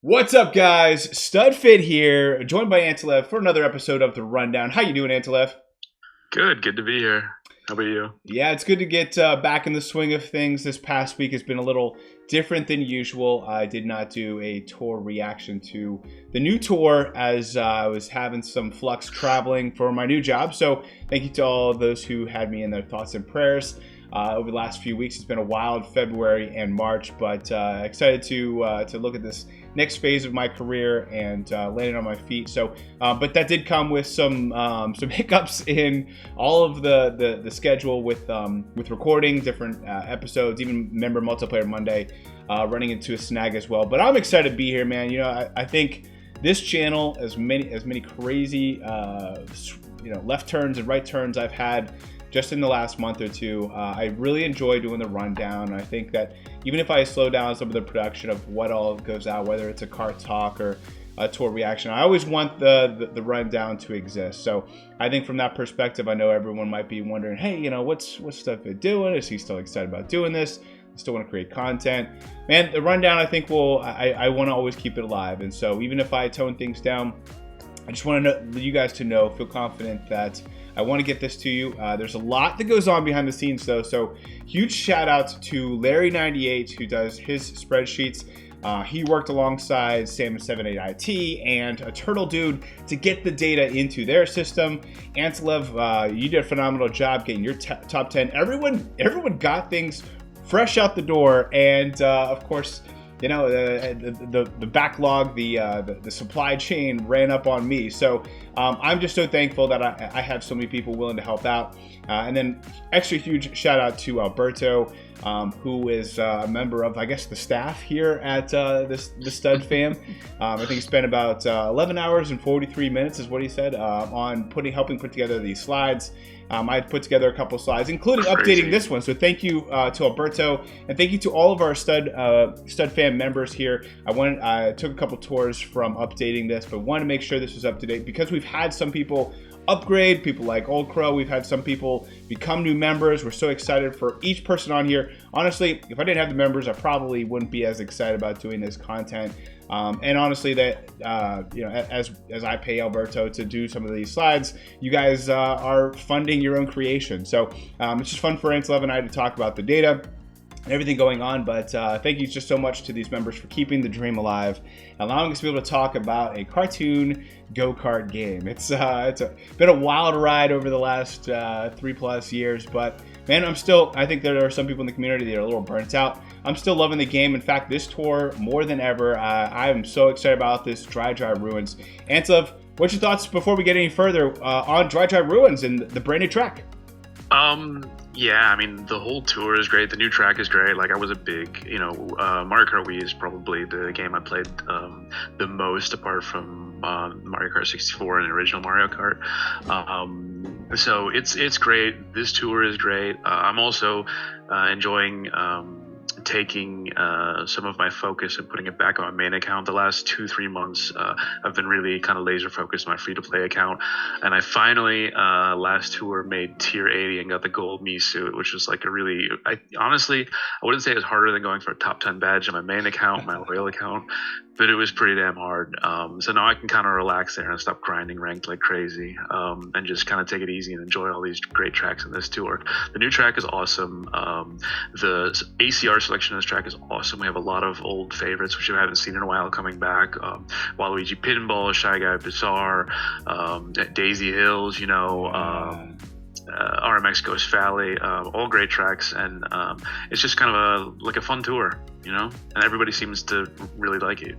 What's up, guys? Studfit here, joined by Antilev for another episode of The Rundown. How you doing, Antilev? Good to be here. How about you? Yeah, it's good to get back in the swing of things. This past week has been a little different than usual. I did not do a tour reaction to the new tour as I was having some flux traveling for my new job. So thank you to all those who had me in their thoughts and prayers. Over the last few weeks, it's been a wild February and March, but excited to look at this next phase of my career and landing on my feet. So, but that did come with some hiccups in all of the schedule with recording different episodes, even member multiplayer Monday, running into a snag as well. But I'm excited to be here, man. You know, I think this channel, as many crazy left turns and right turns I've had just in the last month or two, I really enjoy doing the rundown. I think that even if I slow down some of the production of what all goes out, whether it's a Kart talk or a tour reaction, I always want the rundown to exist. So I think from that perspective, I know everyone might be wondering, hey, you know, what's Studfit doing? Is he still excited about doing this? I still want to create content. Man, the rundown, I think I want to always keep it alive. And so even if I tone things down, I just want you guys to know, feel confident that I want to get this to you. There's a lot that goes on behind the scenes, though. So huge shout out to Larry98, who does his spreadsheets. He worked alongside Sam78IT and a Turtle Dude to get the data into their system. Antilev, you did a phenomenal job getting your top 10. Everyone got things fresh out the door, and of course, you know, the backlog, the supply chain ran up on me. So I'm just so thankful that I have so many people willing to help out. And then extra huge shout out to Alberto, who is a member of, I guess, the staff here at the Stud Fam. I think he spent about 11 hours and 43 minutes is what he said on helping put together these slides. I put together a couple slides, including updating this one. So thank you to Alberto, and thank you to all of our Stud Fam members here. I took a couple tours from updating this, but wanted to make sure this was up to date because we've had some people upgrade, people like Old Crow. We've had some people become new members. We're so excited for each person on here. Honestly, if I didn't have the members, I probably wouldn't be as excited about doing this content. And honestly, that as I pay Alberto to do some of these slides, you guys are funding your own creation. So it's just fun for Antilev and I to talk about the data and everything going on. But thank you just so much to these members for keeping the dream alive, allowing us to be able to talk about a cartoon go-kart game. It's been a wild ride over the last 3+ years, but man, I think there are some people in the community that are a little burnt out. I'm still loving the game. In fact, this tour, more than ever, I am so excited about this Dry Ruins. Antilev, what's your thoughts before we get any further on Dry Ruins and the brand new track? Yeah, I mean, the whole tour is great. The new track is great. Like, I was a big, Mario Kart Wii is probably the game I played the most, apart from Mario Kart 64 and original Mario Kart. So it's great. This tour is great. I'm also enjoying taking some of my focus and putting it back on my main account. The last 2-3 months, I've been really kind of laser focused on my free-to-play account, and I finally last tour made tier 80 and got the gold me suit, which was like honestly, I wouldn't say it's harder than going for a top 10 badge on my main account, my royal account, but it was pretty damn hard. So now I can kind of relax there and stop grinding ranked like crazy, and just kind of take it easy and enjoy all these great tracks in this tour. The new track is awesome. The ACR selection of this track is awesome. We have a lot of old favorites which I haven't seen in a while coming back. Waluigi Pinball, Shy Guy Bizarre, Daisy Hills, RMX Ghost Valley, all great tracks, and it's just kind of a fun tour, and everybody seems to really like it.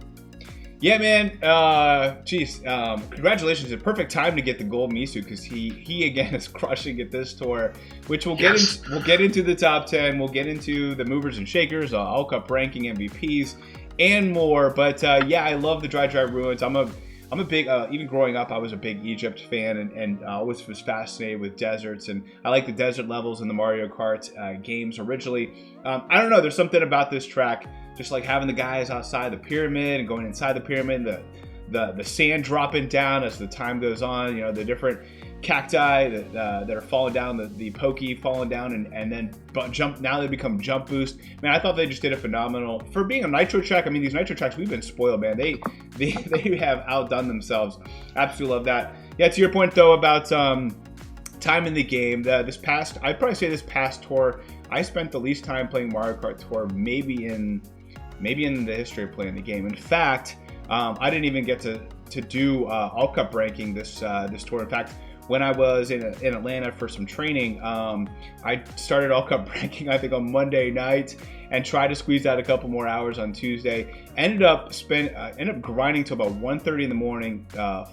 Yeah, man. Congratulations! A perfect time to get the gold Misu because he again is crushing at this tour, which we'll get into the top 10. We'll get into the movers and shakers, All Cup ranking, MVPs, and more. But yeah, I love the Dry Ruins. I'm a big, even growing up, I was a big Egypt fan and always was fascinated with deserts. And I like the desert levels in the Mario Kart games originally. I don't know, there's something about this track, just like having the guys outside the pyramid and going inside the pyramid, the sand dropping down as the time goes on, the different cacti that are falling down, the pokey falling down, and then jump. Now they become jump boost. Man, I thought they just did a phenomenal for being a nitro track. I mean, these nitro tracks, we've been spoiled, man. They have outdone themselves. Absolutely love that. Yeah, to your point though about time in the game. I'd probably say this past tour, I spent the least time playing Mario Kart Tour maybe in the history of playing the game. In fact, I didn't even get to do All Cup ranking this tour. In fact, when I was in Atlanta for some training, I started All Cup ranking I think on Monday night and tried to squeeze out a couple more hours on Tuesday. Ended up grinding till about 1:30 in the morning. The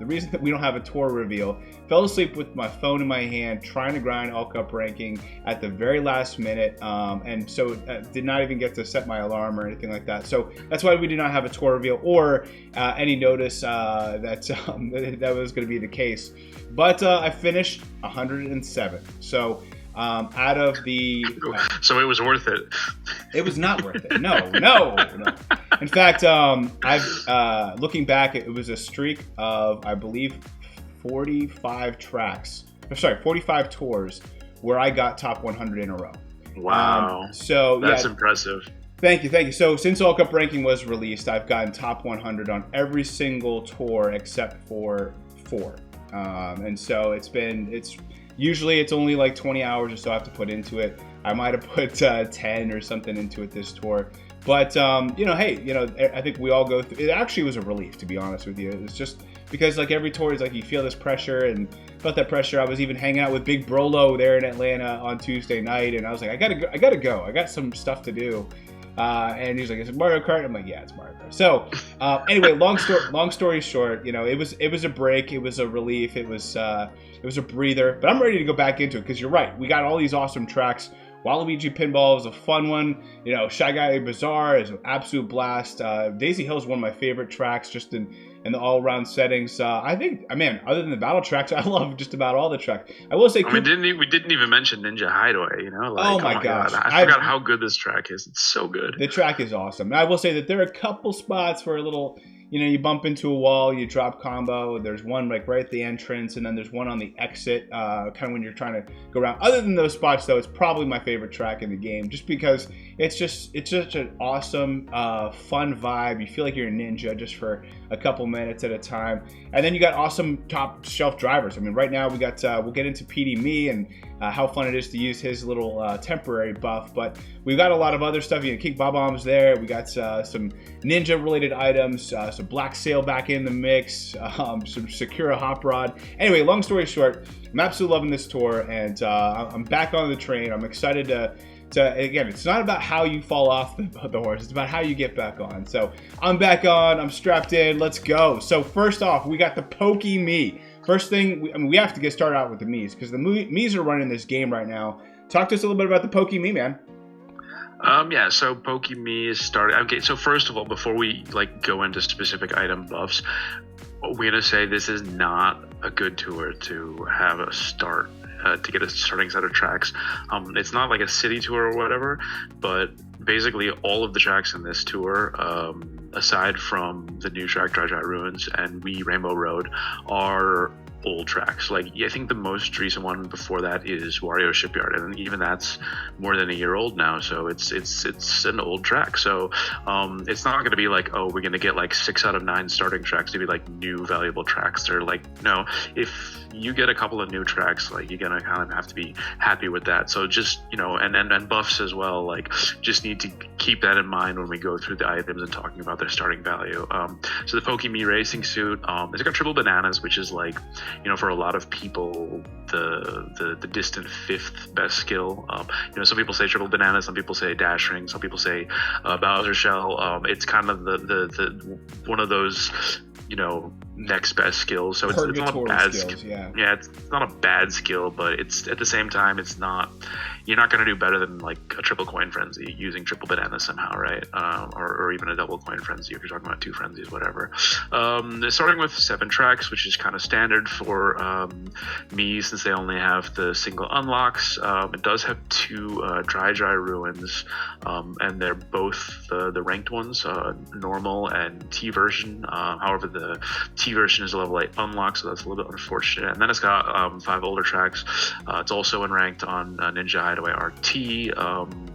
reason that we don't have a tour reveal, fell asleep with my phone in my hand trying to grind All Cup ranking at the very last minute, and so did not even get to set my alarm or anything like that. So that's why we did not have a tour reveal or any notice that was going to be the case. But I finished 107. So out of the so it was worth it. It was not worth it. No. In fact, I've looking back, it was a streak of, I believe, 45 tours where I got top 100 in a row. Wow. So that's impressive. Thank you. So since All Cup ranking was released, I've gotten top 100 on every single tour except for 4. And so usually it's only like 20 hours or so I have to put into it. I might have put 10 or something into it this tour. But, I think we all go through. It actually was a relief, to be honest with you. It's just because like every tour is like you feel this pressure, and felt that pressure. I was even hanging out with Big Brolo there in Atlanta on Tuesday night, and I was like, I gotta go. I got some stuff to do. And he's like, "Is it Mario Kart?" I'm like, "Yeah, it's Mario Kart." So, anyway, long story short, it was a break, it was a relief, it was a breather. But I'm ready to go back into it because you're right. We got all these awesome tracks. Waluigi Pinball is a fun one. Shy Guy Bazaar is an absolute blast. Daisy Hill is one of my favorite tracks, just in the all-around settings. I think, man, other than the battle tracks, I love just about all the tracks. I will say, we didn't even mention Ninja Hideaway. Oh my gosh, God. I forgot how good this track is. It's so good. The track is awesome. I will say that there are a couple spots where a little, you bump into a wall, you drop combo. There's one like right at the entrance, and then there's one on the exit, kind of when you're trying to go around. Other than those spots, though, it's probably my favorite track in the game, just because it's such an awesome, fun vibe. You feel like you're a ninja just for a couple minutes at a time, and then you got awesome top shelf drivers. I mean, right now we got we'll get into PD Me and how fun it is to use his little temporary buff, but we've got a lot of other stuff. King Bob-omb's there. We got some ninja related items, some Black Sail back in the mix, some Sakura Hop Rod. Anyway, long story short, I'm absolutely loving this tour, and I'm back on the train. I'm excited to again, it's not about how you fall off the horse, it's about how you get back on. So I'm back on, I'm strapped in, let's go. So first off, we got the Pokey Me. First thing, we have to get started out with the Miis, because the Miis are running this game right now. Talk to us a little bit about the Pokey Me, man. So Pokey Me is starting. Okay, so first of all, before we go into specific item buffs, we're gonna say this is not a good tour to have a start. To get a starting set of tracks. It's not like a city tour or whatever, but basically all of the tracks in this tour, aside from the new track Dry Dry Ruins and Wii Rainbow Road, are old tracks. I think the most recent one before that is Wario Shipyard, and even that's more than a year old now, so it's an old track. So it's not going to be like, oh, we're going to get 6 out of 9 starting tracks to be new valuable tracks. They're no, if you get a couple of new tracks, you're gonna kind of have to be happy with that. So just and buffs as well, just need to keep that in mind when we go through the items and talking about their starting value. So the Poke Me racing suit, it's got triple bananas, which is for a lot of people the distant 5th best skill. Some people say triple banana, some people say dash ring, some people say Bowser shell. It's kind of the one of those next best skills. So it's not a bad skill. Yeah, it's not a bad skill, but it's at the same time, it's not. You're not going to do better than a triple coin frenzy using triple banana somehow, right? Or even a double coin frenzy if you're talking about 2 frenzies, whatever. Starting with 7 tracks, which is kind of standard for me since they only have the single unlocks. It does have 2 Dry Dry Ruins, and they're both the ranked ones, normal and T version. However, the T version is a level 8 unlock, so that's a little bit unfortunate. And then it's got 5 older tracks. It's also ranked on Ninja Hideaway RT,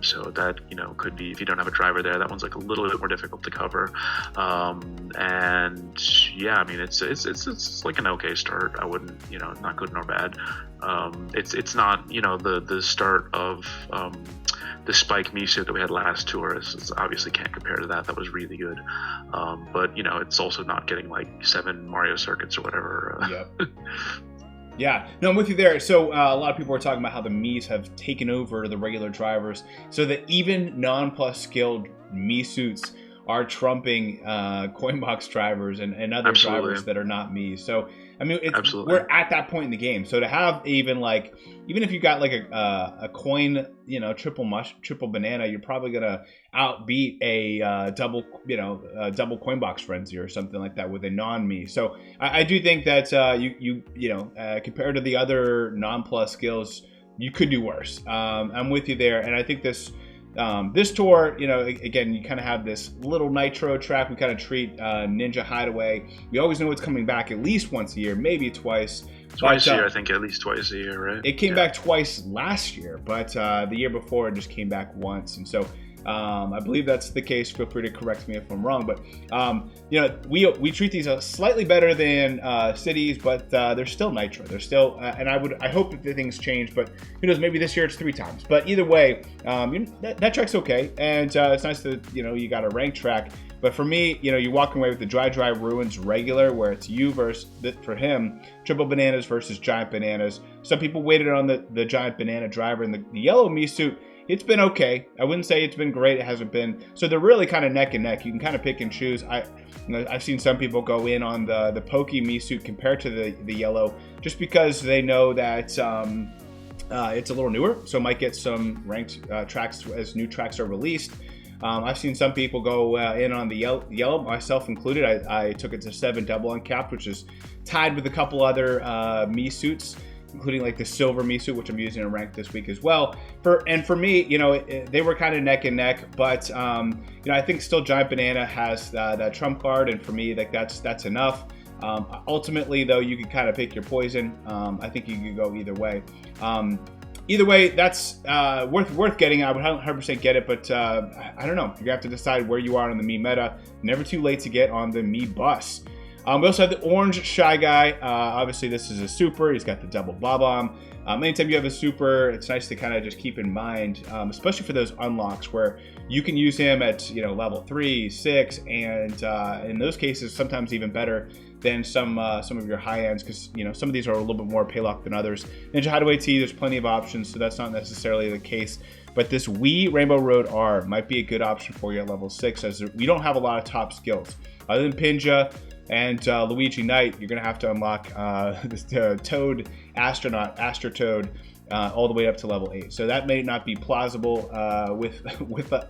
so that could be, if you don't have a driver there, that one's like a little bit more difficult to cover. And yeah, I mean it's like an okay start. I wouldn't, not good nor bad. It's not the start of the Spike Me suit that we had last tour. It's obviously can't compare to that. That was really good. But it's also not getting like 7 Mario circuits or whatever. Yep. Yeah, no, I'm with you there. So a lot of people are talking about how the Miis have taken over the regular drivers, so that even non-plus skilled Mii suits are trumping Coinbox drivers and other Absolutely. drivers that are not Mii. So I mean, Absolutely. we're at that point in the game. So to have even if you got like a coin, triple banana, you're probably gonna outbeat a double Coinbox frenzy or something like that with a non-Mii. So I do think that compared to the other non-plus skills, you could do worse. I'm with you there, and I think this tour, again, you kind of have this little nitro track. We kind of treat Ninja Hideaway. We always know it's coming back at least once a year, maybe twice. Twice a year, I think, at least twice a year, right? It came back twice last year, but the year before it just came back once. And so I believe that's the case. Feel free to correct me if I'm wrong. But, we treat these slightly better than cities, but they're still nitro. They're still, and I hope that things change, but who knows, maybe this year it's 3 times. But either way, that track's okay. And it's nice that, you got a ranked track. But for me, you're walking away with the Dry Ruins regular, where it's you versus, for him, Triple Bananas versus Giant Bananas. Some people waited on the Giant Banana driver, and the yellow Mii suit, it's been okay. I wouldn't say it's been great. It hasn't been. So they're really kind of neck and neck. You can kind of pick and choose. I've seen some people go in on the Pokey Mii suit compared to the yellow, just because they know that it's a little newer, so might get some ranked tracks as new tracks are released. I've seen some people go in on the yellow, myself included. I took it to 7 double uncapped, which is tied with a couple other Mii suits, including like the silver Mii suit, which I'm using in ranked this week as well. For me, they were kind of neck and neck, but I think still Giant Banana has that trump card, and for me, like that's enough. Ultimately, though, you can kind of pick your poison. I think you could go either way. Either way, that's worth getting. I would 100% get it, but I don't know. You have to decide where you are on the Mii meta. Never too late to get on the Mii bus. We also have the Orange Shy Guy. Obviously, this is a super. He's got the double Bob-omb. Anytime you have a super, it's nice to kind of just keep in mind, especially for those unlocks where you can use him at level 3, 6, and in those cases, sometimes even better than some of your high ends, because some of these are a little bit more paylock than others. Ninja Hideaway T, there's plenty of options, so that's not necessarily the case. But this Wii Rainbow Road R might be a good option for you at level 6, as we don't have a lot of top skills other than Pinja and Luigi Knight. You're gonna have to unlock the Toad Astronaut, Astro Toad, all the way up to level 8. So that may not be plausible with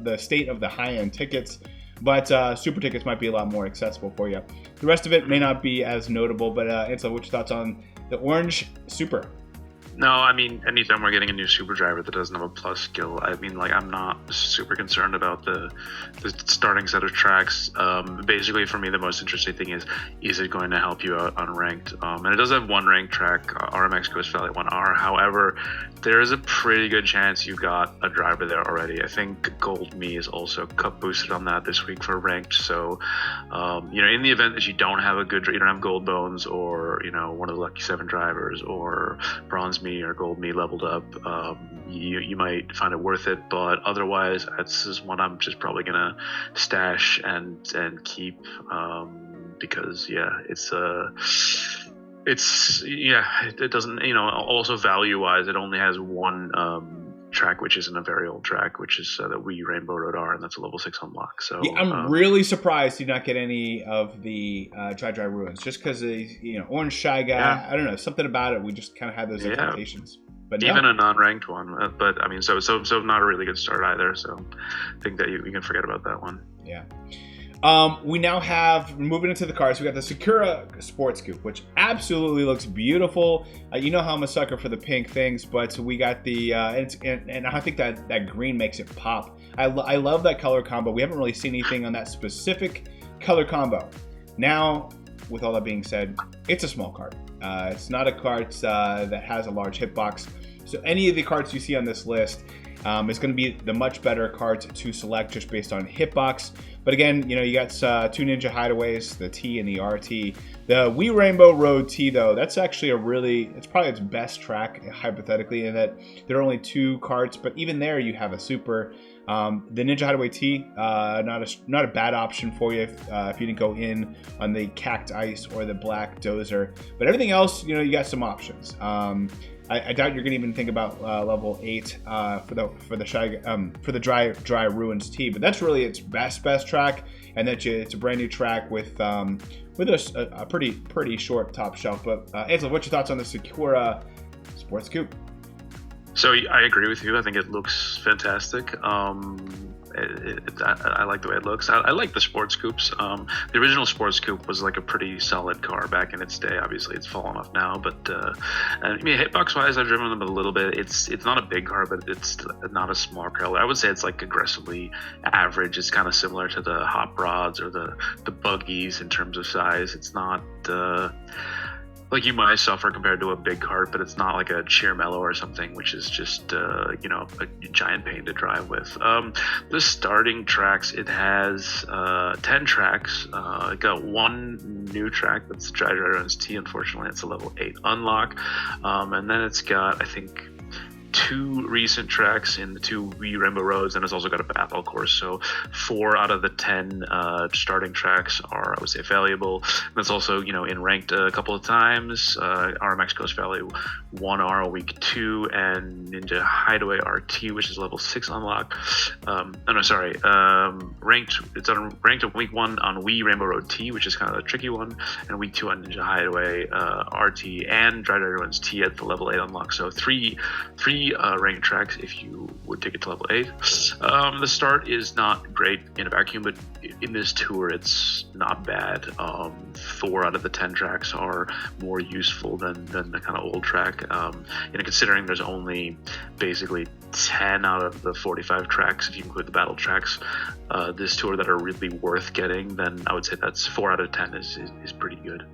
the state of the high-end tickets, but super tickets might be a lot more accessible for you. The rest of it may not be as notable, but Ansel, what's your thoughts on the Orange Super? No, I mean, anytime we're getting a new super driver that doesn't have a plus skill, I mean, like, I'm not super concerned about the starting set of tracks. Basically, for me, the most interesting thing is it going to help you out on ranked? And it does have one ranked track, RMX Coast Valley 1R. However, there is a pretty good chance you've got a driver there already. I think Gold Me is also cup boosted on that this week for ranked. So, in the event that you don't have you don't have Gold Bones or, one of the Lucky 7 drivers or Bronze Me or Gold Me leveled up, you might find it worth it. But otherwise, this is one I'm just probably gonna stash and keep, because it doesn't, also value wise, it only has one track, which isn't a very old track, which is the Wii Rainbow Road R, and that's a level 6 unlock. So yeah, I'm really surprised you not get any of the Dry Ruins, just because Orange Shy Guy. Yeah. I don't know, something about it. We just kind of had those expectations. But even a non-ranked one. But I mean, so not a really good start either. So I think that you can forget about that one. Yeah. We now have, moving into the cars, we got the Sakura Sports Coupe, which absolutely looks beautiful. You know how I'm a sucker for the pink things, but we got the, and I think that green makes it pop. I love that color combo. We haven't really seen anything on that specific color combo. Now, with all that being said, it's a small cart. It's not a cart that has a large hitbox. So any of the carts you see on this list is going to be the much better cart to select just based on hitbox. But again, you got two Ninja Hideaways, the T and the RT. The Wii Rainbow Road T, though, that's actually it's probably its best track, hypothetically, in that there are only two carts, but even there you have a super. The Ninja Hideaway T, not a bad option for you if you didn't go in on the Cacti Ice or the Black Dozer. But everything else, you got some options. I doubt you're gonna even think about level 8 for the dry ruins T, but that's really its best track, and that it's a brand new track with a pretty short top shelf. But Ansel, what's your thoughts on the Sakura Sports Coupe? So I agree with you. I think it looks fantastic. I like the way it looks. I like the sports coupes. The original sports coupe was like a pretty solid car back in its day. Obviously, it's fallen off now. But hitbox wise, I've driven them a little bit. It's not a big car, but it's not a small car. I would say it's like aggressively average. It's kind of similar to the hot rods or the buggies in terms of size. It's not like you might suffer compared to a big cart, but it's not like a Cheer Mellow or something, which is just a giant pain to drive with. The starting tracks, it has 10 tracks. It got one new track, that's Dry Runs T. Unfortunately, it's a level 8 unlock, and then it's got, I think, 2 recent tracks in the 2 Wii Rainbow Roads, and it's also got a battle course. So 4 out of the 10 starting tracks are, I would say, valuable. And it's also, in ranked a couple of times. RMX Coast Valley 1R week 2, and Ninja Hideaway RT, which is level 6 unlock. It's ranked on week 1 on Wii Rainbow Road T, which is kind of a tricky one, and week 2 on Ninja Hideaway RT, and Dry Runs T at the level 8 unlock. So three ranked tracks if you would take it to level 8. The start is not great in a vacuum, but in this tour it's not bad. 4 out of the 10 tracks are more useful than the kind of old track. Considering there's only basically 10 out of the 45 tracks, if you include the battle tracks, this tour that are really worth getting, then I would say that's 4 out of 10 is pretty good.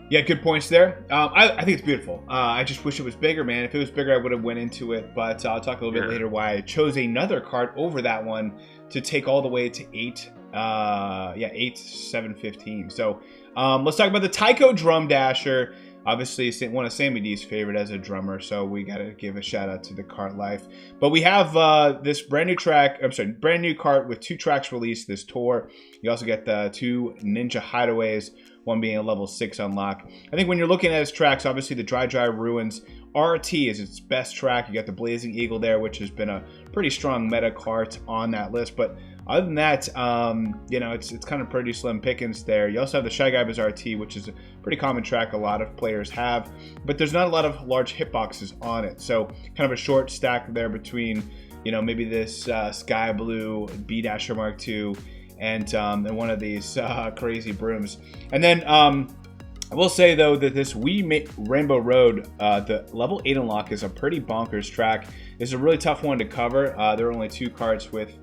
Yeah, good points there. I think it's beautiful. I just wish it was bigger, man. If it was bigger, I would have went into it. But I'll talk a little bit later why I chose another cart over that one to take all the way to 8, 715. So let's talk about the Taiko Drum Dasher. Obviously, one of Sammy D's favorite as a drummer, so we got to give a shout out to the Kart Life. But we have this brand new cart with 2 tracks released this tour. You also get the 2 Ninja Hideaways, one being a level 6 unlock. I think when you're looking at its tracks, obviously the Dry Ruins RT is its best track. You got the Blazing Eagle there, which has been a pretty strong meta cart on that list. But other than that, it's kind of pretty slim pickings there. You also have the Shy Guy Bazaar RT, which is a pretty common track a lot of players have, but there's not a lot of large hitboxes on it. So kind of a short stack there between, maybe this Sky Blue B Dasher Mark II and one of these crazy brooms. And then I will say, though, that this Wii Rainbow Road, the level 8 unlock, is a pretty bonkers track. It's a really tough one to cover. There are only 2 carts with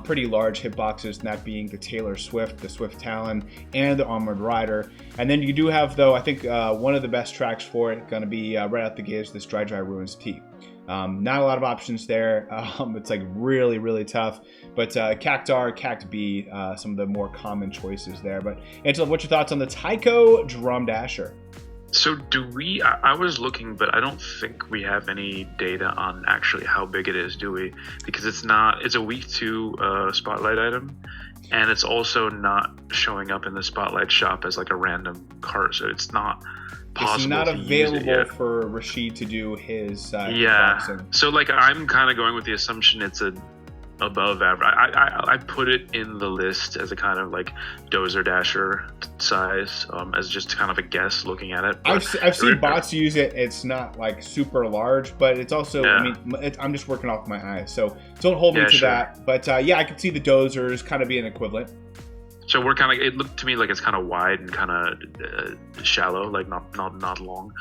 pretty large hitboxes, and that being the Taylor Swift, the Swift Talon, and the Armored Rider. And then you do have, though, I think one of the best tracks for it, going to be right out the gate, is this Dry Ruins T. Not a lot of options there. It's like really, really tough. But Cactar, Cact B, some of the more common choices there. But Angela, what's your thoughts on the Taiko Drum Dasher? So I was looking, but I don't think we have any data on actually how big it is, do we? Because it's a week 2 spotlight item, and it's also not showing up in the spotlight shop as like a random cart, so it's not possible. It's not available for Rashid to do his boxing. So like I'm kind of going with the assumption it's a above average. I put it in the list as a kind of like Dozer Dasher size, as just kind of a guess looking at it. I've seen bots use it. It's not like super large, but it's also, I'm just working off my eyes, so don't hold me to that. But I could see the Dozers kind of being equivalent. So we're kind of, it looked to me like it's kind of wide and kind of shallow, like not long.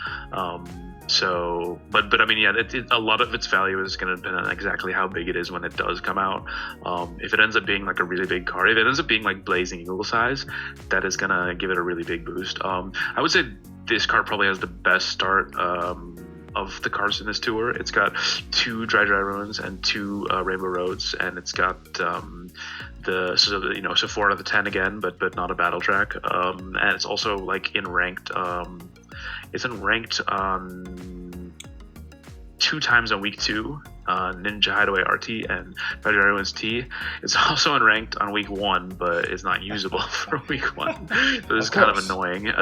So, but I mean, yeah, a lot of its value is going to depend on exactly how big it is when it does come out. If it ends up being like a really big card, if it ends up being like Blazing Eagle size, that is going to give it a really big boost. I would say this card probably has the best start of the cards in this tour. It's got 2 Dry Ruins and 2 Rainbow Roads, and it's got so 4 out of the 10 again, but not a battle track. And it's also like in ranked. It's in ranked 2 times on week 2, Ninja Hideaway RT and Dry Ruins T. It's also unranked on week 1, but it's not usable for week 1. So this is kind of annoying.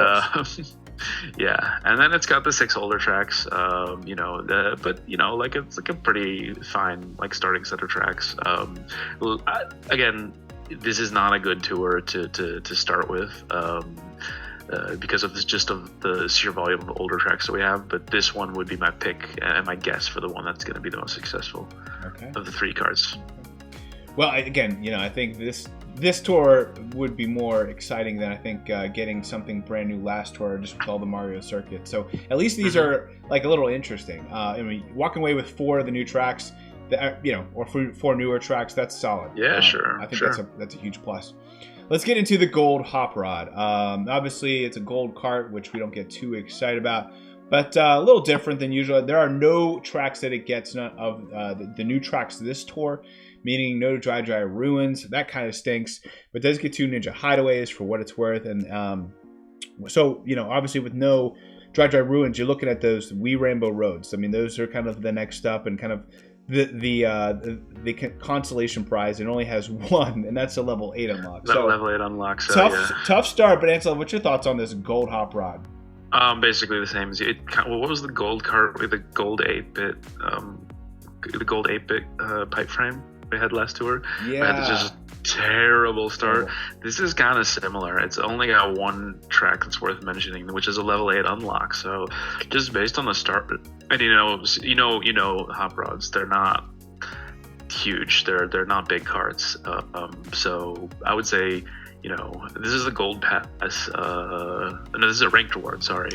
Yeah, and then it's got the 6 older tracks, but like it's like a pretty fine like starting set of tracks. Again, this is not a good tour to start with. Because of the sheer volume of older tracks that we have, but this one would be my pick and my guess for the one that's going to be the most successful of the 3 cards. Well, again, I think this tour would be more exciting than I think getting something brand new last tour just with all the Mario circuit. So at least these are like a little interesting. I mean, walking away with 4 of the new tracks, or 4 newer tracks, that's solid. Yeah, sure. I think that's a huge plus. Let's get into the gold hop rod. Obviously, it's a gold cart, which we don't get too excited about, but a little different than usual. There are no tracks that it gets, none of the new tracks this tour, meaning no Dry Ruins. That kind of stinks, but it does get 2 Ninja Hideaways for what it's worth. And so, obviously with no Dry Ruins, you're looking at those Wii Rainbow Roads. I mean, those are kind of the next up and kind of the consolation prize. It only has 1, and that's a level 8 unlock. Level 8 unlock. So tough start. But Ansel, what's your thoughts on this gold hop rod? Basically the same as it. What was the gold card with the gold 8-bit, pipe frame we had last tour? Yeah. It's just terrible start. This is kind of similar. It's only got 1 track that's worth mentioning, which is a level 8 unlock. So just based on the start, and hop rods, they're not huge. They're not big carts. So I would say, this is a gold pass. No, this is a ranked reward. Sorry.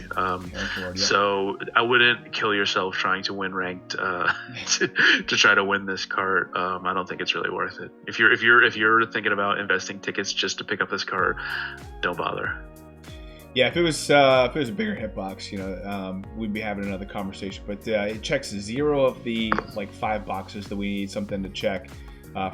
So I wouldn't kill yourself trying to win ranked to try to win this cart. I don't think it's really worth it. If you're thinking about investing tickets just to pick up this cart, don't bother. Yeah, if it was a bigger hitbox, we'd be having another conversation. But it checks 0 of the 5 boxes that we need something to check.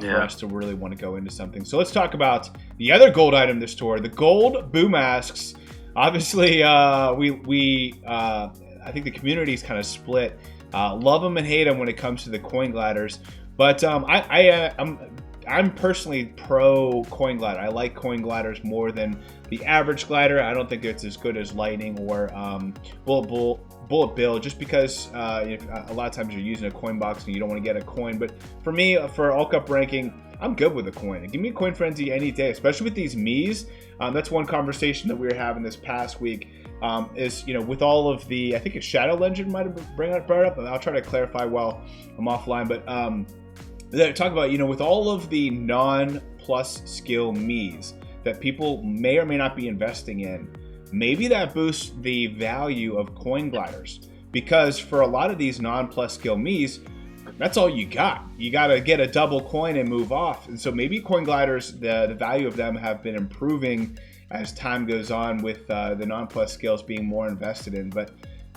For us to really want to go into something. So let's talk about the other gold item this tour, the gold boo masks. Obviously, I think the community is kind of split. Love them and hate them when it comes to the coin gliders. But I'm personally pro coin glider. I like coin gliders more than the average glider. I don't think it's as good as Lightning or Bullet Bill, just because a lot of times you're using a coin box and you don't want to get a coin. But for me, for All Cup ranking, I'm good with a coin. Give me a coin frenzy any day, especially with these Miis. That's one conversation that we were having this past week. Is with all of the, I think a Shadow Legend might have brought it up. I'll try to clarify while I'm offline. But talk about with all of the non-plus skill Miis that people may or may not be investing in. Maybe that boosts the value of coin gliders, because for a lot of these non-plus skill Miis, that's all you got. You got to get a double coin and move off. And so maybe coin gliders, the value of them have been improving as time goes on with the non-plus skills being more invested in. But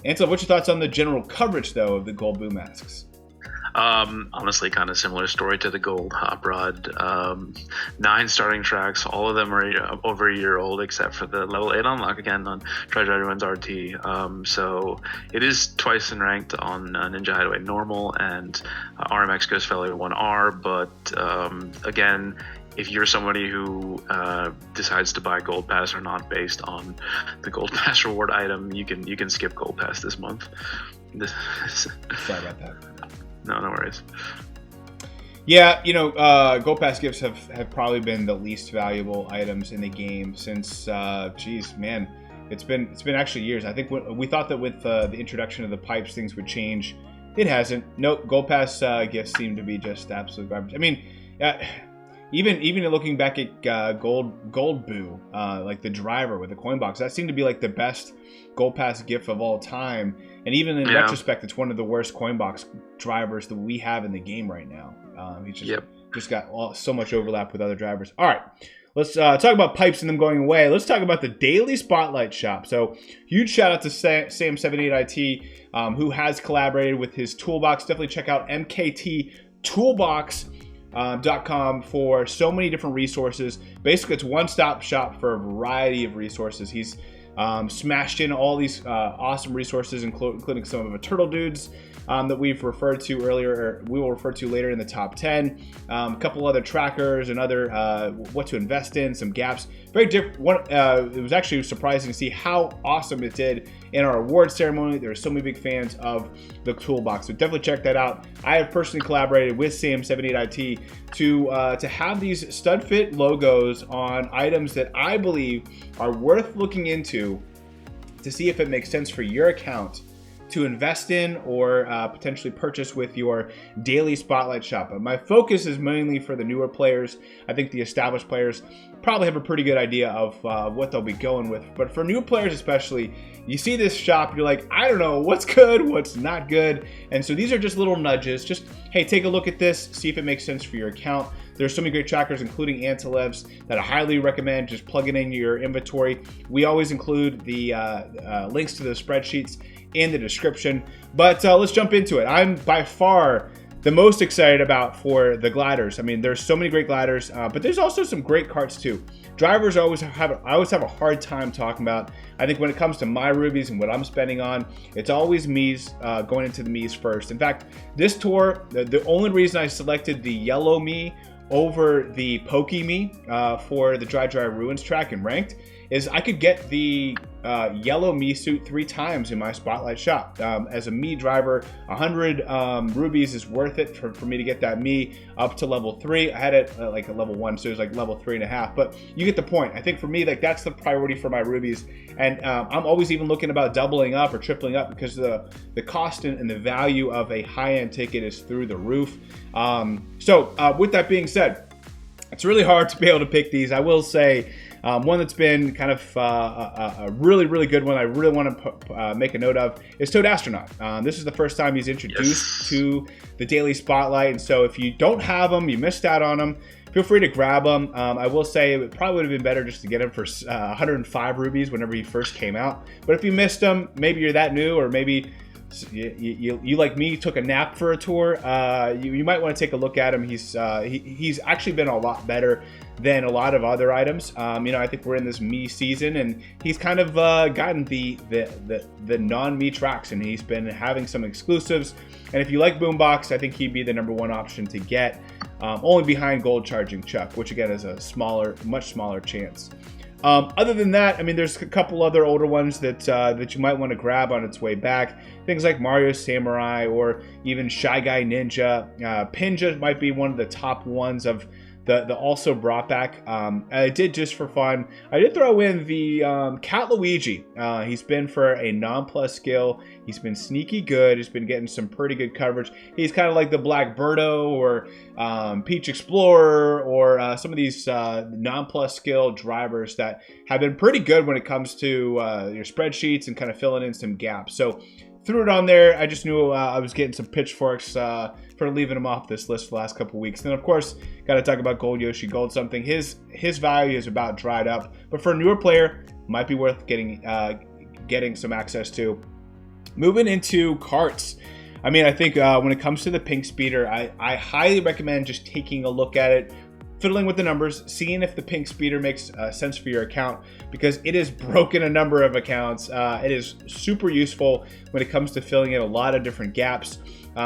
Ansel, what's your thoughts on the general coverage, though, of the gold boo masks? Honestly, kind of similar story to the gold hop rod. 9 starting tracks, all of them are over a year old, except for the level 8 unlock again on Dry Ruins RT. So it is twice in ranked on Ninja Hideaway normal and RMX Ghost Valley 1R. But again, if you're somebody who decides to buy Gold Pass or not based on the Gold Pass reward item, you can skip Gold Pass this month. Sorry about that. No worries. Yeah, Gold Pass gifts have probably been the least valuable items in the game since, it's been actually years. I think we thought that with the introduction of the pipes, things would change. It hasn't. No, Gold Pass gifts seem to be just absolute garbage. I mean, even looking back at Gold Boo, like the driver with the coin box, that seemed to be like the best Gold Pass gift of all time. And even in retrospect, it's one of the worst coin box drivers that we have in the game right now. He's just got so much overlap with other drivers. All right, let's talk about pipes and them going away. Let's talk about the daily spotlight shop. So huge shout out to Sam78IT, who has collaborated with his toolbox. Definitely check out mkttoolbox.com for so many different resources. Basically, it's one-stop shop for a variety of resources. He's smashed in all these awesome resources, including some of the turtle dudes that we've referred to earlier, or we will refer to later in the top 10. A couple other trackers and other what to invest in, some gaps. Very different. It was actually surprising to see how awesome it did in our award ceremony. There are so many big fans of the toolbox, so definitely check that out. I have personally collaborated with Sam78IT to have these Studfit logos on items that I believe are worth looking into to see if it makes sense for your account to invest in or potentially purchase with your daily spotlight shop. But my focus is mainly for the newer players. I think the established players probably have a pretty good idea of what they'll be going with. But for new players especially, you see this shop, you're like, I don't know what's good, what's not good. And so these are just little nudges. Just, hey, take a look at this, see if it makes sense for your account. There's so many great trackers, including Antilev's, that I highly recommend just plugging in your inventory. We always include the links to the spreadsheets in the description. But let's jump into it. I'm by far the most excited about for the gliders. I mean, there's so many great gliders, but there's also some great karts too. Drivers I always have a hard time talking about. I think when it comes to my rubies and what I'm spending on, it's always Mii's, going into the Mii's first. In fact, this tour, the only reason I selected the yellow Mii over the Pokey Mii for the Dry Ruins track and ranked is I could get the yellow Mii suit 3 times in my spotlight shop. As a Mii driver, 100 rubies is worth it for me to get that Mii up to level 3. I had it like a level 1, so it was like level 3.5. But you get the point. I think for me, like that's the priority for my rubies. And I'm always even looking about doubling up or tripling up because the cost and the value of a high-end ticket is through the roof. So with that being said, it's really hard to be able to pick these. I will say one that's been kind of a really, really good one I really want to make a note of is Toad Astronaut. This is the first time he's introduced to the Daily Spotlight, and so if you don't have him, you missed out on him, feel free to grab him. I will say it probably would have been better just to get him for 105 rubies whenever he first came out. But if you missed him, maybe you're that new, or maybe you like me took a nap for a tour, you might want to take a look at him. He's actually been a lot better than a lot of other items. I think we're in this Mii season, and he's kind of gotten the non-Mii tracks, and he's been having some exclusives. And if you like Boombox, I think he'd be the #1 option to get, only behind Gold Charging Chuck, which again is a much smaller chance. Other than that, I mean, there's a couple other older ones that you might want to grab on its way back. Things like Mario Samurai or even Shy Guy Ninja. Pinja might be one of the top ones of the also brought back. I did just for fun. I did throw in the Cat Luigi. He's been for a non-plus skill. He's been sneaky good. He's been getting some pretty good coverage. He's kind of like the Black Birdo or Peach Explorer or some of these non-plus skill drivers that have been pretty good when it comes to your spreadsheets and kind of filling in some gaps. So threw it on there. I just knew I was getting some pitchforks for leaving him off this list for the last couple weeks. Then, of course, got to talk about Gold Yoshi Gold something. His value is about dried up, but for a newer player, might be worth getting some access to. Moving into karts. I mean, I think when it comes to the Pink Speeder, I highly recommend just taking a look at it, fiddling with the numbers, seeing if the Pink Speeder makes sense for your account, because it has broken a number of accounts. It is super useful when it comes to filling in a lot of different gaps.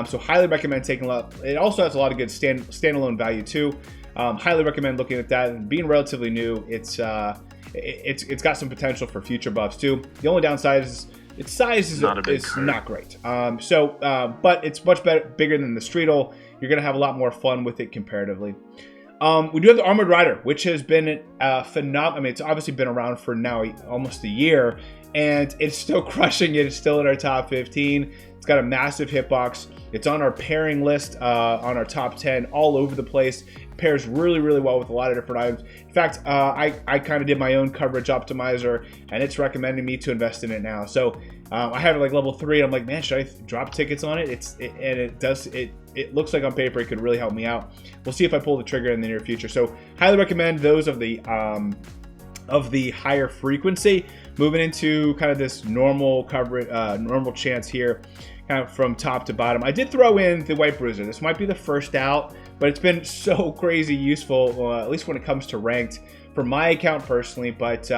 So highly recommend taking a look. It also has a lot of good standalone value too. Highly recommend looking at that. And being relatively new, it's got some potential for future buffs too. The only downside is its size is not great. But it's much bigger than the Streetle. You're gonna have a lot more fun with it comparatively. We do have the Armored Rider, which has been phenomenal. I mean, it's obviously been around for now almost a year, and it's still crushing it. It's still in our top 15. It's got a massive hitbox. It's on our pairing list, on our top 10, all over the place. pairs really, really well with a lot of different items. In fact, I kind of did my own coverage optimizer, and it's recommending me to invest in it now. So I have it like level 3. And I'm like, man, should I drop tickets on it? It looks like on paper it could really help me out. We'll see if I pull the trigger in the near future. So highly recommend those of the higher frequency. Moving into kind of this normal coverage, normal chance here, kind of from top to bottom. I did throw in the White Bruiser. This might be the first out, but it's been so crazy useful, at least when it comes to ranked, for my account personally, but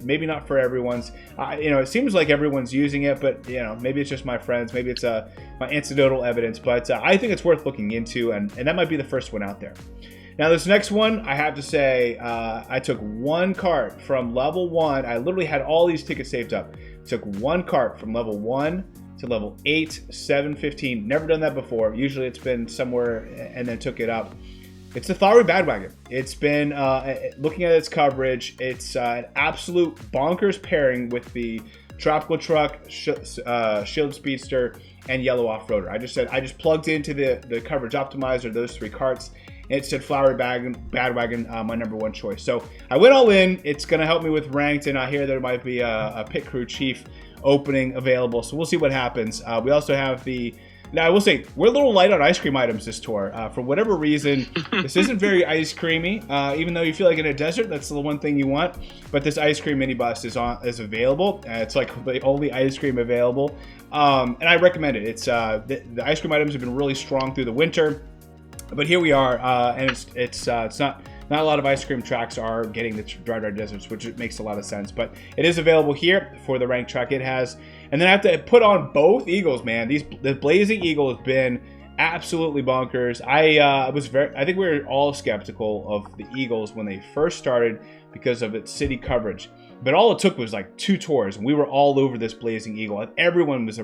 maybe not for everyone's. It seems like everyone's using it, but maybe it's just my friends, maybe it's my anecdotal evidence, but I think it's worth looking into, and that might be the first one out there. Now this next one, I have to say, I took one cart from level 1. I literally had all these tickets saved up. Took one cart from level 1 to level 8, 7, 15. Never done that before. Usually it's been somewhere and then took it up. It's the Flowery Bandwagon. It's been, looking at its coverage, it's an absolute bonkers pairing with the Tropical Truck, Shield Speedster, and Yellow Off-Roader. I just plugged into the coverage optimizer, those 3 carts, and it said Flowery Bandwagon, my number 1 choice. So I went all in. It's going to help me with ranked, and I hear there might be a Pit Crew Chief opening available, so we'll see what happens. We also have now, I will say, we're a little light on ice cream items this tour. For whatever reason, this isn't very ice creamy. Even though you feel like in a desert, that's the one thing you want. But this ice cream mini bus is available. It's like the only ice cream available. And I recommend it. It's the ice cream items have been really strong through the winter. But here we are, and it's not a lot of ice cream tracks are getting the dry deserts, which makes a lot of sense. But it is available here for the ranked track it has. And then I have to put on both Eagles, man. The Blazing Eagle has been absolutely bonkers. I think we were all skeptical of the Eagles when they first started because of its city coverage. But all it took was like 2 tours, and we were all over this Blazing Eagle. And everyone was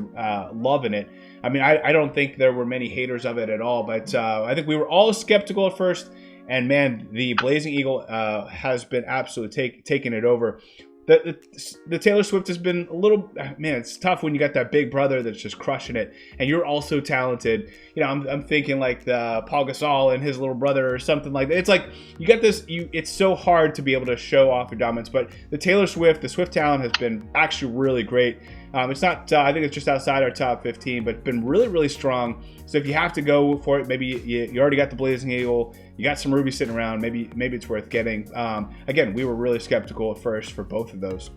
loving it. I mean, I don't think there were many haters of it at all, but I think we were all skeptical at first. And man, the Blazing Eagle has been absolutely taking it over. The Taylor Swift has been a little, man, it's tough when you got that big brother that's just crushing it, and you're also talented. I'm thinking like the Paul Gasol and his little brother or something like that. It's like you got this. It's so hard to be able to show off your dominance, but the Swift talent has been actually really great. It's not, I think it's just outside our top 15, but been really, really strong. So if you have to go for it, maybe you already got the Blazing Eagle, you got some Ruby sitting around, maybe it's worth getting. Again, we were really skeptical at first for both of those.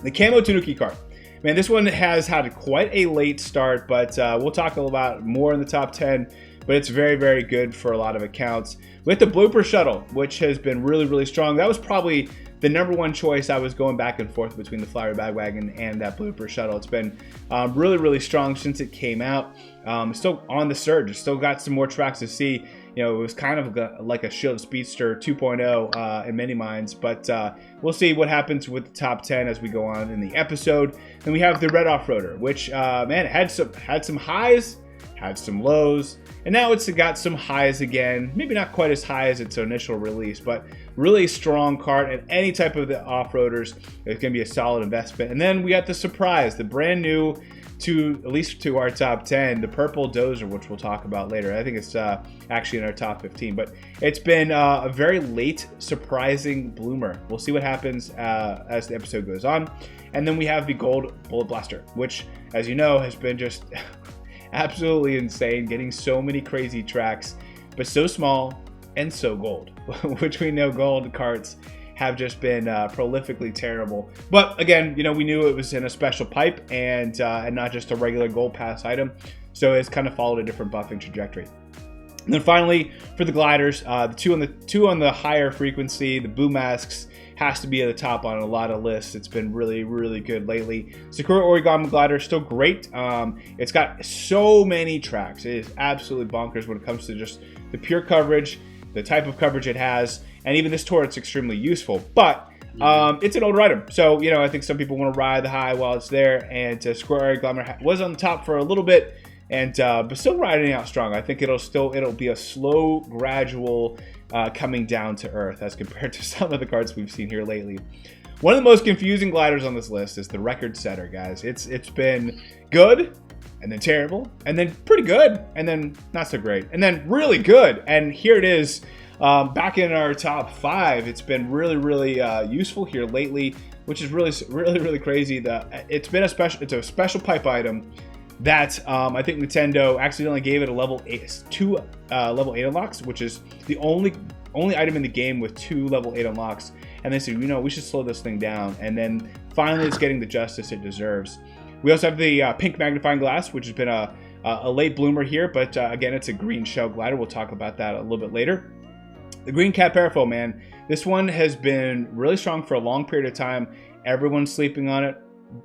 The Camo Tanuki cart. Man, this one has had quite a late start, but we'll talk a little about more in the top 10, but it's very, very good for a lot of accounts. With the Blooper Shuttle, which has been really, really strong. That was probably the number 1 choice. I was going back and forth between the Flowery Bandwagon and that Blooper Shuttle. It's been really, really strong since it came out. It's still on the surge. It's still got some more tracks to see. It was kind of like a Shield Speedster 2.0 in many minds, but we'll see what happens with the top 10 as we go on in the episode. Then we have the Red Off-Roader, which man, had some highs, had some lows, and now it's got some highs again. Maybe not quite as high as its initial release, but really strong cart, and any type of the off-roaders is going to be a solid investment. And then we got the surprise, the brand new, at least to our top 10, the Purple Dozer, which we'll talk about later. I think it's actually in our top 15, but it's been a very late, surprising bloomer. We'll see what happens as the episode goes on. And then we have the Gold Bullet Blaster, which, as you know, has been just absolutely insane, getting so many crazy tracks, but so small and so gold, which we know gold carts have just been prolifically terrible. But again, we knew it was in a special pipe and not just a regular gold pass item, so it's kind of followed a different buffing trajectory. And then finally, for the gliders, the two on the higher frequency, the Boo Masks, has to be at the top on a lot of lists. It's been really, really good lately. Sakura Origami Glider, still great. It's got so many tracks. It is absolutely bonkers when it comes to just the pure coverage, the type of coverage it has, and even this tour, it's extremely useful. But it's an older item, so I think some people want to ride the high while it's there. And Sakura Origami was on the top for a little bit, and but still riding out strong. I think it'll be a slow, gradual coming down to earth as compared to some of the cards we've seen here lately. One of the most confusing gliders on this list is the Record Setter, guys. It's been good, and then terrible, and then pretty good, and then not so great, and then really good. And here it is. back in our top 5, it's been really, really useful here lately, which is really crazy. It's a special pipe item that I think Nintendo accidentally gave it a level 8, 2 level 8 unlocks, which is the only item in the game with 2 level 8 unlocks. And they said, we should slow this thing down. And then finally, it's getting the justice it deserves. We also have the pink magnifying glass, which has been a late bloomer here, but again, it's a green shell glider. We'll talk about that a little bit later. The green cat parafoil, man, this one has been really strong for a long period of time. Everyone's sleeping on it,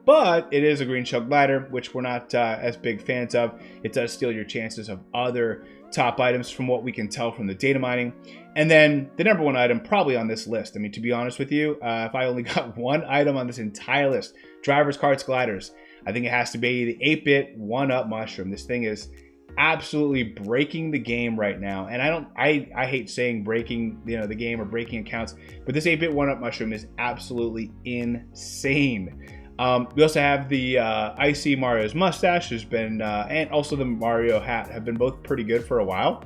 but it is a green shell glider, which we're not as big fans of. It does steal your chances of other top items from what we can tell from the data mining. And then the number 1 item probably on this list, I mean, to be honest with you, if I only got one item on this entire list, drivers, karts, gliders, I think it has to be the 8-bit 1-up mushroom. This thing is absolutely breaking the game right now. And I hate saying breaking, the game or breaking accounts, but this 8-bit 1-up mushroom is absolutely insane. We also have the Icy Mario's mustache has been, and also the Mario hat have been both pretty good for a while.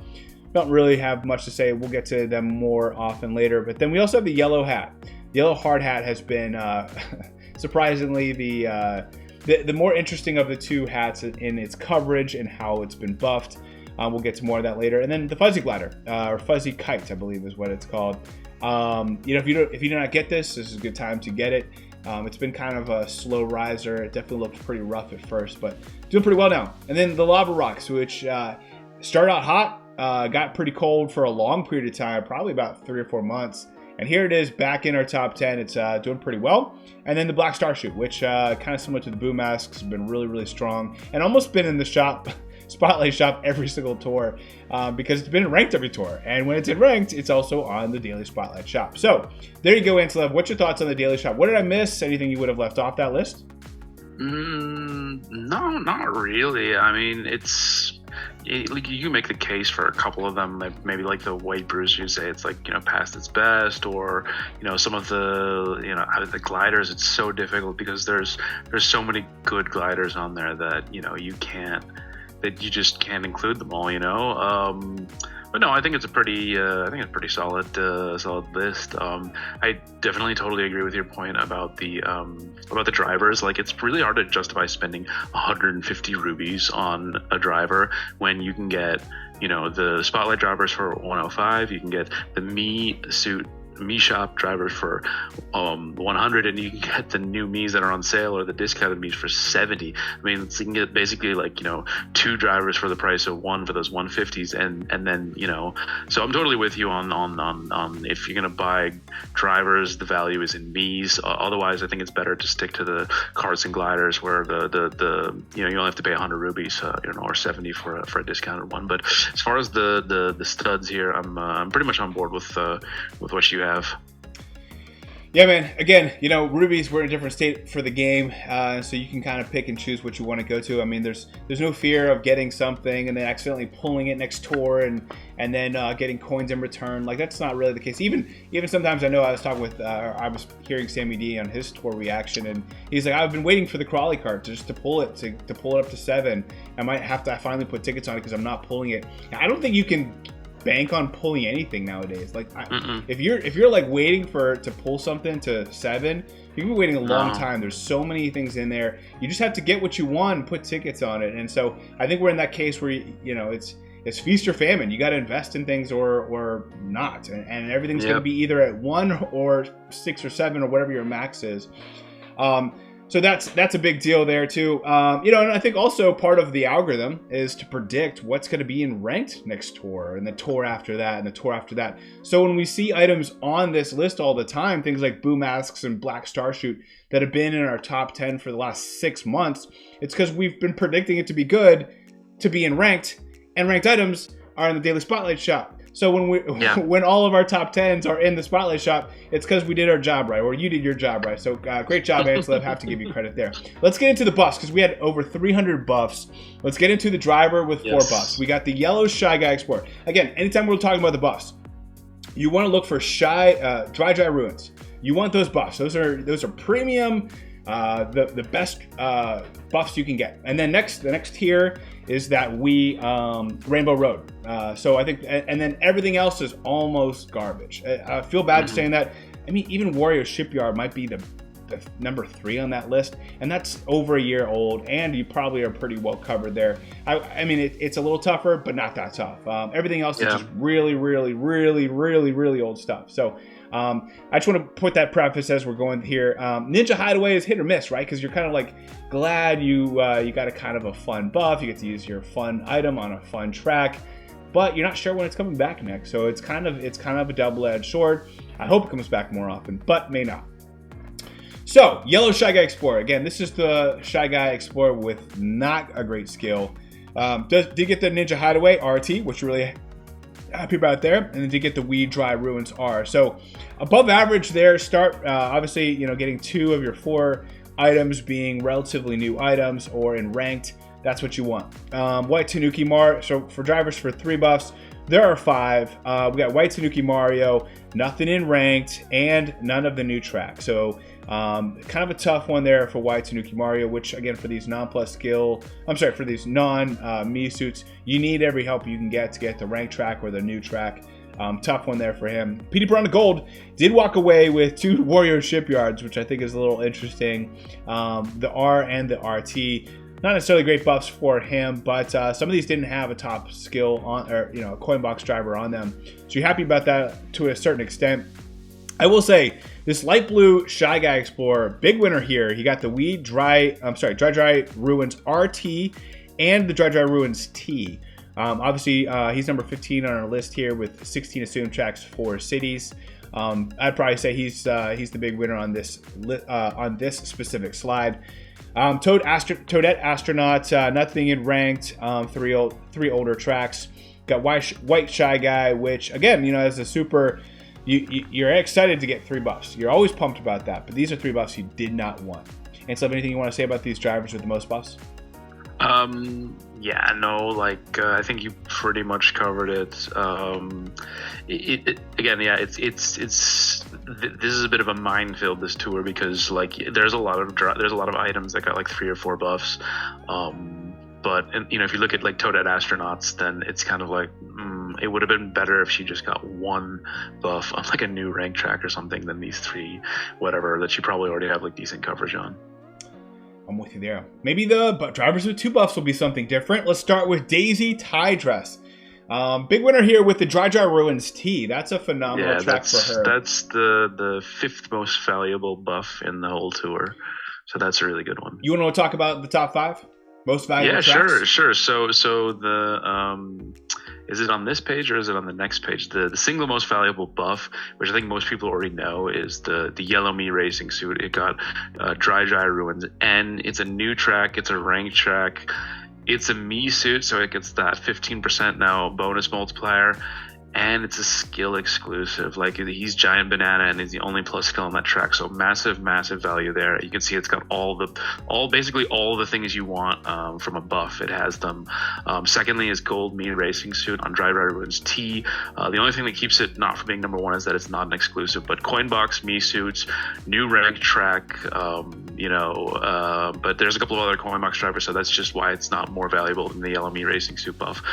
Don't really have much to say. We'll get to them more often later. But then we also have the yellow hat. The yellow hard hat has been surprisingly the more interesting of the 2 hats in its coverage and how it's been buffed. We'll get to more of that later. And then the fuzzy glider, or fuzzy kite, I believe is what it's called. If you do not get this is a good time to get it. It's been kind of a slow riser. It definitely looked pretty rough at first, but doing pretty well now. And then the lava rocks, which started out hot, got pretty cold for a long period of time, probably about 3 or 4 months. And here it is back in our top 10. It's doing pretty well. And then the black star shoot, which kind of similar to the boom masks, has been really strong and almost been in the spotlight shop every single tour because it's been ranked every tour. And when it's in ranked, it's also on the daily spotlight shop. So there you go, Antilev. What's your thoughts on the daily shop? What did I miss? Anything you would have left off that list? No, not really. I mean, like you can make the case for a couple of them, maybe like the white brews, you say it's like, past its best, or some of the gliders. It's so difficult because there's so many good gliders on there that you just can't include them all. But no, I think it's a pretty solid list. I definitely totally agree with your point about the drivers. Like, it's really hard to justify spending 150 rubies on a driver when you can get, the spotlight drivers for 105. You can get the Mi shop drivers for 100, and you can get the new Miis that are on sale or the discounted Miis for 70. I mean, you can get basically 2 drivers for the price of 1 for those 150s, and then so I'm totally with you on if you're gonna buy drivers, the value is in Miis. Otherwise, I think it's better to stick to the karts and gliders where the you only have to pay 100 rubies or 70 for a discounted one. But as far as the studs here, I'm pretty much on board with what you have. Yeah, man. Again, rubies were in a different state for the game, so you can kind of pick and choose what you want to go to. I mean, there's no fear of getting something and then accidentally pulling it next tour and then getting coins in return. Like, that's not really the case. Even sometimes, I know I was talking with, I was hearing Sammy D on his tour reaction, and he's like, I've been waiting for the crawly cart just to pull it to pull it up to 7. I might have to finally put tickets on it because I'm not pulling it. I don't think you can bank on pulling anything nowadays. Like, if you're like waiting to pull something to 7, you can be waiting a long time. There's so many things in there. You just have to get what you want and put tickets on it. And so I think we're in that case where it's feast or famine. You got to invest in things or not, and everything's going to be either at 1 or 6 or 7 or whatever your max is. So that's a big deal there too. And I think also part of the algorithm is to predict what's going to be in ranked next tour and the tour after that and the tour after that. So when we see items on this list all the time, things like boom masks and black star shoot that have been in our top 10 for the last 6 months, it's because we've been predicting it to be good, to be in ranked, and ranked items are in the daily spotlight shop. So when all of our top 10s are in the spotlight shop, it's because we did our job right, or you did your job right. So great job, Antilev. Have to give you credit there. Let's get into the buffs because we had over 300 buffs. Let's get into the driver with 4 buffs. We got the yellow Shy Guy Explorer. Again, anytime we're talking about the buffs, you want to look for dry ruins. You want those buffs. Those are premium. The best buffs you can get. And then the next tier is that Wii Rainbow Road. So I think, and then everything else is almost garbage. I feel bad saying that. I mean, even Wario Shipyard might be the number 3 on that list, and that's over a year old, and you probably are pretty well covered there. I mean, it's a little tougher, but not that tough. Everything else is just really, really, really, really, really old stuff. So I just want to put that preface as we're going here. Ninja Hideaway is hit or miss, right? Because you're kind of like glad you got a kind of a fun buff. You get to use your fun item on a fun track, but you're not sure when it's coming back next. So it's kind of a double-edged sword. I hope it comes back more often, but may not. So, Yellow Shy Guy Explorer. Again, this is the Shy Guy Explorer with not a great skill. Did get the Ninja Hideaway RT, which you're really happy about there. And then did get the Wii Dry Ruins R. So, above average there. Start, obviously, getting 2 of your 4 items being relatively new items or in ranked. That's what you want. White Tanuki Mario. So, for drivers for 3 buffs, there are 5. We got White Tanuki Mario, nothing in ranked, and none of the new track. So, kind of a tough one there for White Tanuki Mario, which again for these for these non-Mii suits, you need every help you can get to get the rank track or the new track. Tough one there for him. Petey Brown Gold did walk away with 2 Wario Shipyards, which I think is a little interesting. The R and the RT, not necessarily great buffs for him, but some of these didn't have a top skill on, or a coin box driver on them. So you're happy about that to a certain extent. I will say, this light blue Shy Guy Explorer, big winner here. He got the Wii Dry Ruins RT and the Dry Ruins T. Obviously, he's number 15 on our list here with 16 assumed tracks for cities. I'd probably say he's the big winner on this specific slide. Toadette Astronaut, nothing in ranked. 3 older tracks. Got White Shy Guy, which again, as a super. You're excited to get 3 buffs. You're always pumped about that, but these are 3 buffs you did not want. And so, anything you want to say about these drivers with the most buffs? I think you pretty much covered it. This is a bit of a minefield, this tour, because there's a lot of items that got 3 or 4 buffs. But if you look at Toadette Astronauts, then it's kind of it would have been better if she just got 1 buff on a new rank track or something than these 3, whatever, that you probably already have decent coverage on. I'm with you there. Maybe the drivers with 2 buffs will be something different. Let's start with Daisy Tie Dress. Big winner here with the Dry Ruins T. That's a phenomenal track for her. That's the 5th most valuable buff in the whole tour. So that's a really good one. You want to talk about the top 5? Most valuable tracks? Yeah, sure. So the is it on this page or is it on the next page? The single most valuable buff, which I think most people already know, is the Yellow Mii racing suit. It got Dry Ruins N. It's a new track. It's a ranked track. It's a Mii suit, so it gets that 15% now bonus multiplier. And it's a skill exclusive. He's Giant Banana and he's the only plus skill on that track. So massive value there. You can see it's got basically all the things you want from a buff. It has them. Secondly is Gold Mii Racing Suit on Dry Ruins T. The only thing that keeps it not from being number 1 is that it's not an exclusive. But Coinbox Mii Suits, new rank track, but there's a couple of other Coinbox drivers, so that's just why it's not more valuable than the Yellow Mii Racing Suit buff.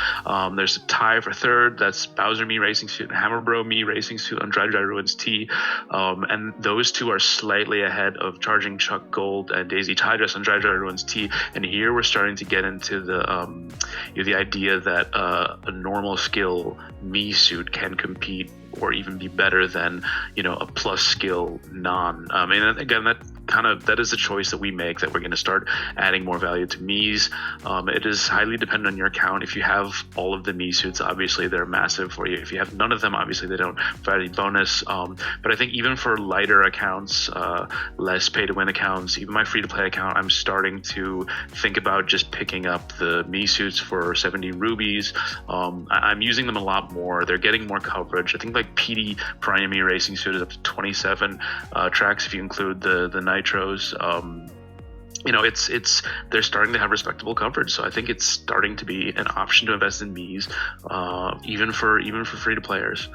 There's a tie for 3rd. That's Bowser Mii Racing Suit and Hammer Bro Mii Racing Suit on Dry Ruins T. And those 2 are slightly ahead of Charging Chuck Gold and Daisy Tie Dress on Dry Ruins T. And here we're starting to get into the idea that a normal skill Mii suit can compete or even be better than a plus skill non. And again, that is a choice that we make, that we're going to start adding more value to Mii's. It is highly dependent on your account. If you have all of the Mii suits, obviously they're massive for you. If you have none of them, obviously they don't provide any bonus. But I think even for lighter accounts, less pay to win accounts, even my free to play account, I'm starting to think about just picking up the Mii suits for 70 rubies. I'm using them a lot more. They're getting more coverage. I think PD Piranha Mii Racing Suit is up to 27 tracks if you include the nitros. it's they're starting to have respectable coverage. So I think it's starting to be an option to invest in Mii's, even for free to players.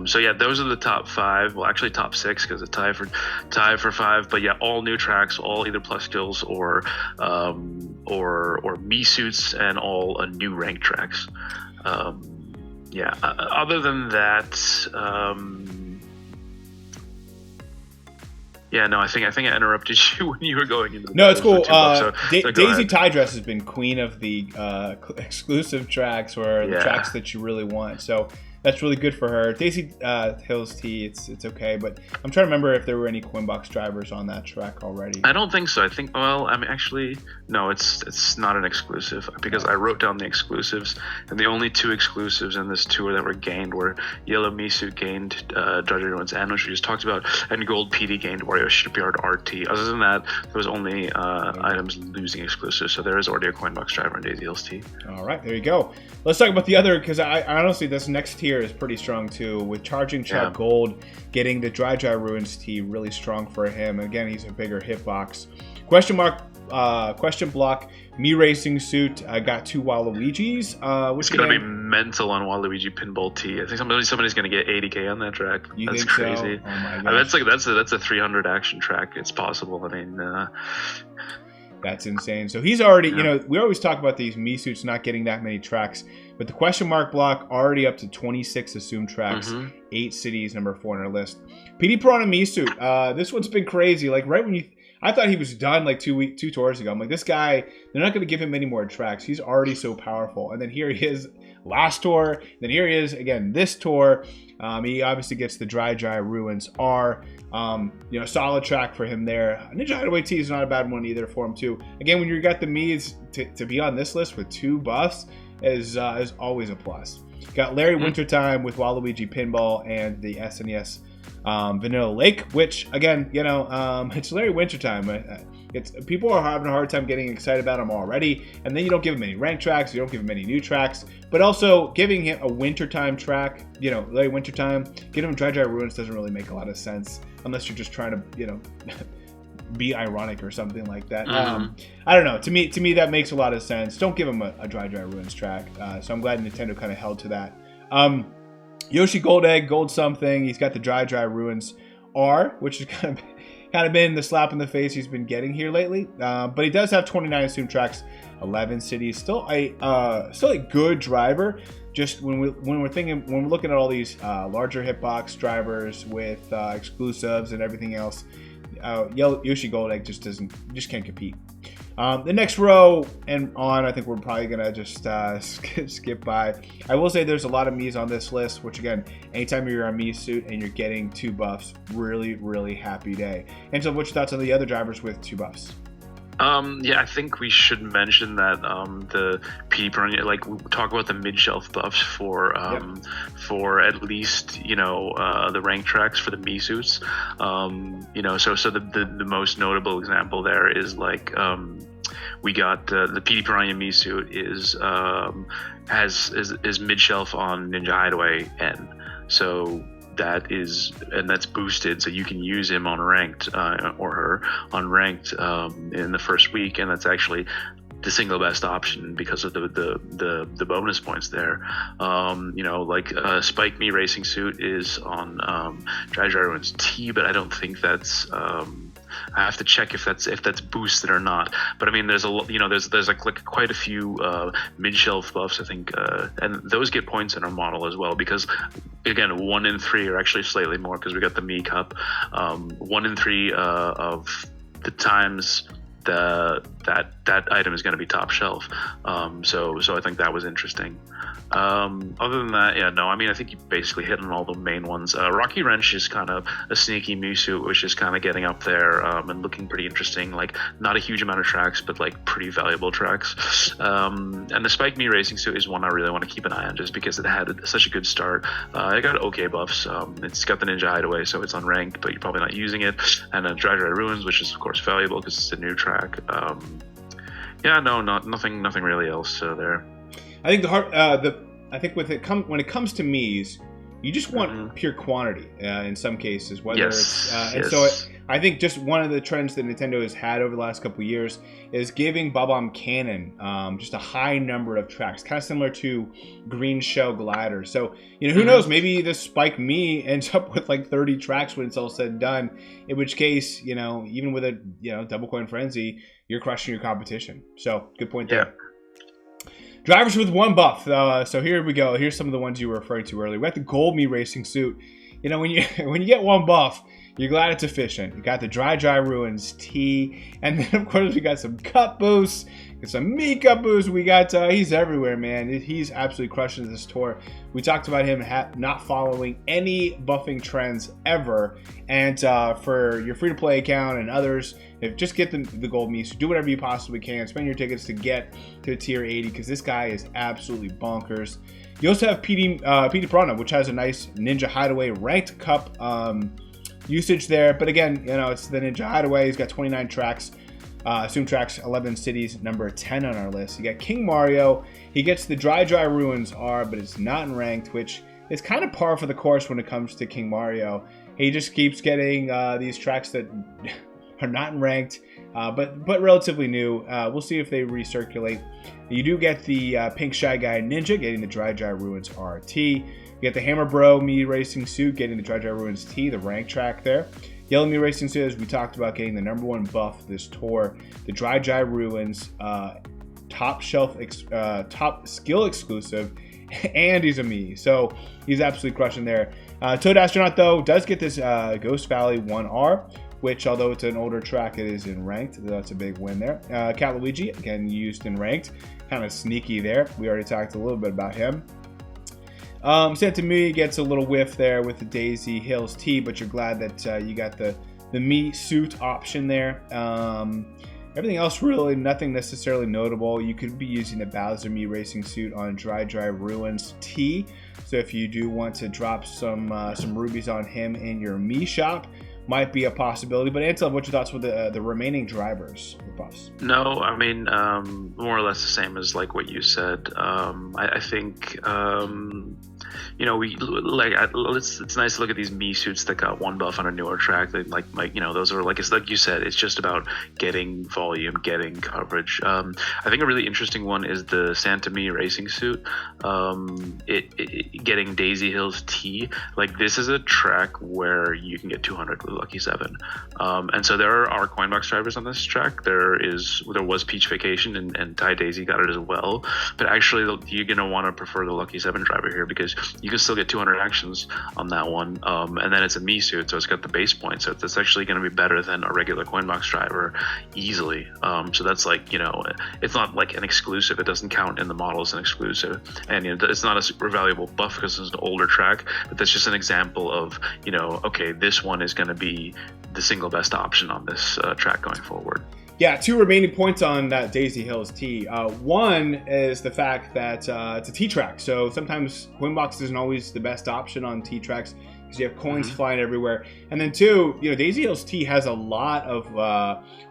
So yeah, those are the top 5. Well, actually top 6 because it's tie for 5. But yeah, all new tracks, all either plus skills or Mii suits, and all new ranked tracks. Other than that. Yeah, no, I think I interrupted you when you were going into the. No, it's cool. So Daisy Tydress has been queen of the exclusive tracks, or the tracks that you really want. So that's really good for her. Daisy Hills T, it's okay, but I'm trying to remember if there were any Coinbox drivers on that track already. I don't think so. I think, well, I mean, actually, no, it's not an exclusive, because I wrote down the exclusives, and the only 2 exclusives in this tour that were gained were Yellow Misu gained Judge Ruins End, which we just talked about, and Gold PD gained Wario Shipyard RT. Other than that, there was only items losing exclusives, so there is already a Coinbox driver in Daisy Hills T. All right, there you go. Let's talk about the other, because I honestly, this next tier is pretty strong too, with Charging Chuck Gold getting the Dry Ruins T really strong for him. Again, he's a bigger hitbox. Question block Mii Racing Suit. I got 2 Waluigis. Which it's gonna be mental on Waluigi Pinball T. I think somebody's gonna get 80K on that track. You that's think crazy. So? Oh my gosh. That's a 300 action track. It's possible. I mean. That's insane. So he's already, we always talk about these Mii suits not getting that many tracks, but the question mark block already up to 26 assumed tracks, 8 cities, number 4 on our list. PD Piranha Mii suit. This one's been crazy. Like right when I thought he was done like 2 tours ago. I'm like, this guy, they're not going to give him any more tracks. He's already so powerful. And then here he is last tour. Then here he is again this tour. He obviously gets the Dry Ruins R. Solid track for him there. Ninja Hideaway T is not a bad one either for him too. Again, when you got the Mii's to be on this list with 2 buffs is always a plus. Got Larry Wintertime with Waluigi Pinball and the SNES Vanilla Lake, which again, it's Larry Wintertime. It's people are having a hard time getting excited about him already, and then you don't give him any ranked tracks, you don't give him any new tracks, but also giving him a Wintertime track, Larry Wintertime, giving him Dry Ruins doesn't really make a lot of sense unless you're just trying to, be ironic or something like that. I don't know. To me, that makes a lot of sense. Don't give him a Dry Ruins track. So I'm glad Nintendo kind of held to that. Yoshi Gold Egg, Gold something. He's got the Dry Ruins R, which is kind of been the slap in the face he's been getting here lately. But he does have 29 assumed tracks, 11 cities. Still a good driver. Just when we're looking at all these larger hitbox drivers with exclusives and everything else, Yoshi Gold Egg just can't compete. The next row and on, I think we're probably gonna just skip by. I will say there's a lot of Mii's on this list, which again, anytime you're a Mii suit and you're getting 2 buffs, really, really happy day. And so, what's your thoughts on the other drivers with 2 buffs? I think we should mention that the PD Piranha, like we talk about the mid-shelf buffs for at least the rank tracks for the Mii suits. So the most notable example there is like we got the PD Piranha Mii suit is mid-shelf on Ninja Hideaway N. So that's boosted, so you can use him on ranked or her on ranked in the first week, and that's actually the single best option because of the bonus points there. Spike Mii Racing Suit is on Dry Ruins T, but I don't think that's I have to check if that's boosted or not. But I mean, there's a lot, there's like quite a few mid-shelf buffs, I think, and those get points in our model as well, because again, 1 in 3 are actually slightly more because we got the Mii Cup. 1 in 3 of the times that item is going to be top shelf. So I think that was interesting. Other than that, I think you basically hit on all the main ones. Rocky Wrench is kind of a sneaky Mii suit, which is kind of getting up there and looking pretty interesting. Like, not a huge amount of tracks, but like pretty valuable tracks. And the Spike Mii Racing Suit is one I really want to keep an eye on, just because it had such a good start. It got okay buffs. It's got the Ninja Hideaway, so it's unranked, but you're probably not using it. And Dry Ruins, which is of course valuable because it's a new track. Nothing really else there. I think when it comes to Mii's, You just want pure quantity in some cases, whether Yes. and so I think just one of the trends that Nintendo has had over the last couple of years is giving Bob-omb Cannon just a high number of tracks, kind of similar to Green Shell Glider. So, who knows, maybe this Spike Me ends up with like 30 tracks when it's all said and done, in which case, even with a, Double Coin Frenzy, you're crushing your competition. So, good point there. Drivers with one buff. So here we go. Here's some of the ones you were referring to earlier. We got the Gold Me Racing Suit. When you get one buff, you're glad it's efficient. You got the Dry Ruins T, and then of course we got some cut boosts, and some meat cut boosts. We got he's everywhere, man. He's absolutely crushing this tour. We talked about him not following any buffing trends ever, and for your free-to-play account and others, just get the gold meat. So do whatever you possibly can. Spend your tickets to get to tier 80 because this guy is absolutely bonkers. You also have PD Piranha, which has a nice Ninja Hideaway ranked cup usage there. But again, it's the Ninja Hideaway. He's got 29 tracks, assumed tracks, 11 cities, number 10 on our list. You got King Mario. He gets the Dry Ruins R, but it's not in ranked, which is kind of par for the course when it comes to King Mario. He just keeps getting these tracks that are not in ranked, but relatively new. We'll see if they recirculate. You do get the Pink Shy Guy Ninja getting the Dry Ruins RT. You get the Hammer Bro Me Racing Suit getting the Dry Ruins T, the rank track there. Yellow Me Racing Suit, as we talked about, getting the number 1 buff this tour. The Dry Ruins top skill exclusive, and he's a me, so he's absolutely crushing there. Toad Astronaut though does get this Ghost Valley 1R, which, although it's an older track, it is in ranked. That's a big win there. Cat Luigi, again, used in ranked. Kind of sneaky there. We already talked a little bit about him. Santa Mia gets a little whiff there with the Daisy Hills T, but you're glad that you got the me suit option there. Everything else, really, nothing necessarily notable. You could be using the Bowser Me Racing Suit on Dry Ruins T. So if you do want to drop some rubies on him in your me shop, might be a possibility. But Anton, what's your thoughts with the remaining drivers with buffs? No, I mean, more or less the same as like what you said. I think it's nice to look at these me suits that got one buff on a newer track. They, those are it's like you said, it's just about getting volume, getting coverage. I think a really interesting one is the Santa Me Racing Suit. Getting Daisy Hills T. Like, this is a track where you can get 200 with Lucky 7. And so there are Coinbox drivers on this track. There was Peach Vacation and Ty Daisy got it as well. But actually, you're going to want to prefer the Lucky 7 driver here because you can still get 200 actions on that one. And then it's a me suit, so it's got the base point. So it's actually going to be better than a regular Coinbox driver easily. So that's it's not like an exclusive. It doesn't count in the model as an exclusive. And it's not a super valuable buff because it's an older track. But that's just an example of, okay, this one is going to be the single best option on this track going forward. Yeah, 2 remaining points on that Daisy Hills T. One is the fact that it's a T track, so sometimes Coinbox isn't always the best option on T tracks because you have coins flying everywhere. And then 2, Daisy Hills T has a lot of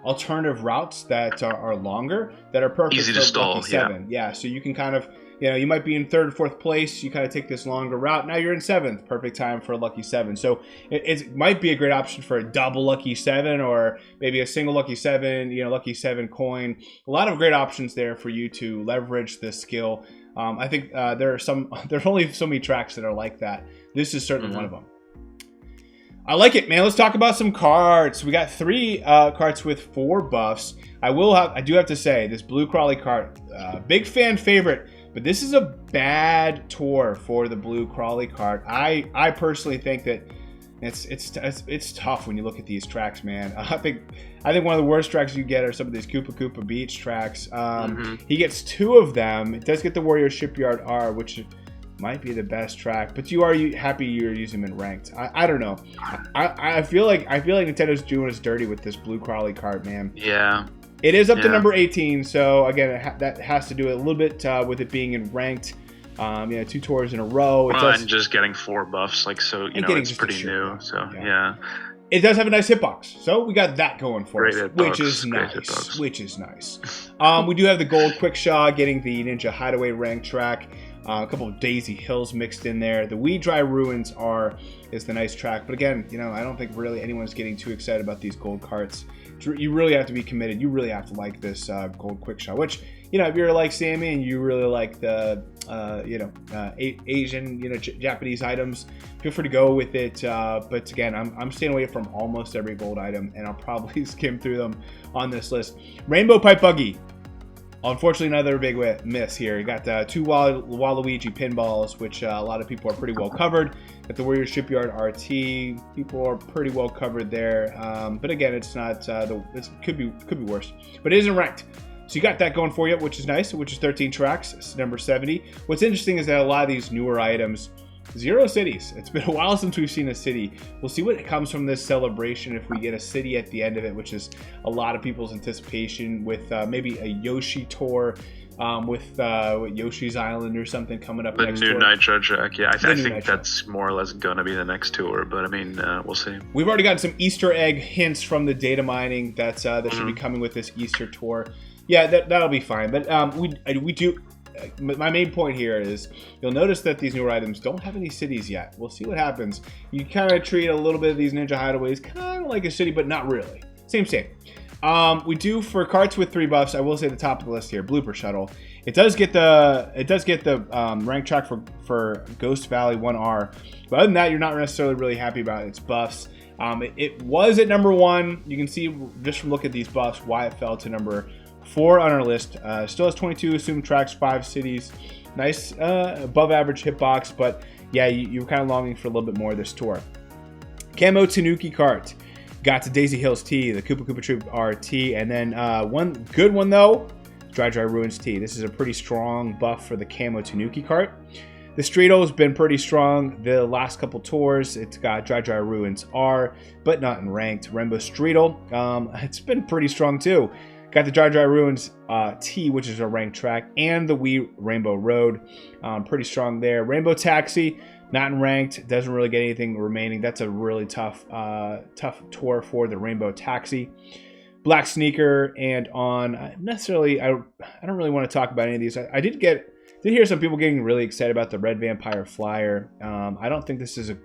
alternative routes that are longer, that are perfect easy for to stall. Lucky 7. Yeah, so you can kind of, you might be in 3rd or 4th place. You kind of take this longer route. Now you're in 7th. Perfect time for a Lucky 7. So it might be a great option for a double Lucky 7 or maybe a single Lucky 7, Lucky 7 coin. A lot of great options there for you to leverage this skill. I think there's only so many tracks that are like that. This is certainly one of them. I like it, man. Let's talk about some carts. We got 3 carts with 4 buffs. I do have to say, this Blue Crawly cart, big fan favorite. But this is a bad tour for the Blue Crawly cart. I personally think that it's tough when you look at these tracks, man. I think one of the worst tracks you get are some of these Koopa Koopa Beach tracks. He gets 2 of them. It does get the Warrior Shipyard R, which might be the best track. But are you happy you're using him in ranked? I don't know. I feel like Nintendo's doing us dirty with this Blue Crawly cart, man. Yeah. It is up to number 18, so again, that has to do a little bit with it being in ranked. 2 tours in a row. And just getting 4 buffs, it's pretty new. So yeah. It does have a nice hitbox, so we got that going for us, which is nice. We do have the Gold Quickshaw getting the Ninja Hideaway rank track. A couple of Daisy Hills mixed in there. The Wee Dry Ruins is the nice track, but again, I don't think really anyone's getting too excited about these gold carts. You really have to be committed. You really have to like this gold quick shot, which, if you're like Sammy and you really like the Asian, Japanese items, feel free to go with it. But again, I'm staying away from almost every gold item, and I'll probably skim through them on this list. Rainbow Pipe Buggy. Unfortunately, another big miss here. You got 2 Waluigi pinballs, which a lot of people are pretty well covered. At the Warrior Shipyard RT, people are pretty well covered there. But again, it's not. It could be worse, but it isn't ranked. So you got that going for you, which is nice. Which is 13 tracks. It's number 70. What's interesting is that a lot of these newer items. 0 cities. It's been a while since we've seen a city. We'll see what comes from this celebration if we get a city at the end of it, which is a lot of people's anticipation with maybe a Yoshi tour with Yoshi's Island or something coming up next tour. The new Nitro track. Yeah, I think that's more or less going to be the next tour, but I mean, we'll see. We've already gotten some Easter egg hints from the data mining that should be coming with this Easter tour. Yeah, that'll be fine. But we do... My main point here is you'll notice that these newer items don't have any cities yet. We'll see what happens. You kind of treat a little bit of these Ninja Hideaways kind of like a city, but not really. Same. We do for carts with 3 buffs. I will say the top of the list here, Blooper Shuttle. It does get the rank track for Ghost Valley 1R. But other than that, you're not necessarily really happy about its buffs. It was at number 1. You can see just from looking at these buffs why it fell to number 4 on our list. Still has 22 assumed tracks, 5 cities. Nice above average hitbox, but yeah, you're kind of longing for a little bit more of this tour. Camo Tanuki Kart. Got to Daisy Hills T, the Koopa Koopa Troop RT, and then one good one though, Dry Ruins T. This is a pretty strong buff for the Camo Tanuki Kart. The Streetle has been pretty strong the last couple tours. It's got Dry Ruins R, but not in ranked. Rainbow Streetle, it's been pretty strong too. Got the Dry Ruins T, which is a ranked track, and the Wii Rainbow Road. Pretty strong there. Rainbow Taxi, not in ranked. Doesn't really get anything remaining. That's a really tough tour for the Rainbow Taxi. Black Sneaker, and on necessarily, I don't really want to talk about any of these. I did hear some people getting really excited about the Red Vampire Flyer. I don't think this is a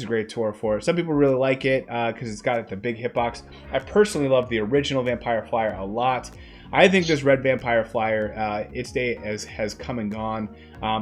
great tour for it. Some people really like it because it's got the big hitbox. I personally love the original Vampire Flyer a lot. I think this Red Vampire Flyer, its day has come and gone.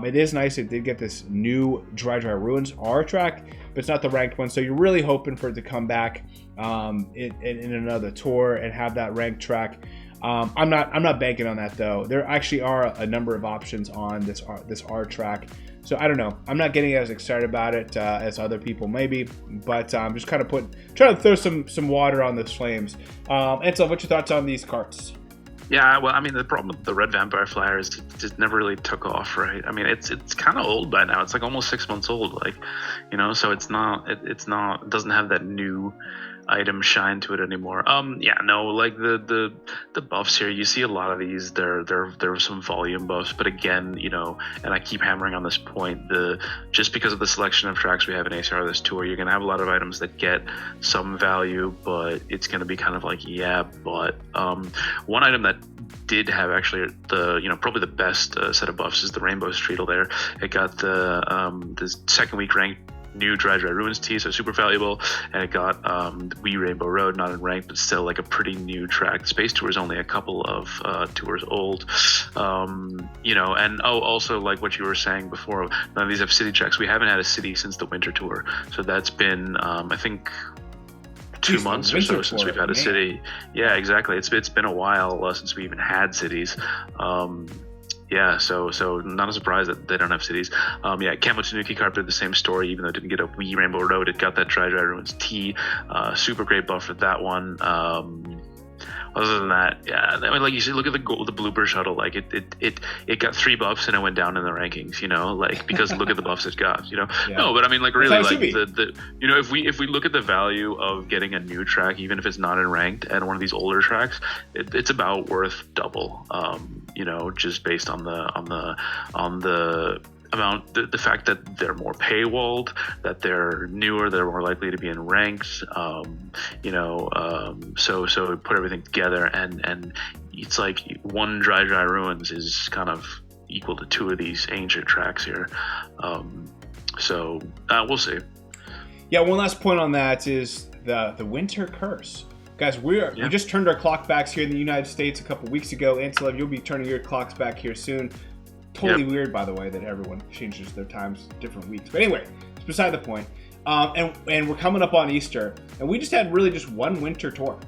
It is nice. It did get this new Dry Ruins R track, but it's not the ranked one. So you're really hoping for it to come back in another tour and have that ranked track. I'm not banking on that though. There actually are a number of options on this R track. So I don't know. I'm not getting as excited about it as other people maybe, but I'm just kind of trying to throw some water on those flames. And so, what's your thoughts on these carts? Yeah, well, I mean, the problem with the Red Vampire Flyer is it just never really took off, right? I mean, it's kind of old by now. It's like almost 6 months old, so it doesn't have that new item shine to it anymore. The buffs here, you see a lot of these, there are some volume buffs, but again, and I keep hammering on this point, just because of the selection of tracks we have in ACR this tour, you're gonna have a lot of items that get some value, but it's gonna be kind of like, but one item that did have actually probably the best set of buffs is the Rainbow Streetle there. It got the second week ranked new Dry Ruins T, so super valuable, and it got the Wii Rainbow Road, not in rank, but still like a pretty new track. Space Tour is only a couple of tours old, and also like what you were saying before, none of these have city tracks. We haven't had a city since the Winter Tour, so that's been I think 2 months or so since we've had a city. Yeah, exactly. It's been a while since we even had cities. So not a surprise that they don't have cities. Camo Tanuki Kart did the same story, even though it didn't get a Wii Rainbow Road. It got that Dry Ruins T. Super great buff for that one. Other than that, yeah, I mean, like you said, look at the Blooper Shuttle. Like it got 3 buffs and it went down in the rankings. Because look at the buffs it got. Yeah. No, but I mean, like really, like if we look at the value of getting a new track, even if it's not in ranked, and one of these older tracks, it's about worth double. Just based on the amount, the fact that they're more paywalled, that they're newer, they're more likely to be in ranks, so we put everything together, and it's like one Dry Ruins is kind of equal to two of these ancient tracks here. So we'll see. Yeah, one last point on that is the winter curse. Guys, we just turned our clock backs here in the United States a couple weeks ago. Antelope, you'll be turning your clocks back here soon. Totally weird, by the way, that everyone changes their times different weeks. But anyway, it's beside the point. And we're coming up on Easter, and we just had really just one winter tour.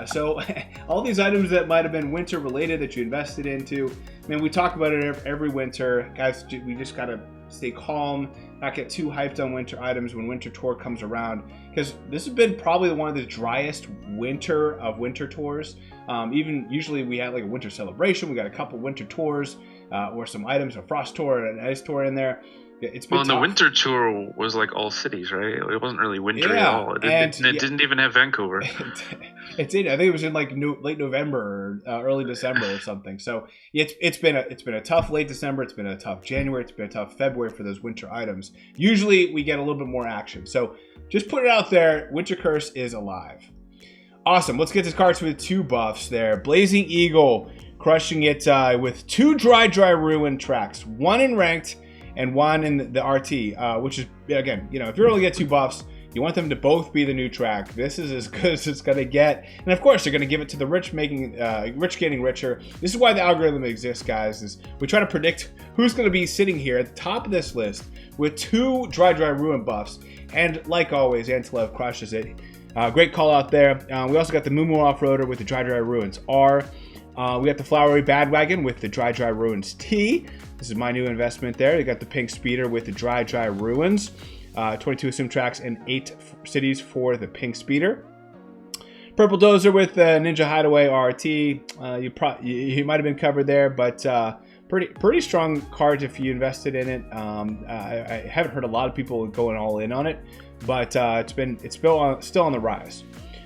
So all these items that might have been winter related that you invested into, man, we talk about it every winter. Guys, we just got to stay calm, not get too hyped on winter items when winter tour comes around, because this has been probably one of the driest winter of winter tours. Even usually we have like a winter celebration, we got a couple winter tours, or some items, a frost tour and an ice tour in there. It's been tough. The winter tour was like all cities, right? It wasn't really wintry at all. It didn't even have Vancouver. It did. I think it was in like late November or early December or something. So it's been a tough late December. It's been a tough January. It's been a tough February for those winter items. Usually we get a little bit more action. So just put it out there. Winter Curse is alive. Awesome. Let's get to cards with 2 buffs there. Blazing Eagle crushing it with 2 dry ruin tracks. 1 in ranked and 1 in the RT, which is, again, if you're only get 2 buffs, you want them to both be the new track. This is as good as it's going to get. And of course, they're going to give it to the rich, making rich getting richer. This is why the algorithm exists, guys, is we try to predict who's going to be sitting here at the top of this list with 2 dry ruin buffs. And like always, Antelope crushes it. Great call out there. We also got the Moo Off-Roader with the dry ruins R. We got the Flowery Badwagon with the dry ruins T. This is my new investment there. You got the Pink Speeder with the dry ruins. 22 assumed tracks and 8 cities for the Pink Speeder. Purple Dozer with the Ninja Hideaway RT. You might have been covered there, but pretty strong cards if you invested in it. I haven't heard a lot of people going all in on it, but it's still on the rise.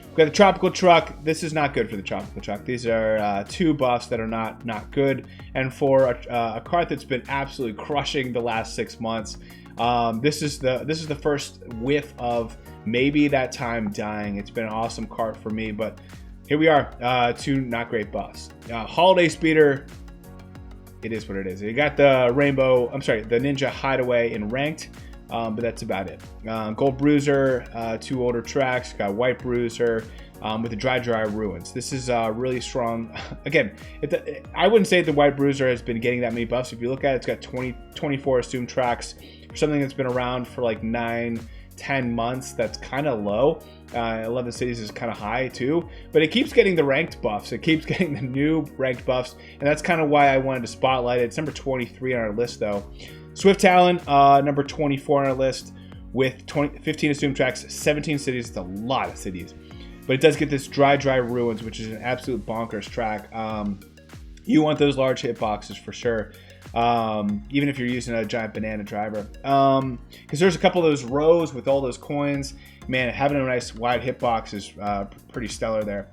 We've got the Tropical Truck. This is not good for the Tropical Truck. These are 2 buffs that are not good. And for a card that's been absolutely crushing the last 6 months, this is the first whiff of maybe that time dying. It's been an awesome card for me, but here we are, 2 not great buffs. Holiday Speeder. It is what it is. You got the the Ninja Hideaway in ranked. But that's about it. Gold Bruiser, 2 older tracks. Got White Bruiser with the dry ruins. This is really strong. Again, I wouldn't say the White Bruiser has been getting that many buffs. If you look at it, it's got 24 assumed tracks. For something that's been around for like 9-10 months, that's kind of low. 11 cities is kind of high too, but it keeps getting the ranked buffs. It keeps getting the new ranked buffs, and that's kind of why I wanted to spotlight it. It's number 23 on our list though. Swift Talon, number 24 on our list with 15 assumed tracks, 17 cities. It's a lot of cities. But it does get this dry ruins, which is an absolute bonkers track. You want those large hitboxes for sure, even if you're using a giant banana driver. Because there's a couple of those rows with all those coins. Man, having a nice wide hitbox is pretty stellar there.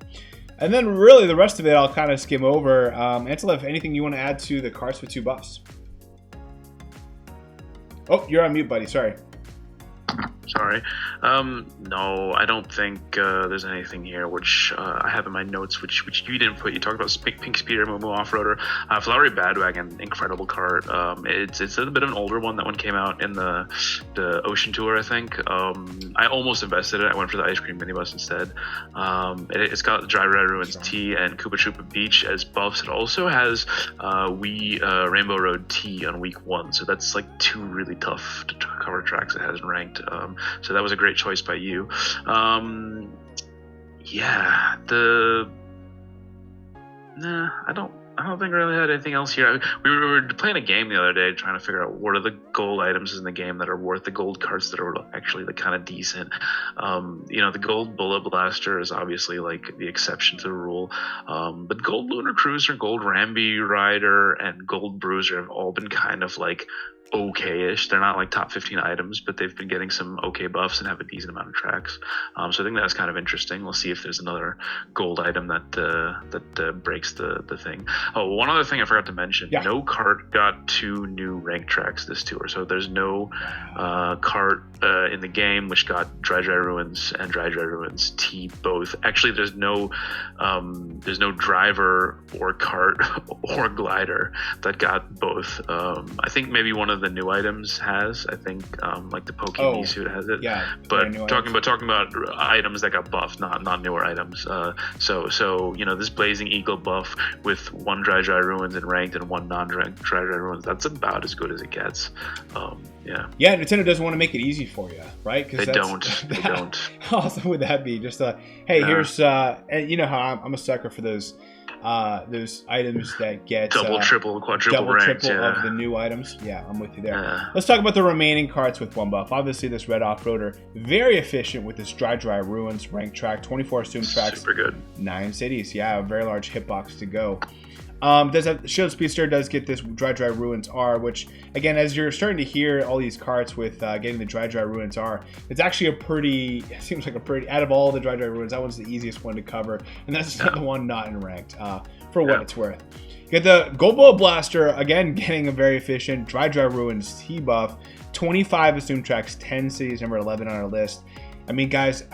And then really the rest of it I'll kind of skim over. Antelope, anything you want to add to the cards with 2 buffs? Oh, you're on mute, buddy. Sorry. Sorry. No, I don't think there's anything here which I have in my notes which you didn't put. You talked about Pink Speeder, Moo Off-Roader, Flowery Badwagon, incredible card. It's a bit of an older one. That one came out in the Ocean Tour, I think. I almost invested it. I went for the Ice Cream Minibus instead. It's got Dry Ruins T and Koopa Troopa Beach as buffs. It also has Rainbow Road T on week 1, so that's like 2 really tough to cover tracks it has ranked. So that was a great choice by you. I don't think I really had anything else here. We were playing a game the other day trying to figure out what are the gold items in the game that are worth the gold cards that are actually like kind of decent. The gold Bullet Blaster is obviously like the exception to the rule. But gold Lunar Cruiser, gold Ramby Rider, and gold Bruiser have all been kind of like okay-ish. They're not like top 15 items, but they've been getting some okay buffs and have a decent amount of tracks. So I think that's kind of interesting. We'll see if there's another gold item that breaks the thing. Oh, one other thing I forgot to mention. Yeah. No Kart got 2 new rank tracks this tour. So there's no Kart in the game, which got Dry Ruins and Dry Ruins T both. Actually, there's no driver or Kart or glider that got both. I think maybe one of the new items has. I think like the Pokemon suit has it. Yeah. But talking about items that got buffed, not newer items. So this Blazing Eagle buff with 1 Dry Ruins in ranked and 1 non-Dry Ruins. That's about as good as it gets. Yeah, Nintendo doesn't want to make it easy for you, right? They don't. How awesome would that be? Just hey, here's and you know how I'm a sucker for those items that get double, triple, quadruple ranked, of the new items. Yeah, I'm with you there. Let's talk about the remaining carts with 1 buff. Obviously, this red off-roader, very efficient with this Dry Ruins ranked track, 24 assumed tracks, super good, 9 cities. Yeah, a very large hitbox to go. Shield Speedster does get this Dry Ruins R, which again, as you're starting to hear all these carts with getting the Dry Ruins R, it's actually it seems like a pretty, out of all the Dry Ruins, that one's the easiest one to cover, and that's the one not in ranked, for what it's worth. You get the Gold Bullet Blaster, again, getting a very efficient Dry Ruins T buff, 25 assumed tracks, 10 cities, number 11 on our list. I mean, guys,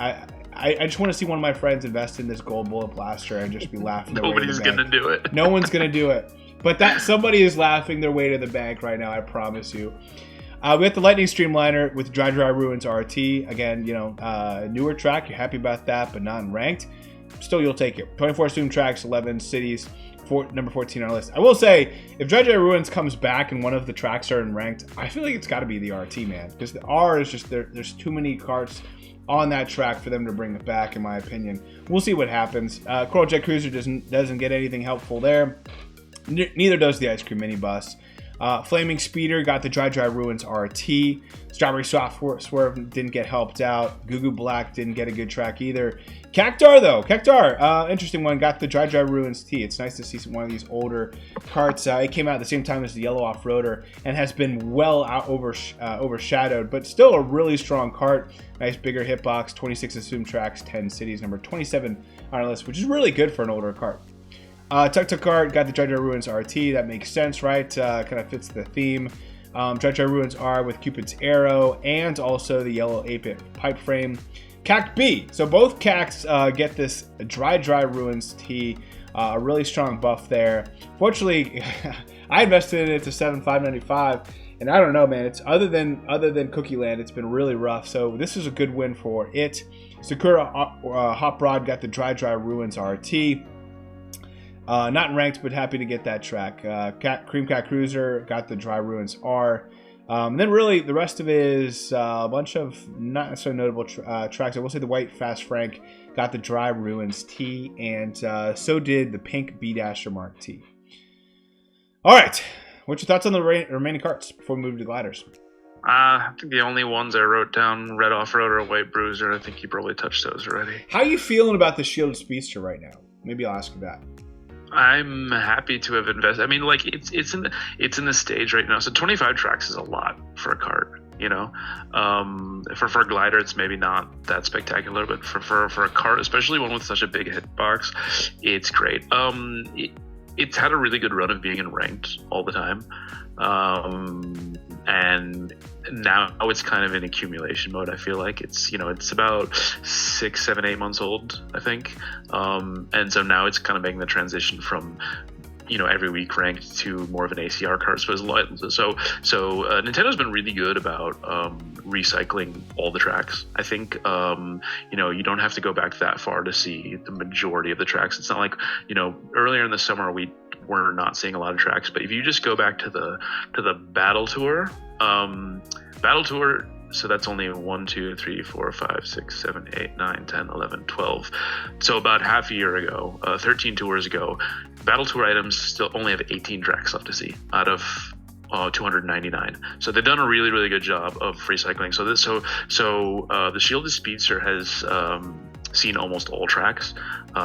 I just want to see one of my friends invest in this Gold Bullet Blaster and just be laughing. Nobody's going to do it. No one's going to do it. But somebody is laughing their way to the bank right now, I promise you. We have the Lightning Streamliner with Dry Ruins RT. Again, newer track. You're happy about that, but not in ranked. Still, you'll take it. 24 assumed tracks, 11 cities, number 14 on our list. I will say, if Dry Ruins comes back and one of the tracks are in ranked, I feel like it's got to be the RT, man. Because the R is just, there's too many carts on that track for them to bring it back, in my opinion. We'll see what happens. Coral Jet Cruiser doesn't get anything helpful there. Neither does the Ice Cream Mini Bus. Flaming Speeder got the Dry Ruins RT. Strawberry Swerve didn't get helped out. Goo Goo Black didn't get a good track either. Cactar, though. Interesting one. Got the Dry Ruins T. It's nice to see one of these older carts. It came out at the same time as the Yellow Off-Roader and has been well overshadowed, but still a really strong cart. Nice bigger hitbox, 26 assumed tracks, 10 cities, number 27 on our list, which is really good for an older cart. Tuk Tuk Kart got the Dry Ruins RT. That makes sense, right? Kind of fits the theme. Dry Ruins R with Cupid's Arrow and also the yellow 8-bit pipe frame. Cact B. So both Cacts get this Dry Ruins T. A really strong buff there. Fortunately, I invested in it to 7,595, and I don't know, man. It's other than Cookie Land, it's been really rough. So this is a good win for it. Sakura Hot Rod got the Dry Ruins RT. Not ranked, but happy to get that track. Cream Cat Cruiser got the Dry Ruins R. And then really the rest of it is a bunch of not necessarily notable tracks. I will say the White Fast Frank got the Dry Ruins T, and so did the Pink B-Dasher Mark T. All right, what's your thoughts on the remaining carts before we move to gliders? I think the only ones I wrote down, Red Off-Roader, White Bruiser. I think you probably touched those already. How are you feeling about the Shielded Speedster right now? Maybe I'll ask you that. I'm happy to have invested. I mean, like it's in the stage right now. So 25 tracks is a lot for a cart, For a glider, it's maybe not that spectacular, but for a cart, especially one with such a big hitbox, it's great. It's had a really good run of being in ranked all the time, and now it's kind of in accumulation mode. I feel like it's about 6, 7, 8 months old, I think, and so now it's kind of making the transition from every week ranked to more of an ACR cart. So Nintendo's been really good about recycling all the tracks. I think you don't have to go back that far to see the majority of the tracks. It's not like earlier in the summer we were not seeing a lot of tracks, but if you just go back to the Battle Tour, so that's only 1, 2, 3, 4, 5, 6, 7, 8, 9, 10, 11, 12. So about half a year ago, 13 tours ago, Battle Tour items still only have 18 tracks left to see out of 299. So they've done a really, really good job of recycling. So the Shielded Speedster has seen almost all tracks.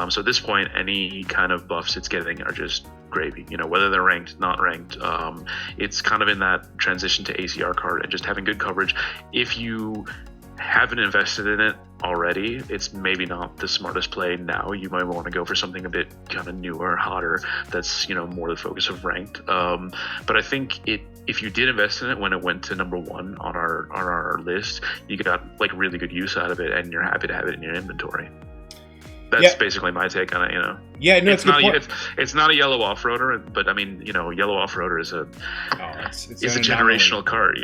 So at this point, any kind of buffs it's getting are just gravy. Whether they're ranked, not ranked. It's kind of in that transition to ACR card and just having good coverage. If you haven't invested in it already, it's maybe not the smartest play now. You might want to go for something a bit kind of newer, hotter, that's more the focus of ranked. But I think if you did invest in it when it went to number 1 on our list, you got like really good use out of it, and you're happy to have it in your inventory. That's basically my take on it. Yeah, no, it's not a yellow off-roader, but I mean, yellow off-roader is a generational cart.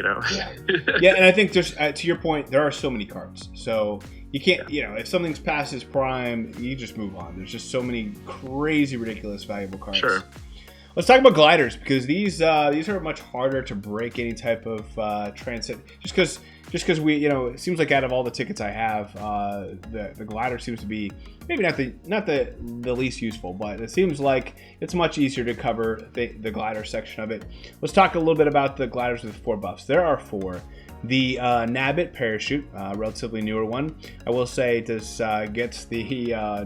Yeah, and I think there's to your point, there are so many carts, so you can't, if something's past its prime, you just move on. There's just so many crazy, ridiculous, valuable carts. Sure. Let's talk about gliders, because these are much harder to break any type of transit. Just because we, it seems like out of all the tickets I have, the glider seems to be maybe not the least useful, but it seems like it's much easier to cover the glider section of it. Let's talk a little bit about the gliders with 4 buffs. There are 4. The Nabbit parachute, relatively newer one. I will say this gets the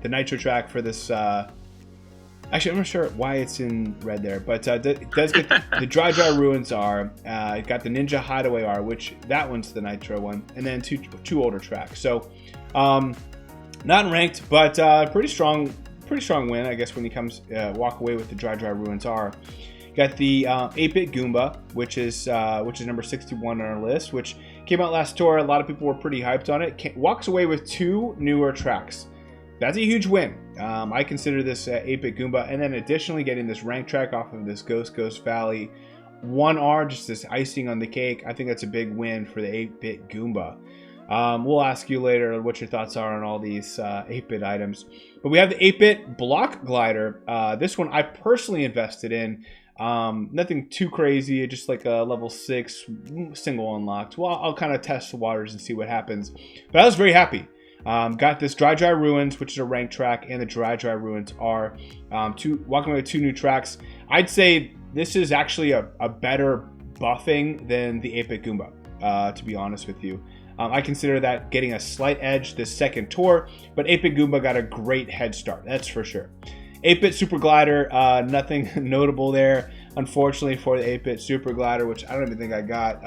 nitro track for this. Actually, I'm not sure why it's in red there, but it does get the Dry Ruins R. It got the Ninja Hideaway R, which that one's the Nitro one, and then two older tracks. So, not in ranked, but pretty strong win, I guess, when he comes walk away with the Dry Ruins R. Got the 8-bit Goomba, which is number 61 on our list, which came out last tour. A lot of people were pretty hyped on it. Walks away with 2 newer tracks. That's a huge win. I consider this 8-bit Goomba, and then additionally getting this rank track off of this Ghost Valley 1R, just this icing on the cake. I think that's a big win for the 8-bit Goomba. We'll ask you later what your thoughts are on all these 8-bit items. But we have the 8-bit Block Glider. This one I personally invested in. Nothing too crazy, just like a level 6 single unlocked. Well, I'll kind of test the waters and see what happens. But I was very happy. Got this Dry Ruins, which is a ranked track, and the Dry Ruins are walking away with 2 new tracks. I'd say this is actually a better buffing than the 8-bit Goomba, to be honest with you. I consider that getting a slight edge this second tour, but 8-bit Goomba got a great head start, that's for sure. 8-bit Super Glider, nothing notable there, unfortunately, for the 8-bit Super Glider, which I don't even think I got.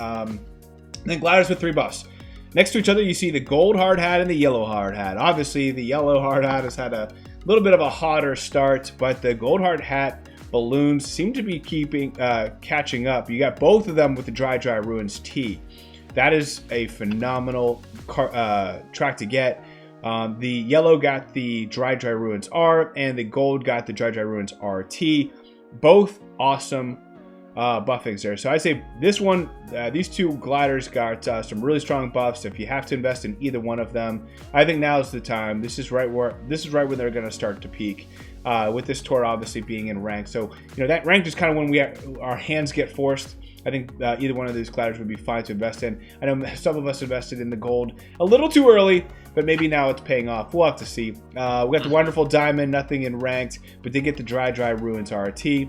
Then gliders with 3 buffs. Next to each other, you see the gold hard hat and the yellow hard hat. Obviously, the yellow hard hat has had a little bit of a hotter start, but the gold hard hat balloons seem to be catching up. You got both of them with the Dry Ruins T. That is a phenomenal track to get. The yellow got the Dry Ruins R, and the gold got the Dry Ruins RT. Both awesome buffings there. So I say this one, these 2 gliders got some really strong buffs. If you have to invest in either one of them, I think now is the time. This is right when they're going to start to peak. With this tour obviously being in rank, so that rank is kind of when our hands get forced. I think either one of these gliders would be fine to invest in. I know some of us invested in the gold a little too early, but maybe now it's paying off. We'll have to see. We got the wonderful diamond, nothing in ranked, but did get the Dry Ruins RT.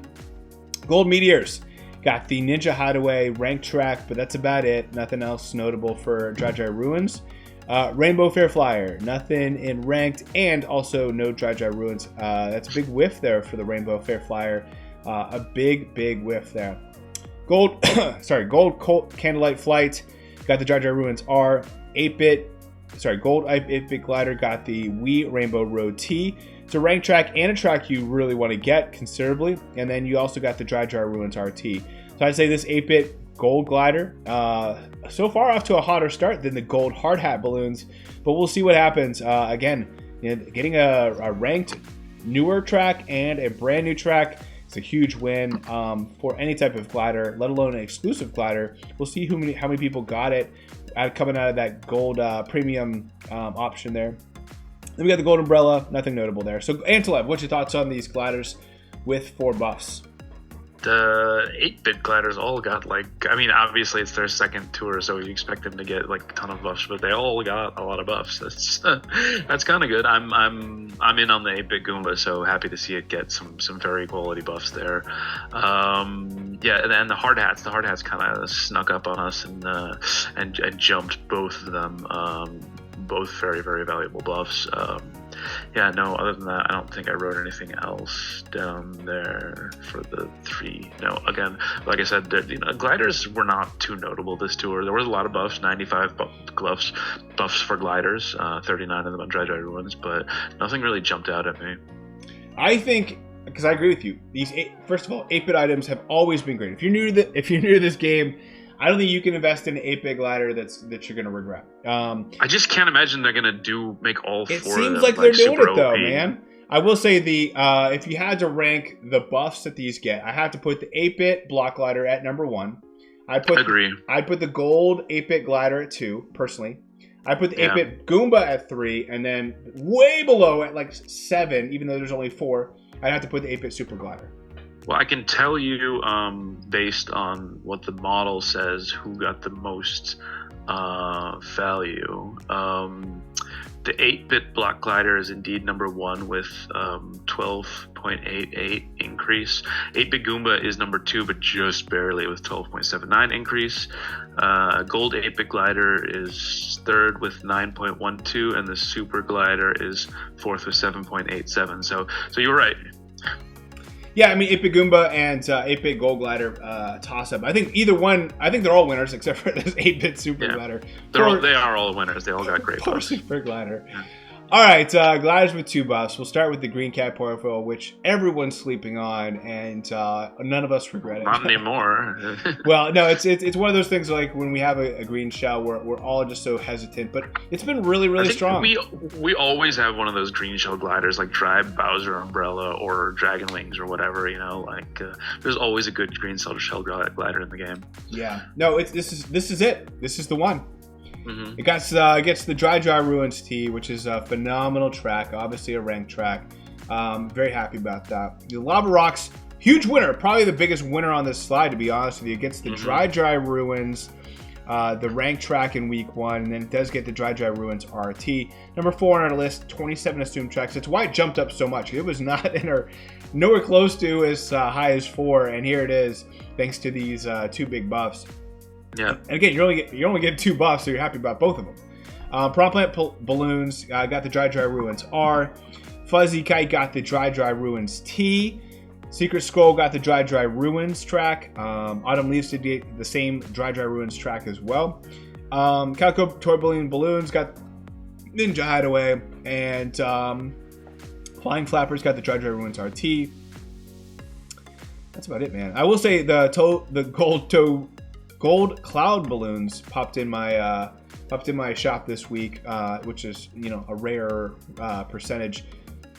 Gold meteors. Got the Ninja Hideaway ranked track, but that's about it. Nothing else notable for Dry Ruins. Rainbow Fair Flyer, nothing in ranked, and also no Dry Ruins. That's a big whiff there for the Rainbow Fair Flyer. A big whiff there. Gold Colt Candlelight Flight, got the Dry Ruins R. Gold 8-bit Glider got the Wii Rainbow Road T. It's a ranked track and a track you really want to get considerably. And then you also got the Dry Ruins RT. So I'd say this 8-bit gold glider, so far off to a hotter start than the gold hard hat balloons. But we'll see what happens. Again, getting a ranked newer track and a brand new track, it's a huge win for any type of glider, let alone an exclusive glider. We'll see how many people got it coming out of that gold premium option there. Then we got the gold umbrella, nothing notable there. So Antolev, what's your thoughts on these gliders with 4 buffs? The 8-bit gliders all got obviously it's their second tour, so you expect them to get a ton of buffs, but they all got a lot of buffs. That's kind of good. I'm in on the 8-bit Goomba, so happy to see it get some very quality buffs there. Yeah, and then the hard hats kind of snuck up on us and jumped both of them. Both very, very valuable buffs. Yeah, no, other than that, I don't think I wrote anything else down there for the 3. No, again, like I said, gliders were not too notable this tour. There was a lot of buffs, 95 buffs for gliders, 39 of them on Dry Ruins, but nothing really jumped out at me. I think, because I agree with you, first of all, 8-bit items have always been great. If you're new to this game, I don't think you can invest in an 8-bit glider that you're gonna regret. I just can't imagine they're gonna make all 4 of them. It seems like they're doing it though, OP. man. I will say if you had to rank the buffs that these get, I have to put the 8-bit block glider at number 1. I'd put the gold 8-bit glider at 2, personally. I put the 8-bit Goomba at 3, and then way below at like 7, even though there's only 4, I'd have to put the 8-bit super glider. Well, I can tell you, based on what the model says, who got the most value. The 8-bit block glider is indeed number 1 with 12.88 increase. 8-bit Goomba is number 2, but just barely with 12.79 increase. Gold 8-bit glider is 3rd with 9.12, and the super glider is 4th with 7.87. So you're right. Yeah, I mean, 8-bit Goomba and 8-bit Gold Glider toss-up. I think either one, I think they're all winners except for this 8-bit Super Glider. They are all winners. They all got great buffs. Super Glider. Yeah. All right, gliders with 2 buffs. We'll start with the Green Cat Portfolio, which everyone's sleeping on, and none of us regret it. Not anymore. Well, no, it's one of those things like when we have a green shell, we're all just so hesitant, but it's been really, really strong. We always have one of those green shell gliders, like Tribe, Bowser, Umbrella, or Dragon Wings, or whatever. There's always a good green shell glider in the game. Yeah, no, this is it. This is the one. Mm-hmm. It gets the Dry Ruins T, which is a phenomenal track, obviously a ranked track. Very happy about that. The Lava Rocks, huge winner, probably the biggest winner on this slide, to be honest with you. It gets the Dry Ruins, the ranked track in week 1, and then it does get the Dry Ruins RT. Number 4 on our list, 27 assumed tracks. It's why it jumped up so much. It was not nowhere close to as high as 4, and here it is, thanks to these 2 big buffs. Yeah. And again, you only get 2 buffs, so you're happy about both of them. Prom Plant Balloons got the Dry Ruins R. Fuzzy Kite got the Dry Ruins T. Secret Scroll got the Dry Ruins track. Autumn Leaves did get the same Dry Ruins track as well. Calico Toy Balloons got Ninja Hideaway. And Flying Flappers got the Dry Ruins RT. That's about it, man. I will say the Gold Cloud Balloons popped in my shop this week, which is a rare percentage.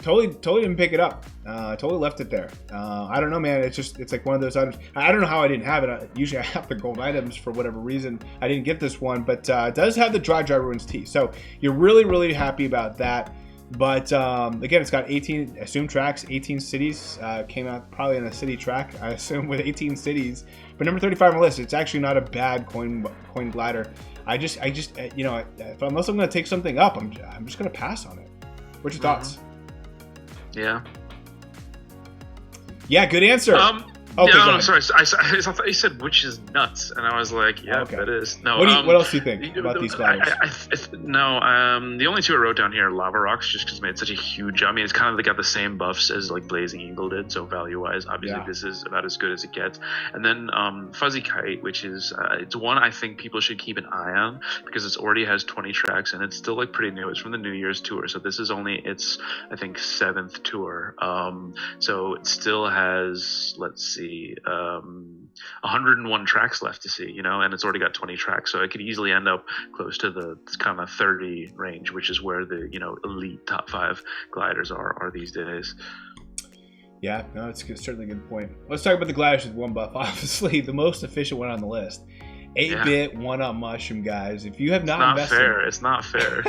Totally didn't pick it up. Totally left it there. I don't know, man. It's like one of those items. I don't know how I didn't have it. Usually I have the gold items for whatever reason. I didn't get this one, but it does have the Dry Ruins T. So you're really, really happy about that. But again, it's got 18 assumed tracks, 18 cities. Came out probably on a city track, I assume, with 18 cities. But number 35 on the list, it's actually not a bad coin glider. Unless I'm going to take something up, I'm just going to pass on it. What's your thoughts? Yeah. Yeah, good answer. Okay, no, sorry. I thought you said which is nuts, and I was like, yeah, okay. That is. No. What else do you think about these gliders? The only 2 I wrote down here are Lava Rocks, just because it made such a huge jump. I mean, it's kind of they got the same buffs as like Blazing Eagle did, so value-wise, obviously this is about as good as it gets. And then Fuzzy Kite, which is it's one I think people should keep an eye on because it already has 20 tracks and it's still like pretty new. It's from the New Year's tour, so this is only its I think 7th tour. So it still has 101 tracks left to see, and it's already got 20 tracks, so it could easily end up close to the kind of 30 range, which is where the elite top 5 gliders are these days. Yeah, no, it's certainly a good point. Let's talk about the gliders with 1 buff. Obviously, the most efficient one on the list. 8-bit 1-up mushroom, guys. If you have not invested, it's not fair.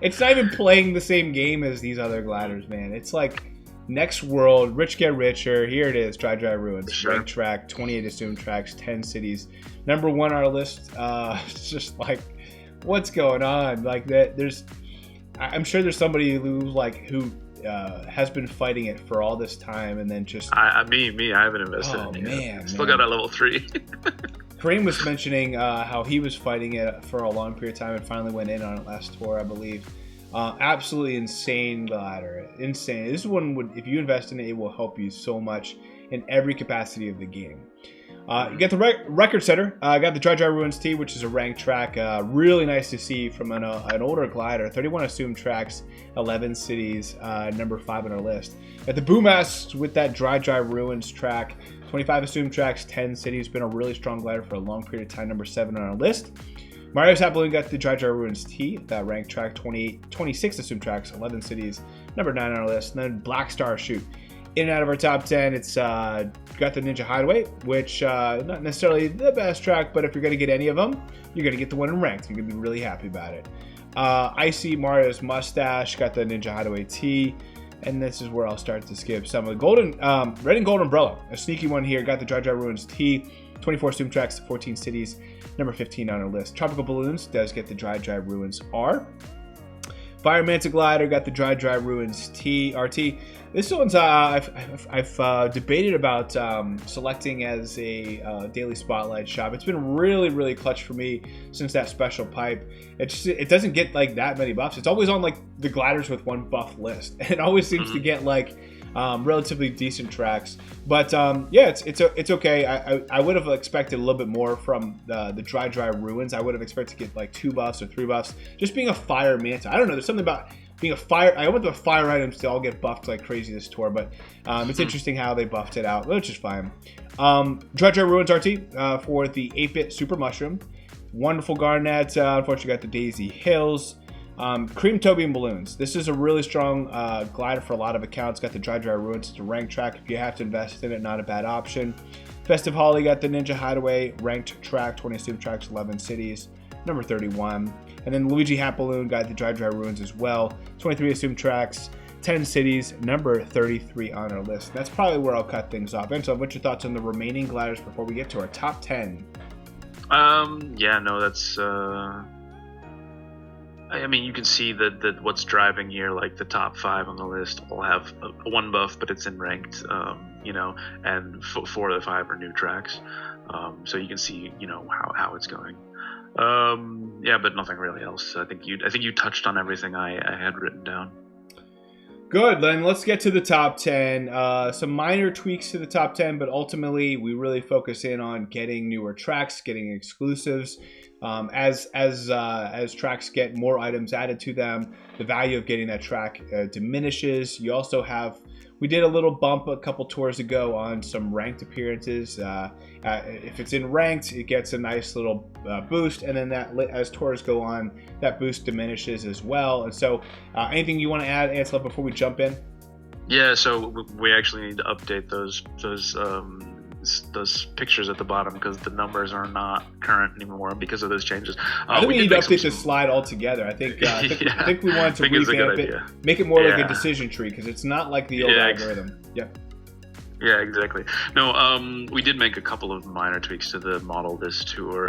It's not even playing the same game as these other gliders, man. It's like next world, rich get richer. Here it is, Dry Ruins, sure. Ranked track, 28 assumed tracks, 10 cities. Number 1 on our list. It's just like, what's going on? Like that. I'm sure there's somebody who has been fighting it for all this time, and then just I haven't invested in it. Man, still got a level 3. Kareem was mentioning how he was fighting it for a long period of time and finally went in on it last tour, I believe. Absolutely insane glider. Insane. This one would, if you invest in it, it will help you so much in every capacity of the game. You get the record setter. I got the Dry Ruins T, which is a ranked track. Really nice to see from an older glider. 31 assumed tracks, 11 cities, number 5 on our list. Got the Boomass with that Dry Ruins track. 25 assumed tracks, 10 cities. Been a really strong glider for a long period of time, number 7 on our list. Mario's Hat Balloon got the Dry Ruins T, that ranked track, 26 assumed tracks, 11 cities, number 9 on our list. And then Black Star Shoot. In and out of our top 10, it's got the Ninja Hideaway, which not necessarily the best track, but if you're going to get any of them, you're going to get the one in ranked. You're going to be really happy about it. Icy Mario's Mustache got the Ninja Hideaway T, and this is where I'll start to skip some of the golden, Red and Gold Umbrella, a sneaky one here. Got the Dry Ruins T, 24 assumed tracks, 14 cities, number 15 on our list. Tropical Balloons does get the Dry Ruins R. Fire Manta Glider got the Dry Ruins RT. This one's I've debated about selecting as a daily spotlight shop. It's been really clutch for me since that special pipe. It doesn't get like that many buffs. It's always on like the gliders with 1 buff list, and it always seems to get like relatively decent tracks. But yeah, it's okay. I would have expected a little bit more from the Dry Ruins. I would have expected to get like 2 buffs or 3 buffs. Just being a Fire Manta, I don't know. There's something about being a fire. I want the fire items to all get buffed like crazy this tour, but it's interesting how they buffed it out, which is fine. Dry Ruins RT for the 8-bit Super Mushroom. Wonderful Garnet. Unfortunately, got the Daisy Hills. Cream Toby and Balloons. This is a really strong glider for a lot of accounts. Got the Dry Ruins. It's a ranked track. If you have to invest in it, not a bad option. Festive Holly got the Ninja Hideaway ranked track. 20 assumed tracks, 11 cities, number 31. And then Luigi Hat Balloon got the Dry Ruins as well. 23 assumed tracks, 10 cities, number 33 on our list. That's probably where I'll cut things off. And so, what's your thoughts on the remaining gliders before we get to our top 10? Yeah, no, that's. I mean, you can see that what's driving here, like the top 5 on the list, all have a 1 buff, but it's in ranked, and 4 of the 5 are new tracks. So you can see, how it's going. Yeah, but nothing really else. I think you touched on everything I had written down. Good, then let's get to the top 10. Some minor tweaks to the top 10, but ultimately we really focus in on getting newer tracks, getting exclusives. As tracks get more items added to them, the value of getting that track diminishes. You also have, we did a little bump a couple tours ago on some ranked appearances. If it's in ranked, it gets a nice little boost, and then that as tours go on, that boost diminishes as well. And so, anything you want to add, Ansel, before we jump in? Yeah, so we actually need to update those pictures at the bottom because the numbers are not current anymore because of those changes. I think we need to update this slide altogether. I think we wanted to revamp it, make it more like a decision tree because it's not like the old algorithm. Yeah, exactly. No, we did make a couple of minor tweaks to the model this tour.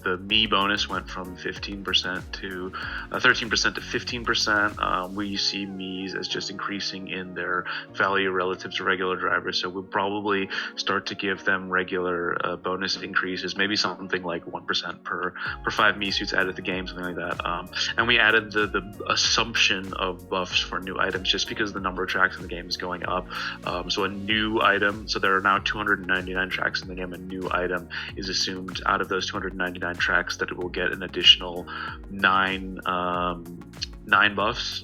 The me bonus went from 15% to 13% to 15%. We see me's as just increasing in their value relative to regular drivers, so we'll probably start to give them regular bonus increases, maybe something like 1% per 5 me suits added to the game, something like that. And we added the assumption of buffs for new items just because the number of tracks in the game is going up. So a new item, so there are now 299 tracks in the game. A new item is assumed out of those 299 tracks that it will get an additional 9 buffs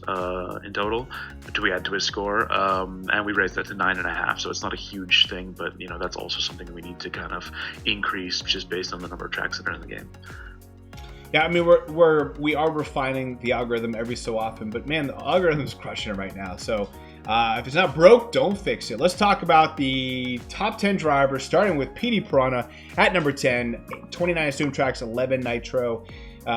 in total to add to his score, and we raised that to 9.5. So it's not a huge thing, but that's also something that we need to kind of increase just based on the number of tracks that are in the game. Yeah, I mean we are refining the algorithm every so often, but man, the algorithm's crushing it right now. So if it's not broke, don't fix it. Let's talk about the top 10 drivers, starting with PD Piranha at number 10, 29 assumed tracks, 11 nitro,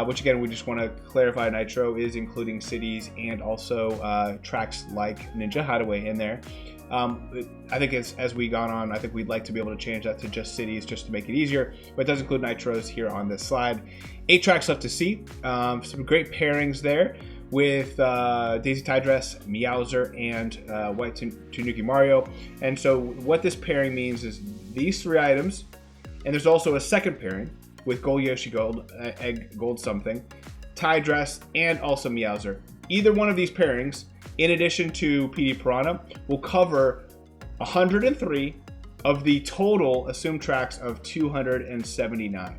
which again, we just want to clarify, nitro is including cities and also tracks like Ninja Hideaway in there. I think as we gone on, I think we'd like to be able to change that to just cities just to make it easier, but it does include nitros here on this slide. 8 tracks left to see. Some great pairings there with Daisy Tidress, Meowser, and White Tanuki Mario. And so what this pairing means is these 3 items, and there's also a second pairing with Gold Yoshi Gold, Egg Gold something, Tidress, and also Meowser. either one of these pairings, in addition to PD Piranha, will cover 103 of the total assumed tracks of 279.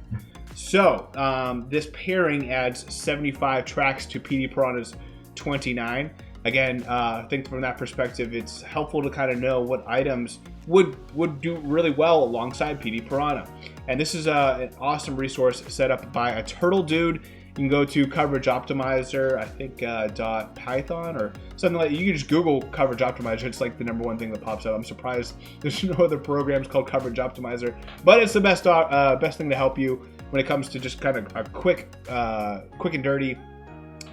So this pairing adds 75 tracks to PD Piranha's 29. Again, I think from that perspective, it's helpful to kind of know what items would do really well alongside PD Piranha. And this is an awesome resource set up by a turtle dude. You can go to Coverage Optimizer, I think .python or something like that. You can just Google Coverage Optimizer. It's like the #1 thing that pops up. I'm surprised there's no other programs called Coverage Optimizer, but it's the best thing to help you when it comes to just kind of a quick and dirty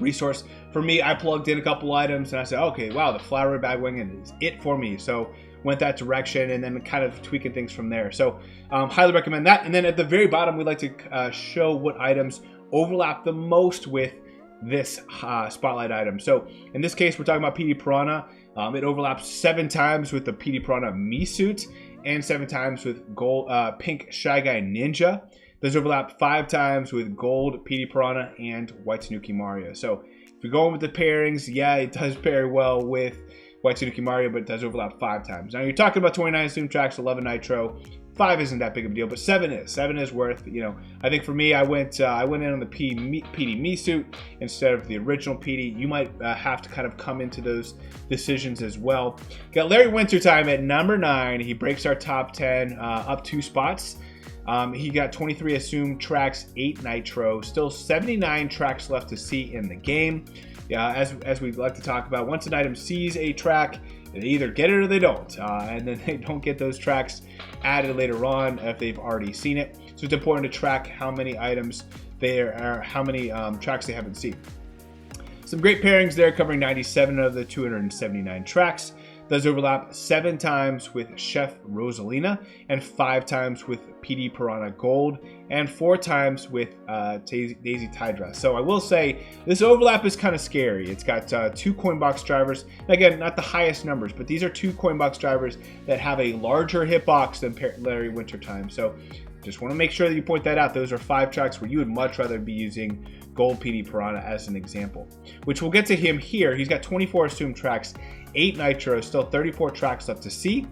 resource. For me, I plugged in a couple items and I said, okay, wow, the flower bag wing is it for me. So went that direction and then kind of tweaking things from there. So highly recommend that. And then at the very bottom, we like to show what items overlap the most with this spotlight item. So in this case, we're talking about PD Piranha. It overlaps 7 times with the PD Piranha Me Suit and 7 times with gold pink Shy Guy Ninja. Those overlap 5 times with gold PD Piranha and White Tanuki Mario. So if you're going with the pairings, yeah, it does pair well with White Tanuki Mario, but it does overlap 5 times. Now you're talking about 29 assumed tracks, 11 Nitro. 5 isn't that big of a deal, but 7 is. 7 is worth, you know, I think for me, I went in on the PD Me Suit instead of the original PD. You might have to kind of come into those decisions as well. Got Larry Wintertime at number 9. He breaks our top 10 up 2 spots. He got 23 assumed tracks, 8 Nitro, still 79 tracks left to see in the game. As we like to talk about, once an item sees a track, they either get it or they don't, and then they don't get those tracks added later on if they've already seen it. So it's important to track how many items there are, how many tracks they haven't seen. Some great pairings there, covering 97 of the 279 tracks. Does overlap 7 times with Chef Rosalina and 5 times with PD Piranha Gold and 4 times with Daisy Tydra. So I will say this overlap is kind of scary. It's got 2 coin box drivers. Again, not the highest numbers, but these are 2 coin box drivers that have a larger hitbox than Larry Wintertime. So just want to make sure that you point that out. Those are 5 tracks where you would much rather be using Gold PD Piranha as an example, which we'll get to him here. He's got 24 assumed tracks, 8 Nitro, still 34 tracks left to see.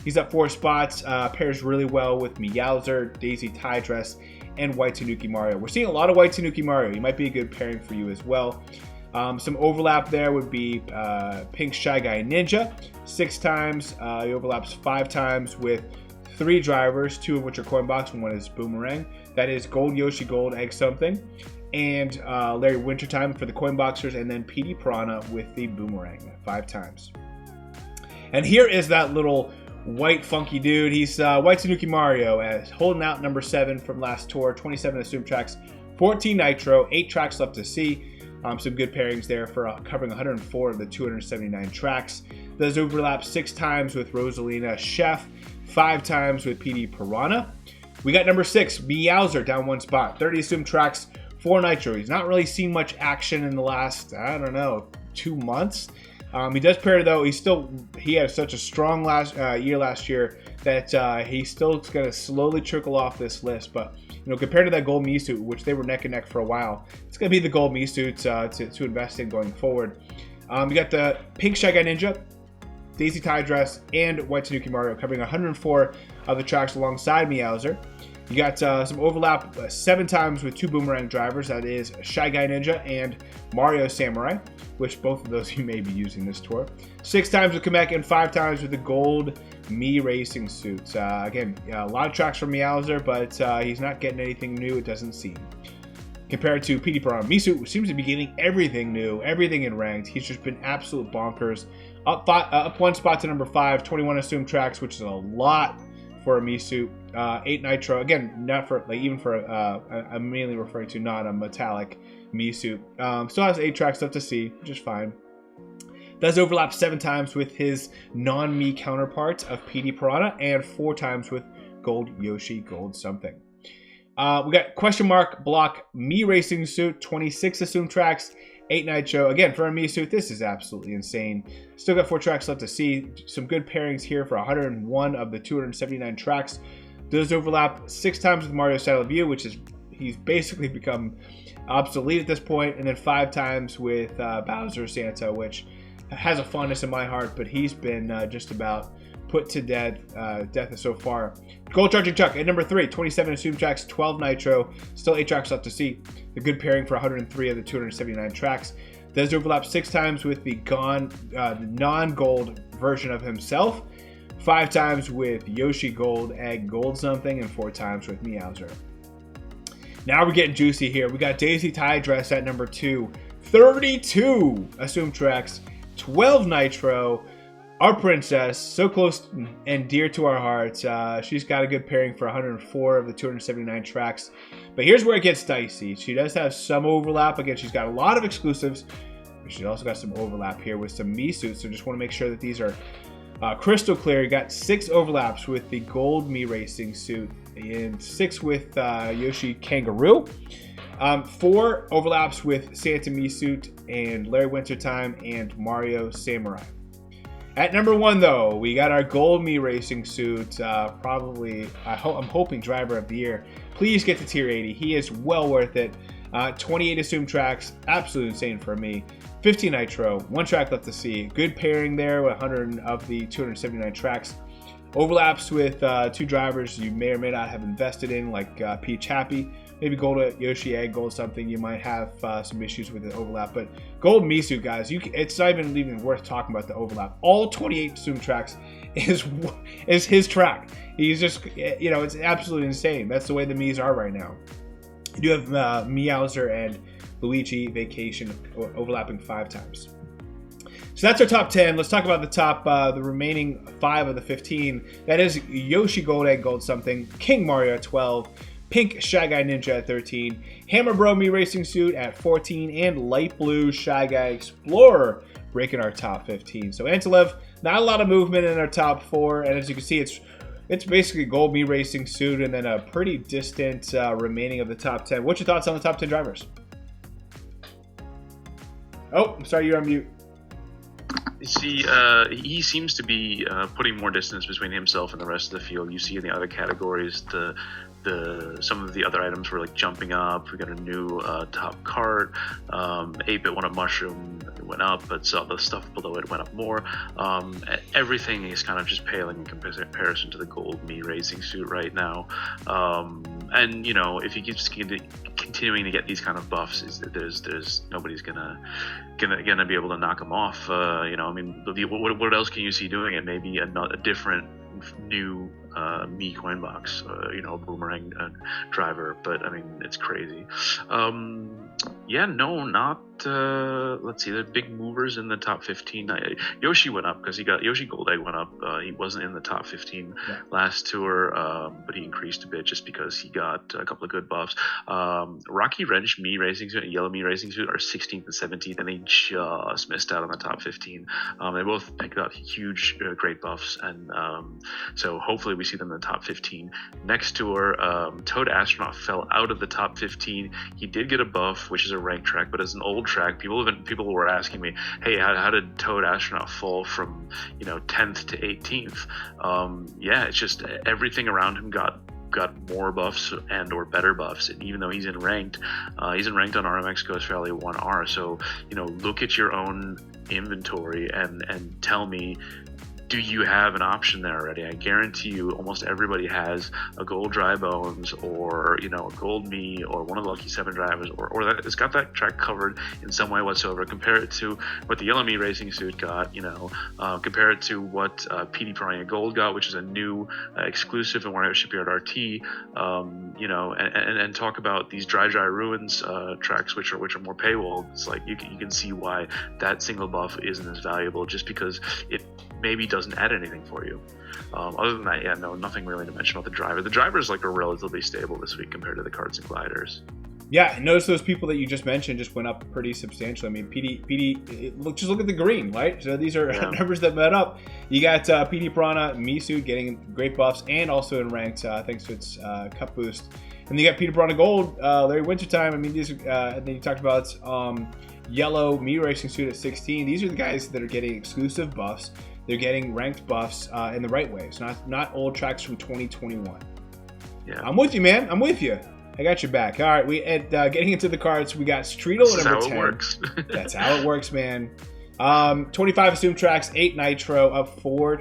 He's up 4 spots, pairs really well with Meowser, Daisy Tydress, and White Tanuki Mario. We're seeing a lot of White Tanuki Mario. He might be a good pairing for you as well. Some overlap there would be Pink Shy Guy Ninja, 6 times. He overlaps 5 times with 3 drivers, 2 of which are coin box and 1 is Boomerang. That is Gold Yoshi, Gold Egg Something, and Larry Wintertime for the coin boxers, and then PD Piranha with the Boomerang 5 times. And here is that little white funky dude. He's White Tanuki Mario, holding out number 7 from last tour. 27 assumed tracks, 14 Nitro, 8 tracks left to see. Some good pairings there for covering 104 of the 279 tracks. Does overlap 6 times with Rosalina Chef, 5 times with PD Piranha. We got number 6, Meowser, down 1 spot. 30 assumed tracks, 4 Nitro. He's not really seen much action in the last, I don't know, 2 months. He does pair though. He had such a strong year last year that he's still going to slowly trickle off this list. But you know, compared to that Gold Me Suit, which they were neck and neck for a while, it's going to be the Gold Me Suit to invest in going forward. We got the Pink Shy Guy Ninja, Daisy Tydress, and White Tanuki Mario covering 104 of the tracks alongside Meowser. You got some overlap 7 times with 2 Boomerang drivers. That is Shy Guy Ninja and Mario Samurai, which both of those you may be using this tour. 6 times with Kamek and 5 times with the Gold Me Racing Suits. Again, a lot of tracks from Meowser, but he's not getting anything new, it doesn't seem. Compared to PD Piranha Me Suit, which seems to be getting everything new, everything in ranked. He's just been absolute bonkers. Up 1 spot to number 5, 21 assumed tracks, which is a lot for a Me Suit. 8 Nitro, again, not for even for I'm mainly referring to not a metallic Me Suit. Still has 8 tracks left to see, which is fine. Does overlap 7 times with his non-Me counterpart of PD Piranha and 4 times with Gold Yoshi, Gold something. We got question mark block Me Racing Suit, 26 assumed tracks, 8 Nitro. Again, for a Me Suit, this is absolutely insane. Still got 4 tracks left to see. Some good pairings here for 101 of the 279 tracks. Does overlap 6 times with Mario Style of View, which is he's basically become obsolete at this point. And then 5 times with Bowser Santa, which has a fondness in my heart, but he's been just about put to death so far. Gold Charging Chuck at number 3, 27 assumed tracks, 12 nitro, still 8 tracks left to see. A good pairing for 103 of the 279 tracks. Does overlap 6 times with the non-gold version of himself, 5 times with Yoshi Gold, Egg Gold something, and 4 times with Meowser. Now we're getting juicy here. We got Daisy Tie Dress at number 2, 32 assumed tracks, 12 nitro. Our princess, so close and dear to our hearts. She's got a good pairing for 104 of the 279 tracks. But here's where it gets dicey. She does have some overlap. Again, she's got a lot of exclusives. But she's also got some overlap here with some Mii suits. So just want to make sure that these are crystal clear. You got 6 overlaps with the gold Mii Racing suit and 6 with Yoshi Kangaroo. 4 overlaps with Santa Mii suit and Larry Wintertime and Mario Samurai. At number 1, though, we got our gold Mii Racing suit. Probably, I'm hoping driver of the year. Please get to tier 80. He is well worth it. 28 assumed tracks, absolutely insane for me. 50 nitro, 1 track left to see. Good pairing there with 100 of the 279 tracks. Overlaps with 2 drivers you may or may not have invested in, like Peach Happy. Maybe Gold Yoshi Egg Gold something. You might have some issues with the overlap. But Gold Mii suit, guys, it's not even worth talking about the overlap. All 28 assumed tracks is his track. He's just, it's absolutely insane. That's the way the Miis are right now. You do have Meowser and Luigi Vacation overlapping 5 times. So that's our top 10. Let's talk about the remaining 5 of the 15. That is Yoshi Gold Egg Gold something, King Mario at 12, Pink Shy Guy Ninja at 13, Hammer Bro Mii Racing Suit at 14, and Light Blue Shy Guy Explorer breaking our top 15. So Antilev, not a lot of movement in our top 4, and as you can see, it's basically Gold Mii Racing Suit and then a pretty distant remaining of the top 10. What's your thoughts on the top 10 drivers? Oh, I'm sorry, you're on mute. See, he seems to be putting more distance between himself and the rest of the field. You see in the other categories, some of the other items were like jumping up. We got a new top cart. 8-bit won a mushroom, it went up, but so the stuff below it went up more. Everything is kind of just paling in comparison to the gold Mii Racing Suit right now. And if he keeps continuing to get these kind of buffs, there's nobody's gonna be able to knock him off. What else can you see doing it? Maybe a different new Mii coin box, boomerang driver, but I mean, it's crazy. Let's see, the big movers in the top 15. Yoshi went up because Yoshi Gold Egg went up. He wasn't in the top 15 last tour, but he increased a bit just because he got a couple of good buffs. Rocky Wrench Mii Racing Suit and Yellow Mii Racing Suit are 16th and 17th, and they just missed out on the top 15. They both got huge, great buffs, and so hopefully we see them in the top 15. Next tour, Toad Astronaut fell out of the top 15. He did get a buff, which is a rank track, but as an old track, people were asking me, hey, how did Toad Astronaut fall from 10th to 18th? It's just everything around him got more buffs and or better buffs, and even though he's in ranked on RMX Ghost Valley 1R. So look at your own inventory and tell me, do you have an option there already? I guarantee you almost everybody has a gold Dry Bones or a gold Mii or one of the Lucky 7 drivers or that it's got that track covered in some way whatsoever. Compare it to what the Yellow Mii Racing Suit got, compare it to what PD Piranha Gold got, which is a new exclusive in Wario Shipyard RT, and talk about these Dry Ruins tracks which are more paywall. It's like you can see why that single buff isn't as valuable, just because it maybe doesn't add anything for you. Other than that, nothing really to mention about the driver. The drivers are relatively stable this week compared to the karts and gliders. Yeah, notice those people that you just mentioned just went up pretty substantially. I mean, just look at the green, right? So these are numbers that met up. You got PD Piranha Mii Suit getting great buffs and also in ranked thanks to its cup boost. And then you got PD Piranha Gold, Larry Wintertime. I mean, these. And then you talked about Yellow Mii Racing Suit at 16. These are the guys that are getting exclusive buffs. They're getting ranked buffs in the right way. It's not old tracks from 2021. Yeah, I'm with you, man. I'm with you. I got your back. All right, getting into the cards, we got Streetle at number 10. That's how it works. That's how it works, man. 25 assumed tracks, 8 nitro, up 4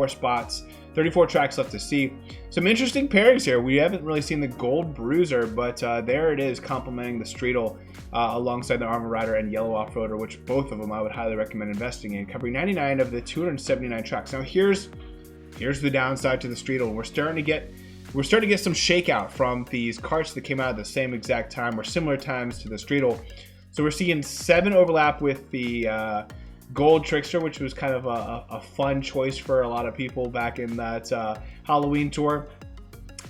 spots, 34 tracks left to see. Some interesting pairings here. We haven't really seen the Gold Bruiser, but there it is, complementing the Streetle alongside the Armor Rider and Yellow Off-Roader, which both of them I would highly recommend investing in, covering 99 of the 279 tracks. Now here's the downside to the Streetle. We're starting to get some shakeout from these carts that came out at the same exact time or similar times to the Streetle. So we're seeing 7 overlap with the Gold Trickster, which was kind of a fun choice for a lot of people back in that Halloween tour.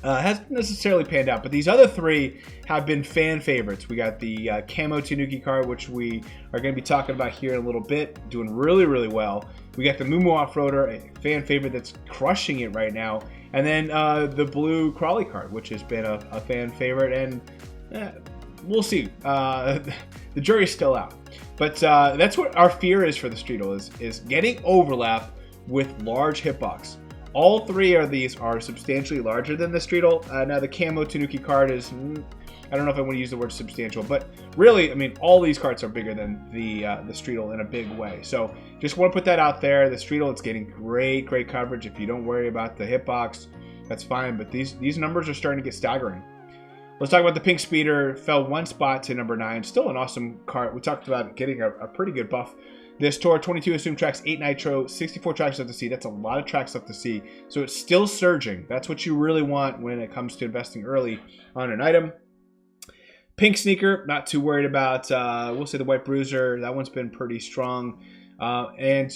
Hasn't necessarily panned out, but these other 3 have been fan favorites. We got the Camo Tanuki card, which we are going to be talking about here in a little bit, doing really, really well. We got the Moo Off-Roader, a fan favorite that's crushing it right now. And then the Blue Crawley card, which has been a fan favorite, and we'll see. The jury's still out. But that's what our fear is for the Streetle, is getting overlap with large hitbox. All 3 of these are substantially larger than the Streetle. Now the Camo Tanuki card is, I don't know if I want to use the word substantial, but really, I mean, all these cards are bigger than the Streetle in a big way. So just want to put that out there. The Streetle, it's getting great coverage. If you don't worry about the hitbox, that's fine. But these numbers are starting to get staggering. Let's talk about the Pink Speeder. Fell 1 spot to number 9. Still an awesome cart. We talked about getting a pretty good buff this tour. 22 assumed tracks, 8 nitro, 64 tracks left to see. That's a lot of tracks left to see. So it's still surging. That's what you really want when it comes to investing early on an item. Pink Sneaker, not too worried about. We'll say the White Bruiser. That one's been pretty strong. And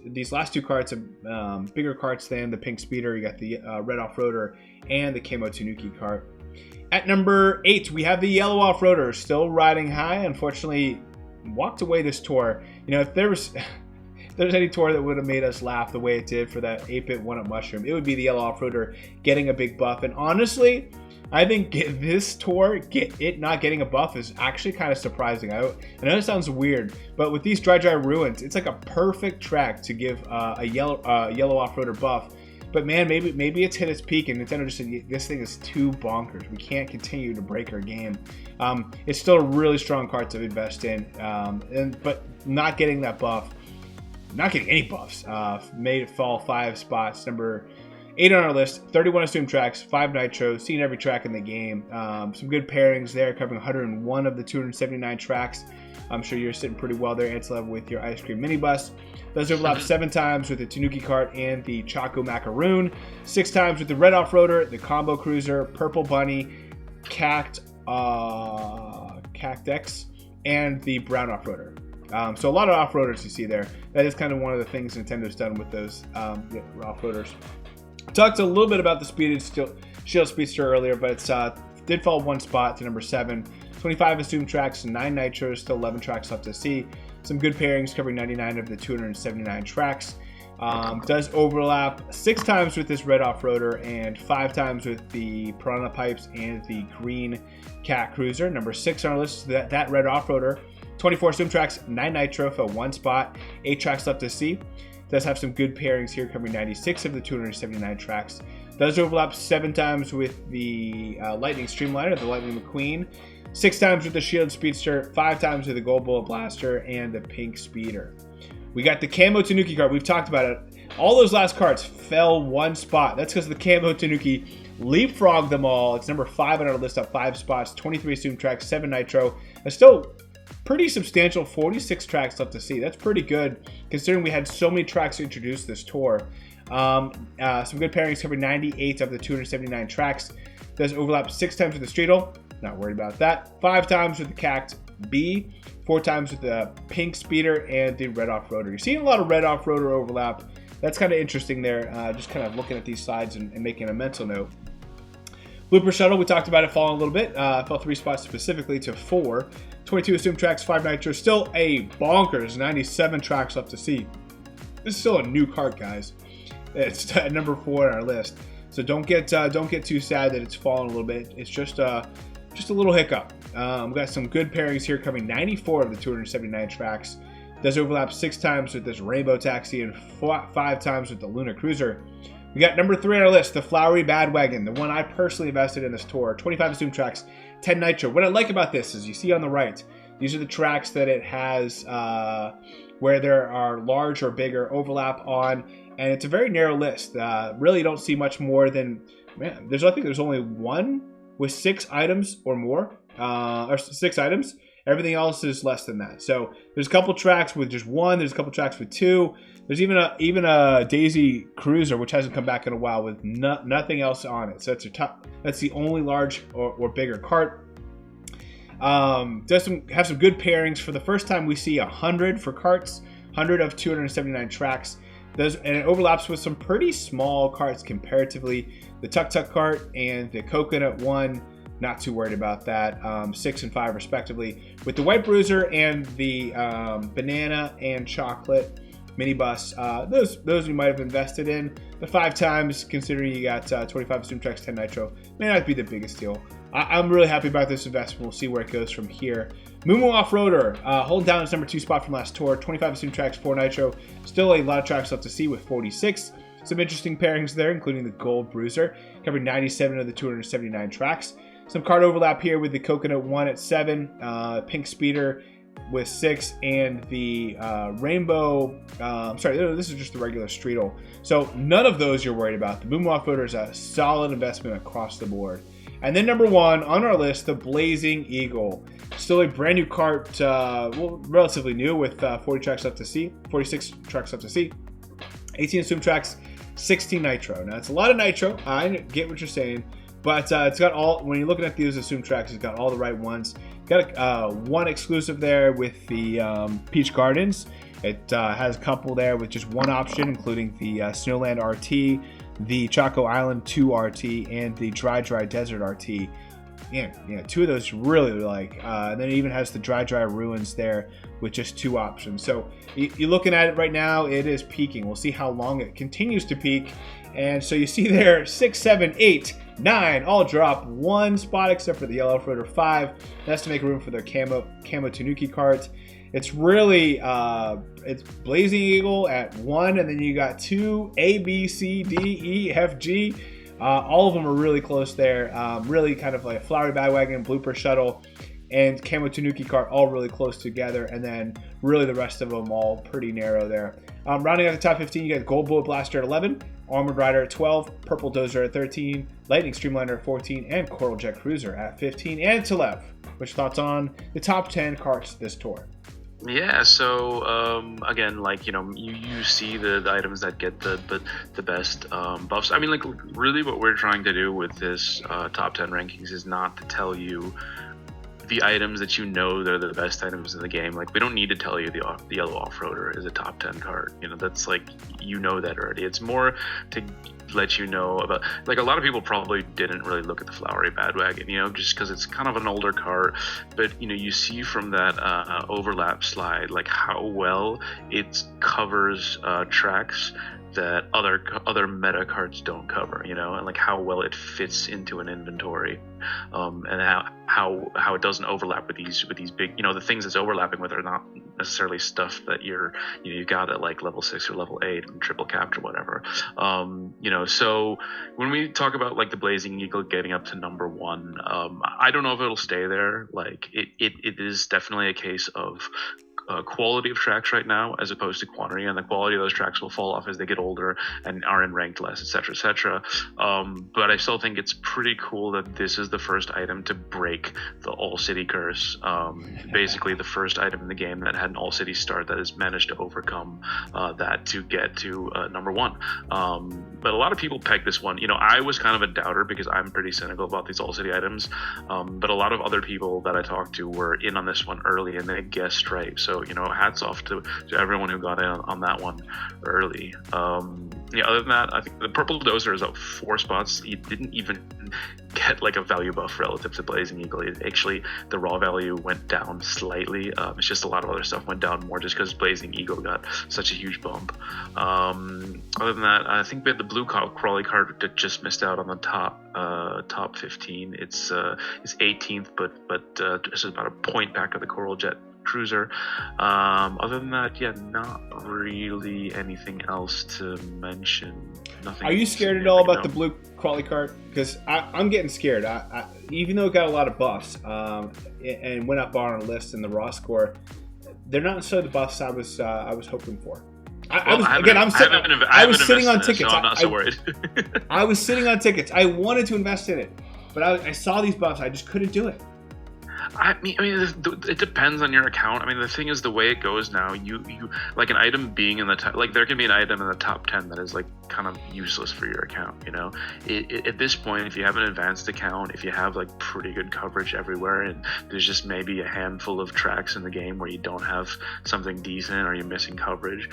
these last 2 carts are bigger carts than the Pink Speeder. You got the Red Off-Roader and the Camo Tanuki cart. At number 8, we have the Yellow Off-Roader, still riding high. Unfortunately, walked away this tour. You know, if there's any tour that would have made us laugh the way it did for that 8-bit 1-up mushroom, it would be the Yellow Off-Roader getting a big buff. And honestly, I think this tour, it not getting a buff is actually kind of surprising. I know it sounds weird, but with these Dry Ruins, it's like a perfect track to give a yellow Off-Roader buff. But man, maybe it's hit its peak, and Nintendo just said, this thing is too bonkers. We can't continue to break our game. It's still a really strong card to invest in, but not getting that buff, not getting any buffs, made it fall 5 spots. Number 8 on our list, 31 assumed tracks, 5 nitro, seen every track in the game. Some good pairings there, covering 101 of the 279 tracks. I'm sure you're sitting pretty well there, Ansel, with your Ice Cream Minibus. Those overlap 7 times with the Tanuki cart and the Choco Macaroon, 6 times with the Red Off-Roader, the Combo Cruiser, Purple Bunny, Cactex, and the Brown Off-Roader. So a lot of off-roaders you see there. That is kind of one of the things Nintendo's done with those off-roaders. Talked a little bit about the Shield Speedster earlier, but it's did fall 1 spot to number 7. 25 assumed tracks, 9 nitros, still 11 tracks left to see. Some good pairings covering 99 of the 279 tracks. Does overlap 6 times with this Red Off-Roader and 5 times with the Piranha Pipes and the Green Cat Cruiser. Number 6 on our list is that Red Off-Roader. 24 assumed tracks, 9 nitro, fell 1 spot, 8 tracks left to see. Does have some good pairings here, covering 96 of the 279 tracks. Does overlap 7 times with the Lightning Streamliner, the Lightning McQueen. 6 times with the Shield Speedster, 5 times with the Gold Bullet Blaster, and the Pink Speeder. We got the Camo Tanuki card. We've talked about it. All those last cards fell 1 spot. That's because the Camo Tanuki leapfrogged them all. It's number 5 on our list, up 5 spots. 23 assumed tracks, 7 nitro. It's still pretty substantial, 46 tracks left to see. That's pretty good, considering we had so many tracks to introduce this tour. Some good pairings covering 98 of the 279 tracks. Does overlap 6 times with the Streetle. Not worried about that. 5 times with the Cact B, 4 times with the Pink Speeder, and the Red Off-Roader. You're seeing a lot of Red Off-Roader overlap. That's kind of interesting there, just kind of looking at these slides and making a mental note. Looper Shuttle, we talked about it falling a little bit. Fell 3 spots specifically to 4. 22 assumed tracks, 5 nitro. Still a bonkers 97 tracks left to see. This is still a new cart, guys. It's at number 4 on our list. So don't get too sad that it's fallen a little bit. It's just a little hiccup. We've got some good pairings here, covering 94 of the 279 tracks. Does overlap 6 times with this Rainbow Taxi and 5 times with the Lunar Cruiser. We got number 3 on our list, the Flowery Badwagon, the one I personally invested in this tour. 25 assumed tracks, 10 nitro. What I like about this is you see on the right, these are the tracks that it has where there are large or bigger overlap on, and it's a very narrow list. Really, you don't see much more than, man, I think there's only one with 6 items or more, or 6 items. Everything else is less than that. So there's a couple tracks with just 1. There's a couple tracks with 2. There's even a Daisy Cruiser, which hasn't come back in a while, with nothing else on it. So that's the only large or bigger cart. Have some good pairings. For the first time, we see 100 for carts, 100 of 279 tracks. And it overlaps with some pretty small carts comparatively. The Tuk Tuk cart and the Coconut one, not too worried about that. 6 and 5 respectively. With the White Bruiser and the Banana and Chocolate minibus, those you might have invested in. The 5 times, considering you got 25 assumed tracks, 10 nitro, may not be the biggest deal. I'm really happy about this investment. We'll see where it goes from here. Moo Off-Roader, holding down its number 2 spot from last tour. 25 assumed tracks, 4 nitro. Still a lot of tracks left to see with 46. Some interesting pairings there, including the Gold Bruiser, covering 97 of the 279 tracks. Some card overlap here with the Coconut 1 at 7, Pink Speeder with 6, and the Rainbow, this is just the regular Streetle. So none of those you're worried about. The Moo Off-Roader is a solid investment across the board. And then number 1 on our list, the Blazing Eagle. Still a brand new cart, relatively new, with 46 tracks left to see. 18 assumed tracks, 16 nitro. Now, it's a lot of nitro. I get what you're saying. But it's got all, when you're looking at these assumed tracks, it's got all the right ones. Got one exclusive there with the Peach Gardens. It has a couple there with just one option, including the Snowland RT, the Choco Island 2 RT, and the Dry Desert RT. Yeah, 2 of those really like. And then it even has the Dry Ruins there with just 2 options. So you're looking at it right now, it is peaking. We'll see how long it continues to peak. And so you see there 6, 7, 8, 9 all drop 1 spot except for the Yellow Off-Roader 5. That's to make room for their camo Tanuki cart. It's really it's Blazing Eagle at 1, and then you got 2 A, B, C, D, E, F, G. All of them are really close there. Really kind of like a Flowery Badwagon, Blooper Shuttle, and Camo Tanuki cart all really close together, and then really the rest of them all pretty narrow there. Rounding out the top 15, you got Gold Bullet Blaster at 11, Armored Rider at 12, Purple Dozer at 13, Lightning Streamliner at 14, and Coral Jet Cruiser at 15. And Telev, which thoughts on the top 10 carts this tour? Yeah, so again, like, you see the items that get the best buffs. I mean, like, really what we're trying to do with this top 10 rankings is not to tell you the items that they're the best items in the game. Like, we don't need to tell you the Yellow Off-Roader is a top 10 card. That's like, that already. It's more to let you know about, like, a lot of people probably didn't really look at the Flowery Badwagon, just because it's kind of an older cart. But you see from that overlap slide, like, how well it covers tracks that other meta cards don't cover, and like how well it fits into an inventory, and how it doesn't overlap with these big, the things it's overlapping with are not necessarily stuff that you got at like level 6 or level 8 and triple capped or whatever. So when we talk about like the Blazing Eagle getting up to number 1, I don't know if it'll stay there. Like it is definitely a case of quality of tracks right now as opposed to quantity, and the quality of those tracks will fall off as they get older and are in ranked less, etc., etc. But I still think it's pretty cool that this is the first item to break the all city curse. Basically the first item in the game that had an all city start that has managed to overcome that to get to number 1. But a lot of people peg this one. I was kind of a doubter because I'm pretty cynical about these all city items, but a lot of other people that I talked to were in on this one early and they guessed right. So hats off to everyone who got in on that one early. Other than that, I think the Purple Dozer is up 4 spots. He didn't even get like a value buff relative to Blazing Eagle. Actually, the raw value went down slightly. It's just a lot of other stuff went down more just because Blazing Eagle got such a huge bump. Other than that, I think we had the Blue Crawley card that just missed out on the top 15. It's 18th, but it's about a point back of the Coral Jet cruiser. Other than that, yeah, not really anything else to mention. Nothing. Are you scared at all about the blue quality cart? Because I'm getting scared. Even though it got a lot of buffs and went up on our list in the raw score, they're not necessarily the buffs I was hoping for. I was sitting on tickets. So I'm not so worried. I was sitting on tickets. I wanted to invest in it, but I saw these buffs. I just couldn't do it. I mean, it depends on your account. I mean, the thing is, the way it goes now, you like an item being in the top, like there can be an item in the top 10 that is like kind of useless for your account. You know, at this point, if you have an advanced account, if you have like pretty good coverage everywhere, and there's just maybe a handful of tracks in the game where you don't have something decent or you're missing coverage,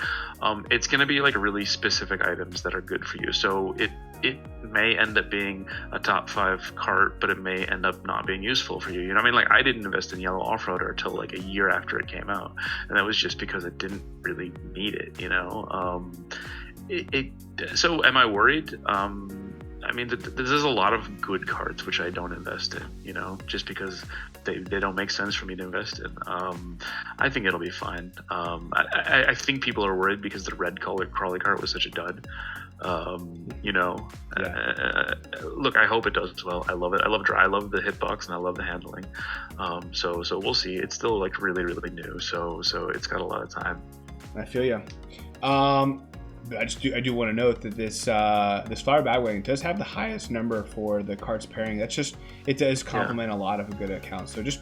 it's going to be like really specific items that are good for you. So it may end up being a top 5 cart, but it may end up not being useful for you. You know what I mean? Like I didn't invest in Yellow Off-Roader until like a year after it came out, and that was just because I didn't really need it. You know, so am I worried? I mean, there's a lot of good cards which I don't invest in, you know, just because they don't make sense for me to invest in. I think it'll be fine. I think people are worried because the red crawly cart was such a dud. You know, look, I hope it does as well. I love it. I love the hitbox and I love the handling. So we'll see. It's still like really, really new. So it's got a lot of time. I feel you. I do want to note that this Flower Bagwagon does have the highest number for the carts pairing. It does complement a lot of a good account. So just,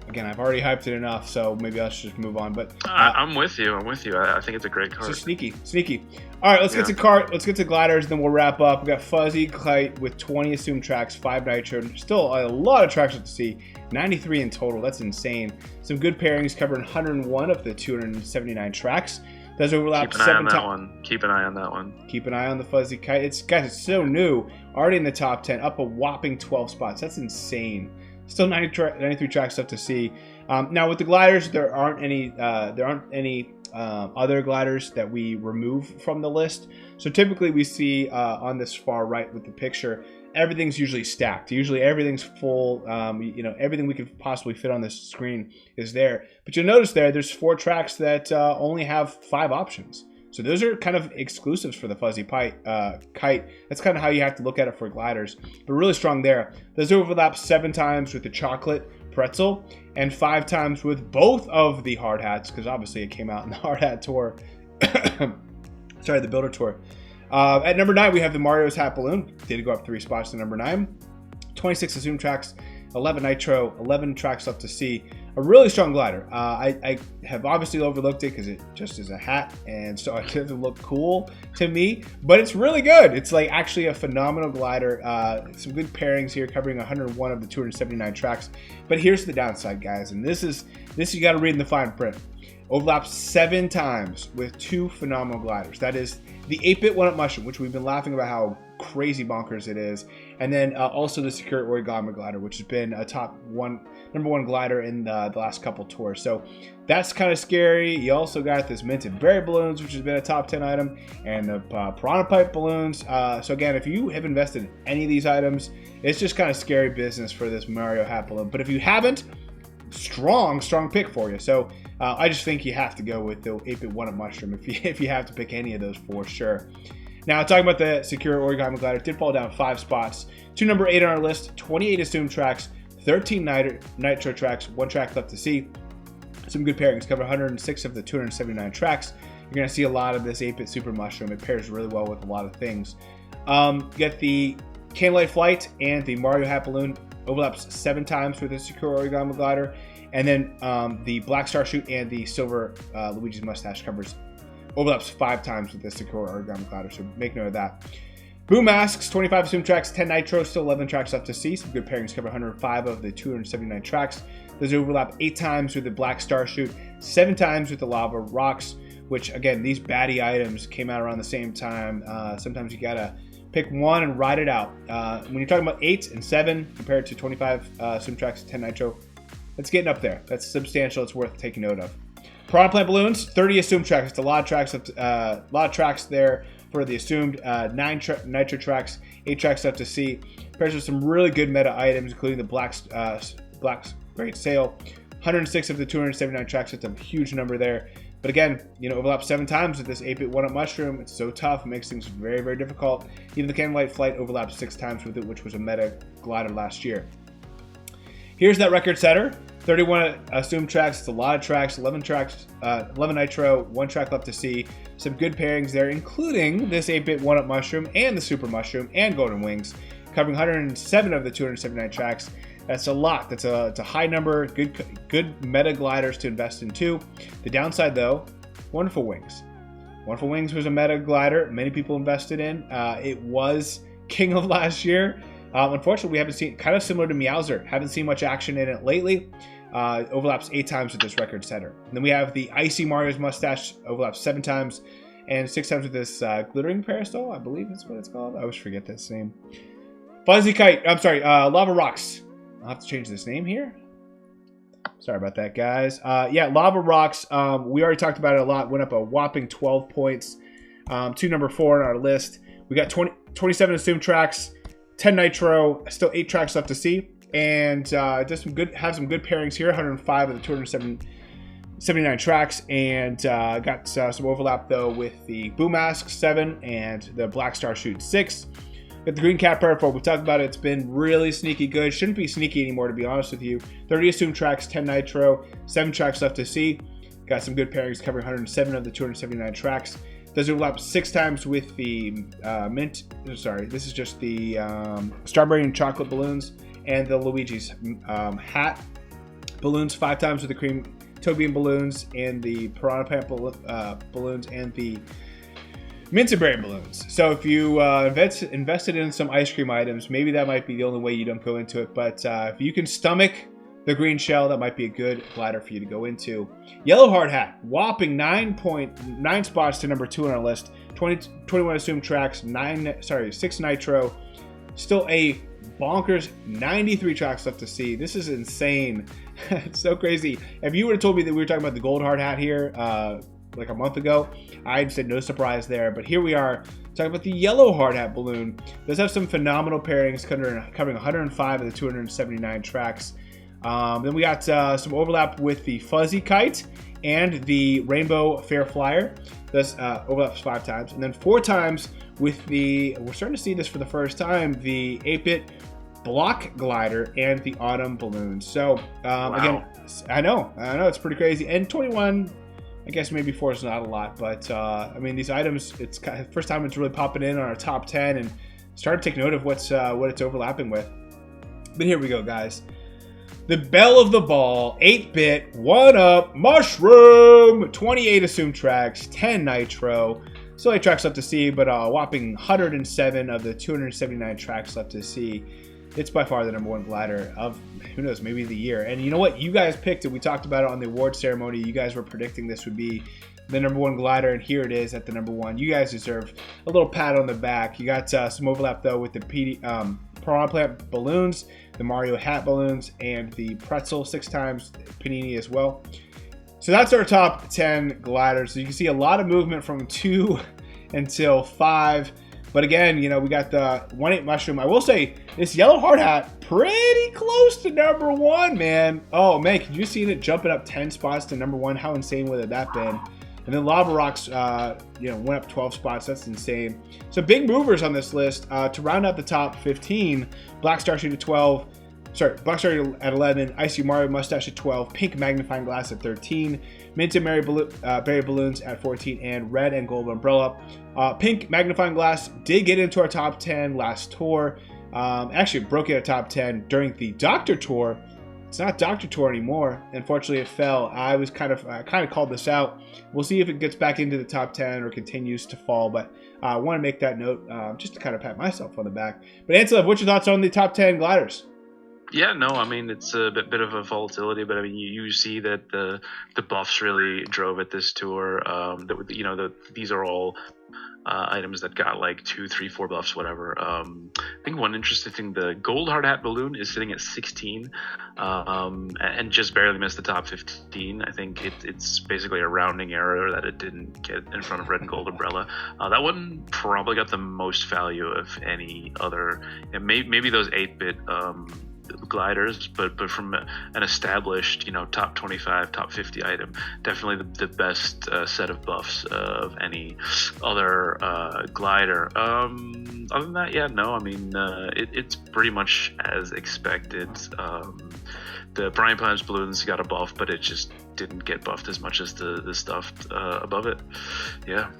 again, I've already hyped it enough, so maybe let's just move on. But I'm with you. I think it's a great card. So sneaky. All right, let's get to cart. Let's get to gliders, then we'll wrap up. We got Fuzzy Kite with 20 assumed tracks, 5 nitro. Still a lot of tracks to see. 93 in total. That's insane. Some good pairings covering 101 of the 279 tracks. Does overlap 7 times. Keep an eye on that one. Keep an eye on the Fuzzy Kite. It's so new. Already in the top 10, up a whopping 12 spots. That's insane. Still 93 tracks left to see. Now with the gliders, there aren't any other gliders that we remove from the list. So typically we see on this far right with the picture, everything's usually stacked. Usually everything's full. You know, everything we could possibly fit on this screen is there. But you'll notice there's 4 tracks that only have 5 options. So those are kind of exclusives for the Fuzzy Kite. That's kind of how you have to look at it for gliders. But really strong there. Those overlap 7 times with the Chocolate Pretzel and 5 times with both of the hard hats, because obviously it came out in the hard hat tour. Sorry, the Builder Tour. At number 9, we have the Mario's Hat Balloon. Did go up 3 spots to number 9. 26 assumed tracks, 11 nitro, 11 tracks left to see. A really strong glider. I have obviously overlooked it because it just is a hat, and so it doesn't look cool to me, but it's really good. It's like actually a phenomenal glider. Some good pairings here, covering 101 of the 279 tracks. But here's the downside, guys, and this you got to read in the fine print. Overlaps 7 times with 2 phenomenal gliders. That is the 8-bit 1-up mushroom, which we've been laughing about how crazy bonkers it is, and then also the Secure Origami glider, which has been a number one glider in the last couple tours. So that's kind of scary. You also got this Minted Berry balloons, which has been a top 10 item, and the Piranha Pipe balloons. So again, if you have invested in any of these items, it's just kind of scary business for this Mario Hat balloon. But if you haven't, strong pick for you. So I just think you have to go with the 8-bit 1-up mushroom if you have to pick any of those for sure. Now, talking about the Secure Origami glider, did fall down 5 spots to number 8 on our list. 28 assumed tracks, 13 nitro tracks, 1 track left to see. Some good pairings, cover 106 of the 279 tracks. You're going to see a lot of this 8-bit Super Mushroom. It pairs really well with a lot of things. You get the Candlelight Flight and the Mario Hat Balloon. Overlaps 7 times with the Secure Origami glider. And then the Black Star Shoot and the Silver Luigi's Mustache covers overlaps 5 times with the Secure Origami glider, so make note of that. Boom Masks, 25 assumed tracks, 10 nitro, still 11 tracks left to see. Some good pairings, cover 105 of the 279 tracks. Those overlap 8 times with the Black Star Shoot, 7 times with the Lava Rocks, which again, these baddie items came out around the same time. Sometimes you gotta pick one and ride it out. When you're talking about 8 and 7 compared to 25 assumed tracks, 10 nitro, that's getting up there. That's substantial. It's worth taking note of. Piranha Plant balloons, 30 assumed tracks. It's a lot of tracks there for the assumed. 9 nitro tracks, 8 tracks left to see. Pairs with some really good meta items, including the Black Great Sale, 106 of the 279 tracks. It's a huge number there. But again, overlap 7 times with this 8-bit 1-up mushroom. It's so tough. It makes things very, very difficult. Even the Candlelight Flight overlapped 6 times with it, which was a meta glider last year. Here's that record setter. 31 assumed tracks. It's a lot of tracks. 11 nitro. 1 track left to see. Some good pairings there, including this 8-bit 1-up mushroom and the super mushroom and golden wings, covering 107 of the 279 tracks. That's a lot. It's a high number. Good meta gliders to invest in too. The downside though, Wonderful Wings. Wonderful Wings was a meta glider many people invested in. It was king of last year. Unfortunately, we haven't seen, kind of similar to Meowser, haven't seen much action in it lately. Overlaps 8 times with this record setter. And then we have the Icy Mario's Mustache, overlaps 7 times and 6 times with this Glittering Parasol, I believe that's what it's called. I always forget this name. Fuzzy Kite, I'm sorry, Lava Rocks. I'll have to change this name here. Sorry about that, guys. Yeah, Lava Rocks, we already talked about it a lot. Went up a whopping 12 points to number 4 on our list. We got 27 assumed tracks, 10 nitro, still 8 tracks left to see. And have some good pairings here. 105 of the 279 tracks. And got some overlap, though, with the Boom Mask 7 and the Black Star Shoot 6. Got the Green Cat Paraport. We talked about it. It's been really sneaky good. Shouldn't be sneaky anymore, to be honest with you. 30 assumed tracks, 10 nitro, 7 tracks left to see. Got some good pairings covering 107 of the 279 tracks. Does overlap 6 times with the this is just the Strawberry and Chocolate balloons and the Luigi's hat balloons. 5 times with the Cream Toby and balloons and the Piranha Plant balloons and the Mint and Berry balloons. So if you invested in some ice cream items, maybe that might be the only way you don't go into it. But if you can stomach the green shell, that might be a good glider for you to go into. Yellow Hard Hat, whopping 9 spots to number 2 on our list. 21 assumed tracks, 6 nitro. Still a bonkers 93 tracks left to see. This is insane. It's so crazy. If you would have told me that we were talking about the gold hard hat here like a month ago, I'd say no surprise there. But here we are talking about the yellow hard hat balloon. Does have some phenomenal pairings covering 105 of the 279 tracks. Then we got some overlap with the Fuzzy Kite and the Rainbow Fair Flyer. This overlaps 5 times. And then 4 times with we're starting to see this for the first time, the 8-bit Block Glider and the Autumn Balloon. So, wow. Again, I know, it's pretty crazy. And 21, I guess maybe 4 is not a lot, but I mean, these items, it's kind of first time it's really popping in on our top 10 and start to take note of what it's overlapping with. But here we go, guys. The belle of the ball, 8-bit, 1-up, mushroom, 28 assumed tracks, 10 nitro. Still 8 tracks left to see, but a whopping 107 of the 279 tracks left to see. It's by far the number 1 glider of, who knows, maybe the year. And you know what? You guys picked it. We talked about it on the award ceremony. You guys were predicting this would be the number 1 glider, and here it is at the number 1. You guys deserve a little pat on the back. You got some overlap, though, with the Piranha Plant balloons, the Mario hat balloons, and the pretzel 6 times, panini as well. So that's our top 10 gliders. So you can see a lot of movement from 2 until 5. But again, we got the 1-8 mushroom. I will say this yellow hard hat pretty close to number 1, man. Oh man, can you see it jumping up 10 spots to number 1? How insane would that been? And then Lava Rocks, went up 12 spots. That's insane. So big movers on this list to round out the top 15. Black Star Shoot at 12. Black Star at 11, Icy Mario Mustache at 12, Pink Magnifying Glass at 13, Mint and Berry Balloons at 14, and Red and Gold Umbrella. Pink Magnifying Glass did get into our top 10 last tour. Actually broke it at top 10 during the Doctor Tour. It's not Doctor Tour anymore. Unfortunately, it fell. I kind of called this out. We'll see if it gets back into the top 10 or continues to fall, but I want to make that note just to kind of pat myself on the back. But Anselm, what's your thoughts on the top 10 gliders? Yeah, no, I mean, it's a bit of a volatility, but I mean, you see that the buffs really drove at this tour. These are all items that got like 2, 3, 4 buffs, whatever. I think one interesting thing, the gold hard hat balloon is sitting at 16 and just barely missed the top 15. I think it's basically a rounding error that it didn't get in front of Red and Gold Umbrella. That one probably got the most value of any other. Maybe those 8-bit gliders, but from an established, top 25, top 50 item, definitely the best set of buffs of any other glider. Other than that, yeah, no, I mean, it's pretty much as expected. The Brian Plans balloons got a buff, but it just didn't get buffed as much as the stuff above it. Yeah.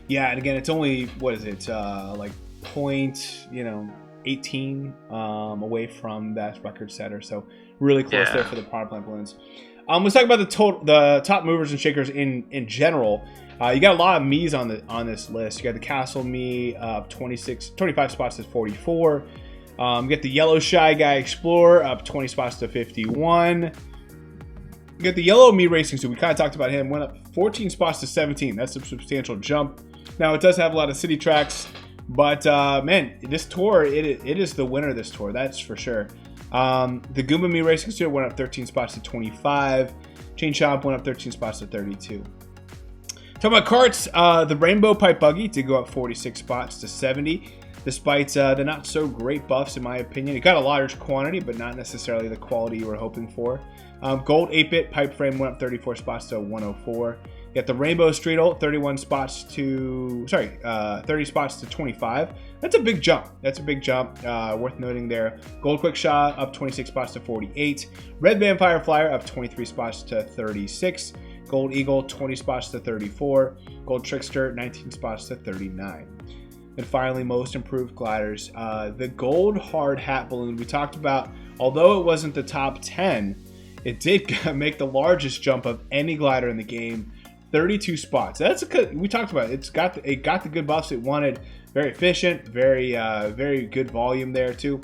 Yeah, and again, it's only, what is it, like point, 18 away from that record setter, so really close there for the Brian Plan balloons. Let's talk about the top movers and shakers in general. You got a lot of Miis on this list. You got the Castle Mii up 25 spots to 44. You get the Yellow Shy Guy Explorer up 20 spots to 51. You get the Yellow Mii Racing Suit. We kind of talked about him. Went up 14 spots to 17. That's a substantial jump. Now, it does have a lot of city tracks. But, man, this tour, it is the winner of this tour. That's for sure. The Goomba Mii Racing Suit went up 13 spots to 25. Chain Chomp went up 13 spots to 32. Talking about carts, the Rainbow Pipe Buggy did go up 46 spots to 70. Despite the not so great buffs, in my opinion. It got a large quantity, but not necessarily the quality you were hoping for. Gold 8-bit pipe frame went up 34 spots to 104. You got the Rainbow Streetle, 30 spots to 25. That's a big jump. Worth noting there. Gold Quickshot up 26 spots to 48. Red Vampire Flyer up 23 spots to 36. Gold Eagle, 20 spots to 34. Gold Trickster, 19 spots to 39. And finally, most improved gliders. The gold hard hat balloon we talked about, although it wasn't the top 10, it did make the largest jump of any glider in the game, 32 spots. We talked about it. It got the good buffs it wanted. Very efficient, very good volume there too.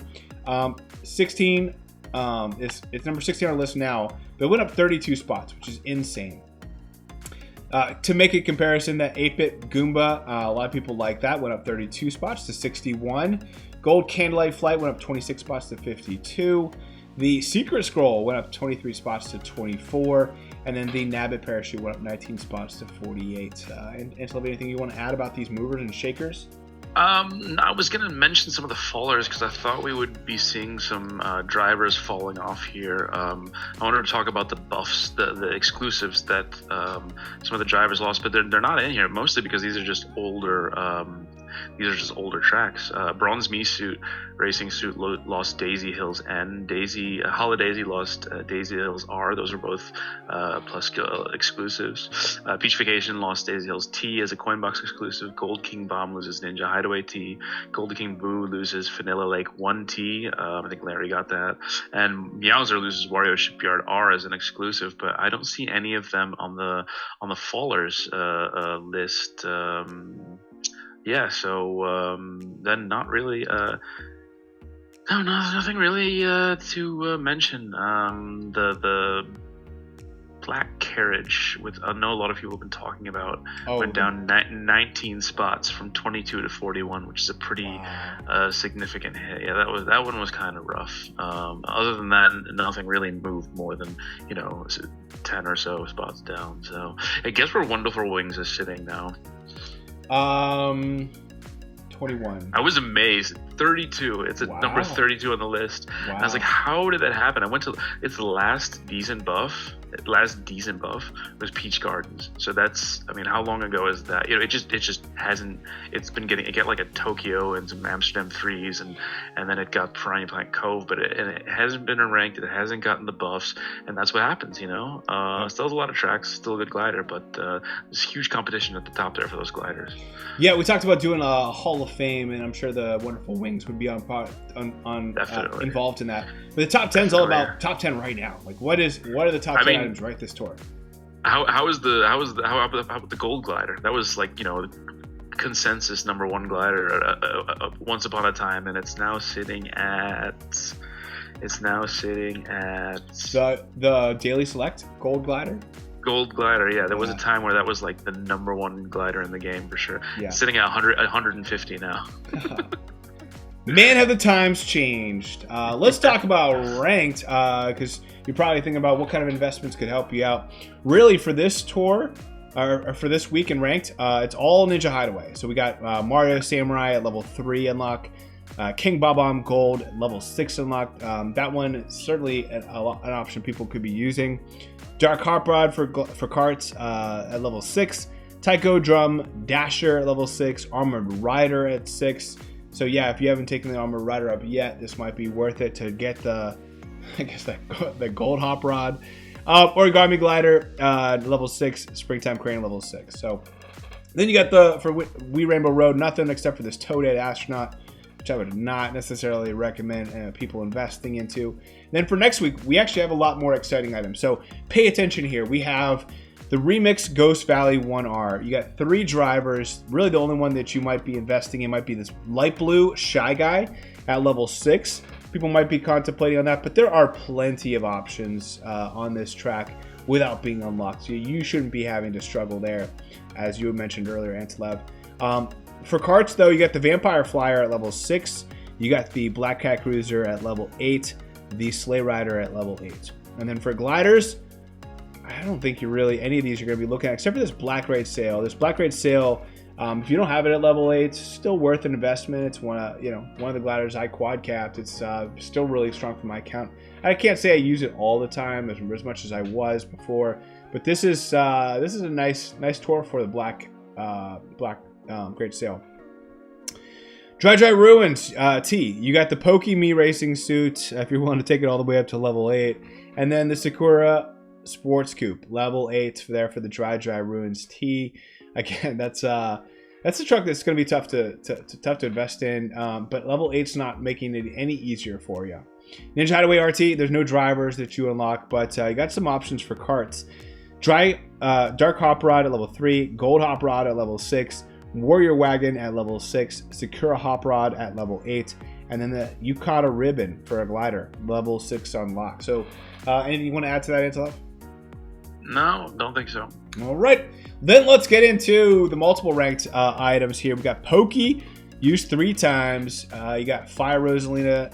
16, it's number 16 on our list now, but it went up 32 spots, which is insane. To make a comparison, that 8-bit Goomba, a lot of people like that, went up 32 spots to 61. Gold Candlelight Flight went up 26 spots to 52. The Secret Scroll went up 23 spots to 24. And then the Nabbit Parachute went up 19 spots to 48. And anything you want to add about these movers and shakers? I was going to mention some of the fallers because I thought we would be seeing some drivers falling off here. I wanted to talk about the buffs, the exclusives that some of the drivers lost, but they're not in here mostly because these are just older. These are just older tracks. Bronze Mii Suit, Racing Suit lost Daisy Hills N. Holidaisy lost Daisy Hills R. Those are both plus exclusives. Peach Vacation lost Daisy Hills T as a Coinbox exclusive. Gold King Bomb loses Ninja Hideaway T. Gold King Boo loses Vanilla Lake 1T. I think Larry got that. And Meowser loses Wario Shipyard R as an exclusive, but I don't see any of them on the fallers list. So then not really. Nothing really to mention. The Black Carriage, I know a lot of people have been talking about, went down 19 spots from 22 to 41, which is a pretty significant hit. Yeah, that one was kind of rough. Other than that, nothing really moved more than 10 or so spots down. So I guess where Wonderful Wings is sitting now. 21. I was amazed. 32. It's number 32 on the list. Wow. And I was like, how did that happen? I went to its last decent buff was Peach Gardens. So that's, how long ago is that? It just hasn't. It's been it got like a Tokyo and some Amsterdam 3s, and then it got Piranha Plant Cove, but it hasn't been ranked. It hasn't gotten the buffs, and that's what happens. Still has a lot of tracks, still a good glider, but there's huge competition at the top there for those gliders. Yeah, we talked about doing a Hall of Fame, and I'm sure the Wonderful Wings would be involved in that. But the top 10 is all about top 10 right now. Like, what are the top 10 items right this tour? How about the Gold Glider? That was like consensus number one glider once upon a time, and it's now sitting at the Daily Select Gold Glider. Gold Glider, yeah. There was a time where that was like the number one glider in the game for sure. Yeah. It's sitting at 150 now. Man, have the times changed. Let's talk about ranked, because you're probably thinking about what kind of investments could help you out. Really, for this tour, or for this week in ranked, it's all Ninja Hideaway. So we got Mario Samurai at level 3 unlock. King Bob-omb Gold, level 6 unlocked. That one is certainly an option people could be using. Dark Hop Rod for Karts at level 6. Taiko Drum Dasher at level 6. Armored Rider at 6. So yeah, if you haven't taken the Armored Rider up yet, this might be worth it to get the, I guess the Gold Hop Rod. Origami Glider level 6. Springtime Crane level 6. So then you got for Wii Rainbow Road, nothing except for this Toadette Astronaut, which I would not necessarily recommend people investing into. Then for next week, we actually have a lot more exciting items. So pay attention here. We have the Remix Ghost Valley 1R. You got 3 drivers. Really the only one that you might be investing in might be this light blue Shy Guy at level 6. People might be contemplating on that, but there are plenty of options on this track without being unlocked. So you shouldn't be having to struggle there, as you had mentioned earlier, Antilev. For karts, though, you got the Vampire Flyer at level 6. You got the Black Cat Cruiser at level 8. The Sleigh Rider at level 8. And then for gliders, I don't think any of these you're going to be looking at, except for this Black Raid Sail. This Black Raid Sail, if you don't have it at level 8, it's still worth an investment. It's one of the gliders I quad capped. It's still really strong for my account. I can't say I use it all the time as much as I was before, but this is a nice tour for the Black Great Sail. Dry Ruins T. You got the Pokemon Racing Suit if you want to take it all the way up to level 8, and then the Sakura Sports Coupe level 8 there for the Dry Ruins T. Again, that's a truck that's going to be tough to invest in, but level 8's not making it any easier for you. Ninja Hideaway RT. There's no drivers that you unlock, but you got some options for karts. Dark Hop Rod at level 3, Gold Hop Rod at level 6, Warrior Wagon at level 6, Sakura Hop Rod at level 8, and then the Yukata Ribbon for a glider, level 6 unlock. So, anything you want to add to that, Antilev? No, don't think so. All right, then let's get into the multiple ranked items here. We got Pokey, used 3 times. You got Fire Rosalina,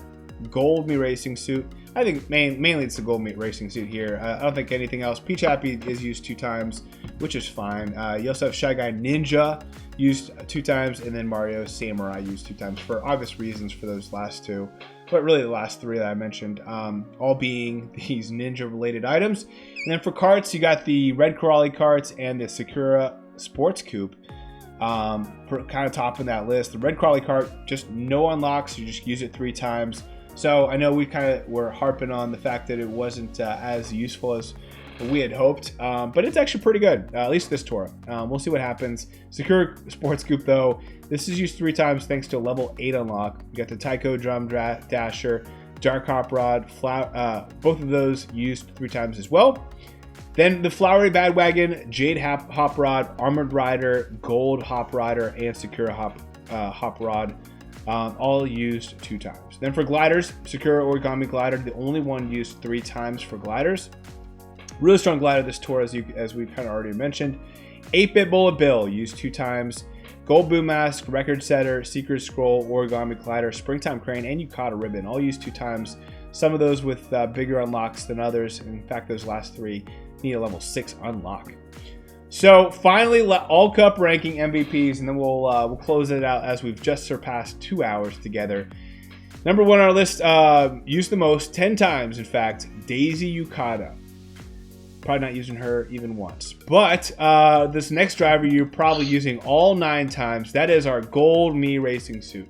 Gold Me Racing Suit. I think mainly it's the Gold Meat Racing Suit here. I don't think anything else. Peach Happy is used 2 times, which is fine. You also have Shy Guy Ninja used 2 times, and then Mario Samurai used 2 times for obvious reasons for those last 2. But really the last 3 that I mentioned, all being these ninja-related items. And then for karts, you got the Red Crawley karts and the Sakura Sports Coupe. For kind of topping that list. The Red Crawley cart, just no unlocks. You just use it 3 times. So I know we kind of were harping on the fact that it wasn't as useful as we had hoped, but it's actually pretty good, at least this tour. We'll see what happens. Sakura Sports Coupe, though, this is used 3 times thanks to a level 8 unlock. You got the Taiko Drum Dasher, Dark Hop Rod, both of those used 3 times as well. Then the Flowery Badwagon, Jade Hop Rod, Armored Rider, Gold Hop Rider, and Sakura Hop Rod, all used 2 times. Then for gliders, Sakura Origami Glider, the only one used 3 times for gliders. Really strong glider this tour, as we've kind of already mentioned. 8-Bit Bullet Bill, used 2 times. Gold Boom Mask, Record Setter, Secret Scroll, Origami Glider, Springtime Crane, and Yukata Ribbon, all used 2 times. Some of those with bigger unlocks than others. In fact, those last 3 need a level 6 unlock. So finally, all cup ranking MVPs, and then we'll close it out as we've just surpassed 2 hours together. Number 1 on our list, used the most, 10 times, in fact, Daisy Yukata. Probably not using her even once. But this next driver you're probably using all 9 times. That is our Gold Me Racing Suit.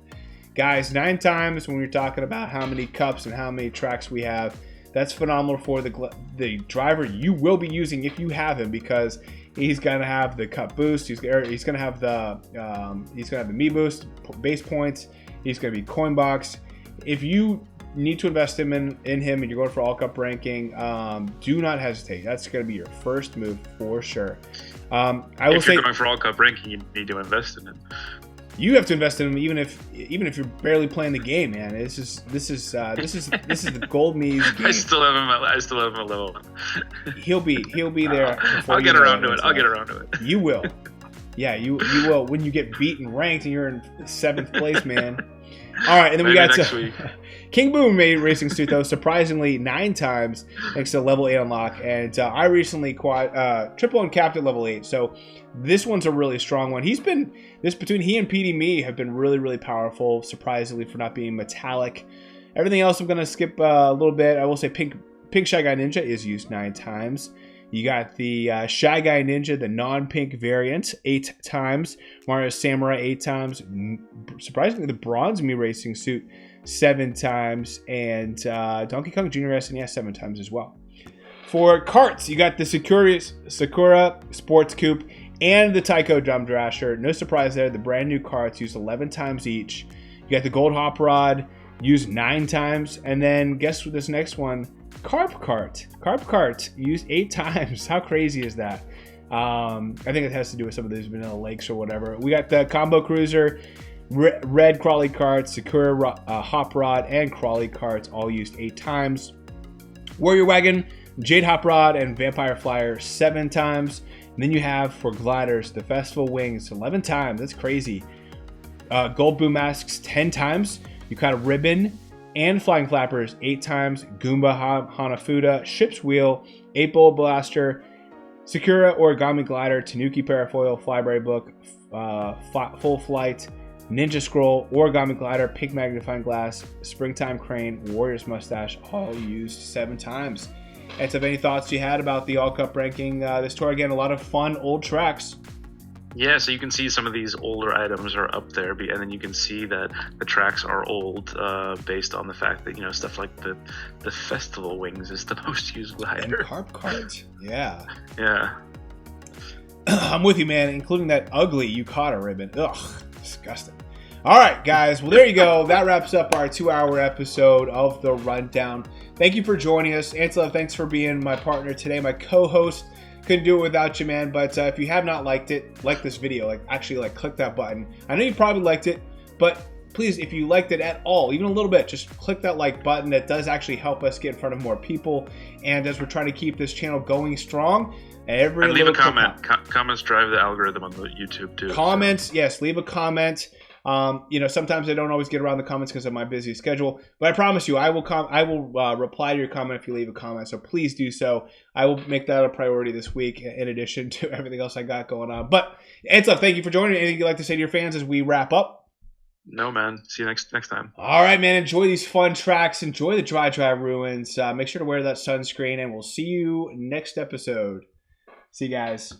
Guys, 9 times when we're talking about how many cups and how many tracks we have. That's phenomenal for the driver you will be using if you have him, because he's gonna have the cup boost. He's gonna have the me boost, base points. He's gonna be coin box. If you need to invest in him and you're going for all cup ranking, do not hesitate. That's going to be your first move for sure. If you're going for all cup ranking, you need to invest in him. You have to invest in him even if you're barely playing the game, man. This is the Gold Me's game. I still have him at level 1. He'll be there. I'll get around to it. You will. Yeah, you will when you get beaten ranked and you're in 7th place, man. All right, and then we Maybe got next week. King Boom made Racing Suit though surprisingly 9 times thanks to level 8 unlock, and I recently triple uncapped at level 8. So this one's a really strong one. He's been between he and PD Me have been really powerful, surprisingly for not being metallic. Everything else I'm gonna skip a little bit. I will say Pink Shy Guy Ninja is used 9 times. You got the Shy Guy Ninja, the non-pink variant, 8 times. Mario Samurai 8 times. Surprisingly, the Bronze Me Racing Suit 7 times. And Donkey Kong Jr. SNES 7 times as well. For karts, you got the Sakura Sports Coupe and the Taiko Dump Drasher. No surprise there. The brand new karts used 11 times each. You got the Gold Hop Rod used 9 times. And then guess what this next one? Carp Kart used 8 times. How crazy is that? I think it has to do with some of these vanilla lakes or whatever. We got the Combo Cruiser, Red Crawly Kart, Sakura Hop Rod, and Crawly Karts all used 8 times. Warrior Wagon, Jade Hop Rod, and Vampire Flyer 7 times. And then you have for gliders the Festival Wings 11 times. That's crazy. Gold Boom Masks 10 times. Yukata Ribbon and Flying Flappers 8 times, Goomba Hanafuda, Ship's Wheel, 8-Bolt Blaster, Sakura Origami Glider, Tanuki Parafoil, Flyberry Book, Full Flight, Ninja Scroll, Origami Glider, Pink Magnifying Glass, Springtime Crane, Warrior's Mustache, all used 7 times. And so, any thoughts you had about the All Cup ranking this tour? Again, a lot of fun old tracks. Yeah, so you can see some of these older items are up there, and then you can see that the tracks are old based on the fact that, stuff like the Festival Wings is the most used glider. And Carp Kart, yeah. Yeah. I'm with you, man, including that ugly Yukata ribbon. Ugh, disgusting. All right, guys. Well, there you go. That wraps up our 2-hour episode of The Rundown. Thank you for joining us. Angela, thanks for being my partner today, my co-host. Couldn't do it without you, man. But if you have not liked it, like this video. Actually click that button. I know you probably liked it, but please, if you liked it at all, even a little bit, just click that like button. That does actually help us get in front of more people. And as we're trying to keep this channel going strong, and leave a comment. Comments drive the algorithm on the YouTube too. Comments, so. Yes, leave a comment. Sometimes I don't always get around the comments because of my busy schedule, but I promise you, I will reply to your comment if you leave a comment. So please do so. I will make that a priority this week, in addition to everything else I got going on. But Ansel, thank you for joining. Anything you'd like to say to your fans as we wrap up? No, man. See you next time. All right, man. Enjoy these fun tracks. Enjoy the dry ruins. Make sure to wear that sunscreen, and we'll see you next episode. See you guys.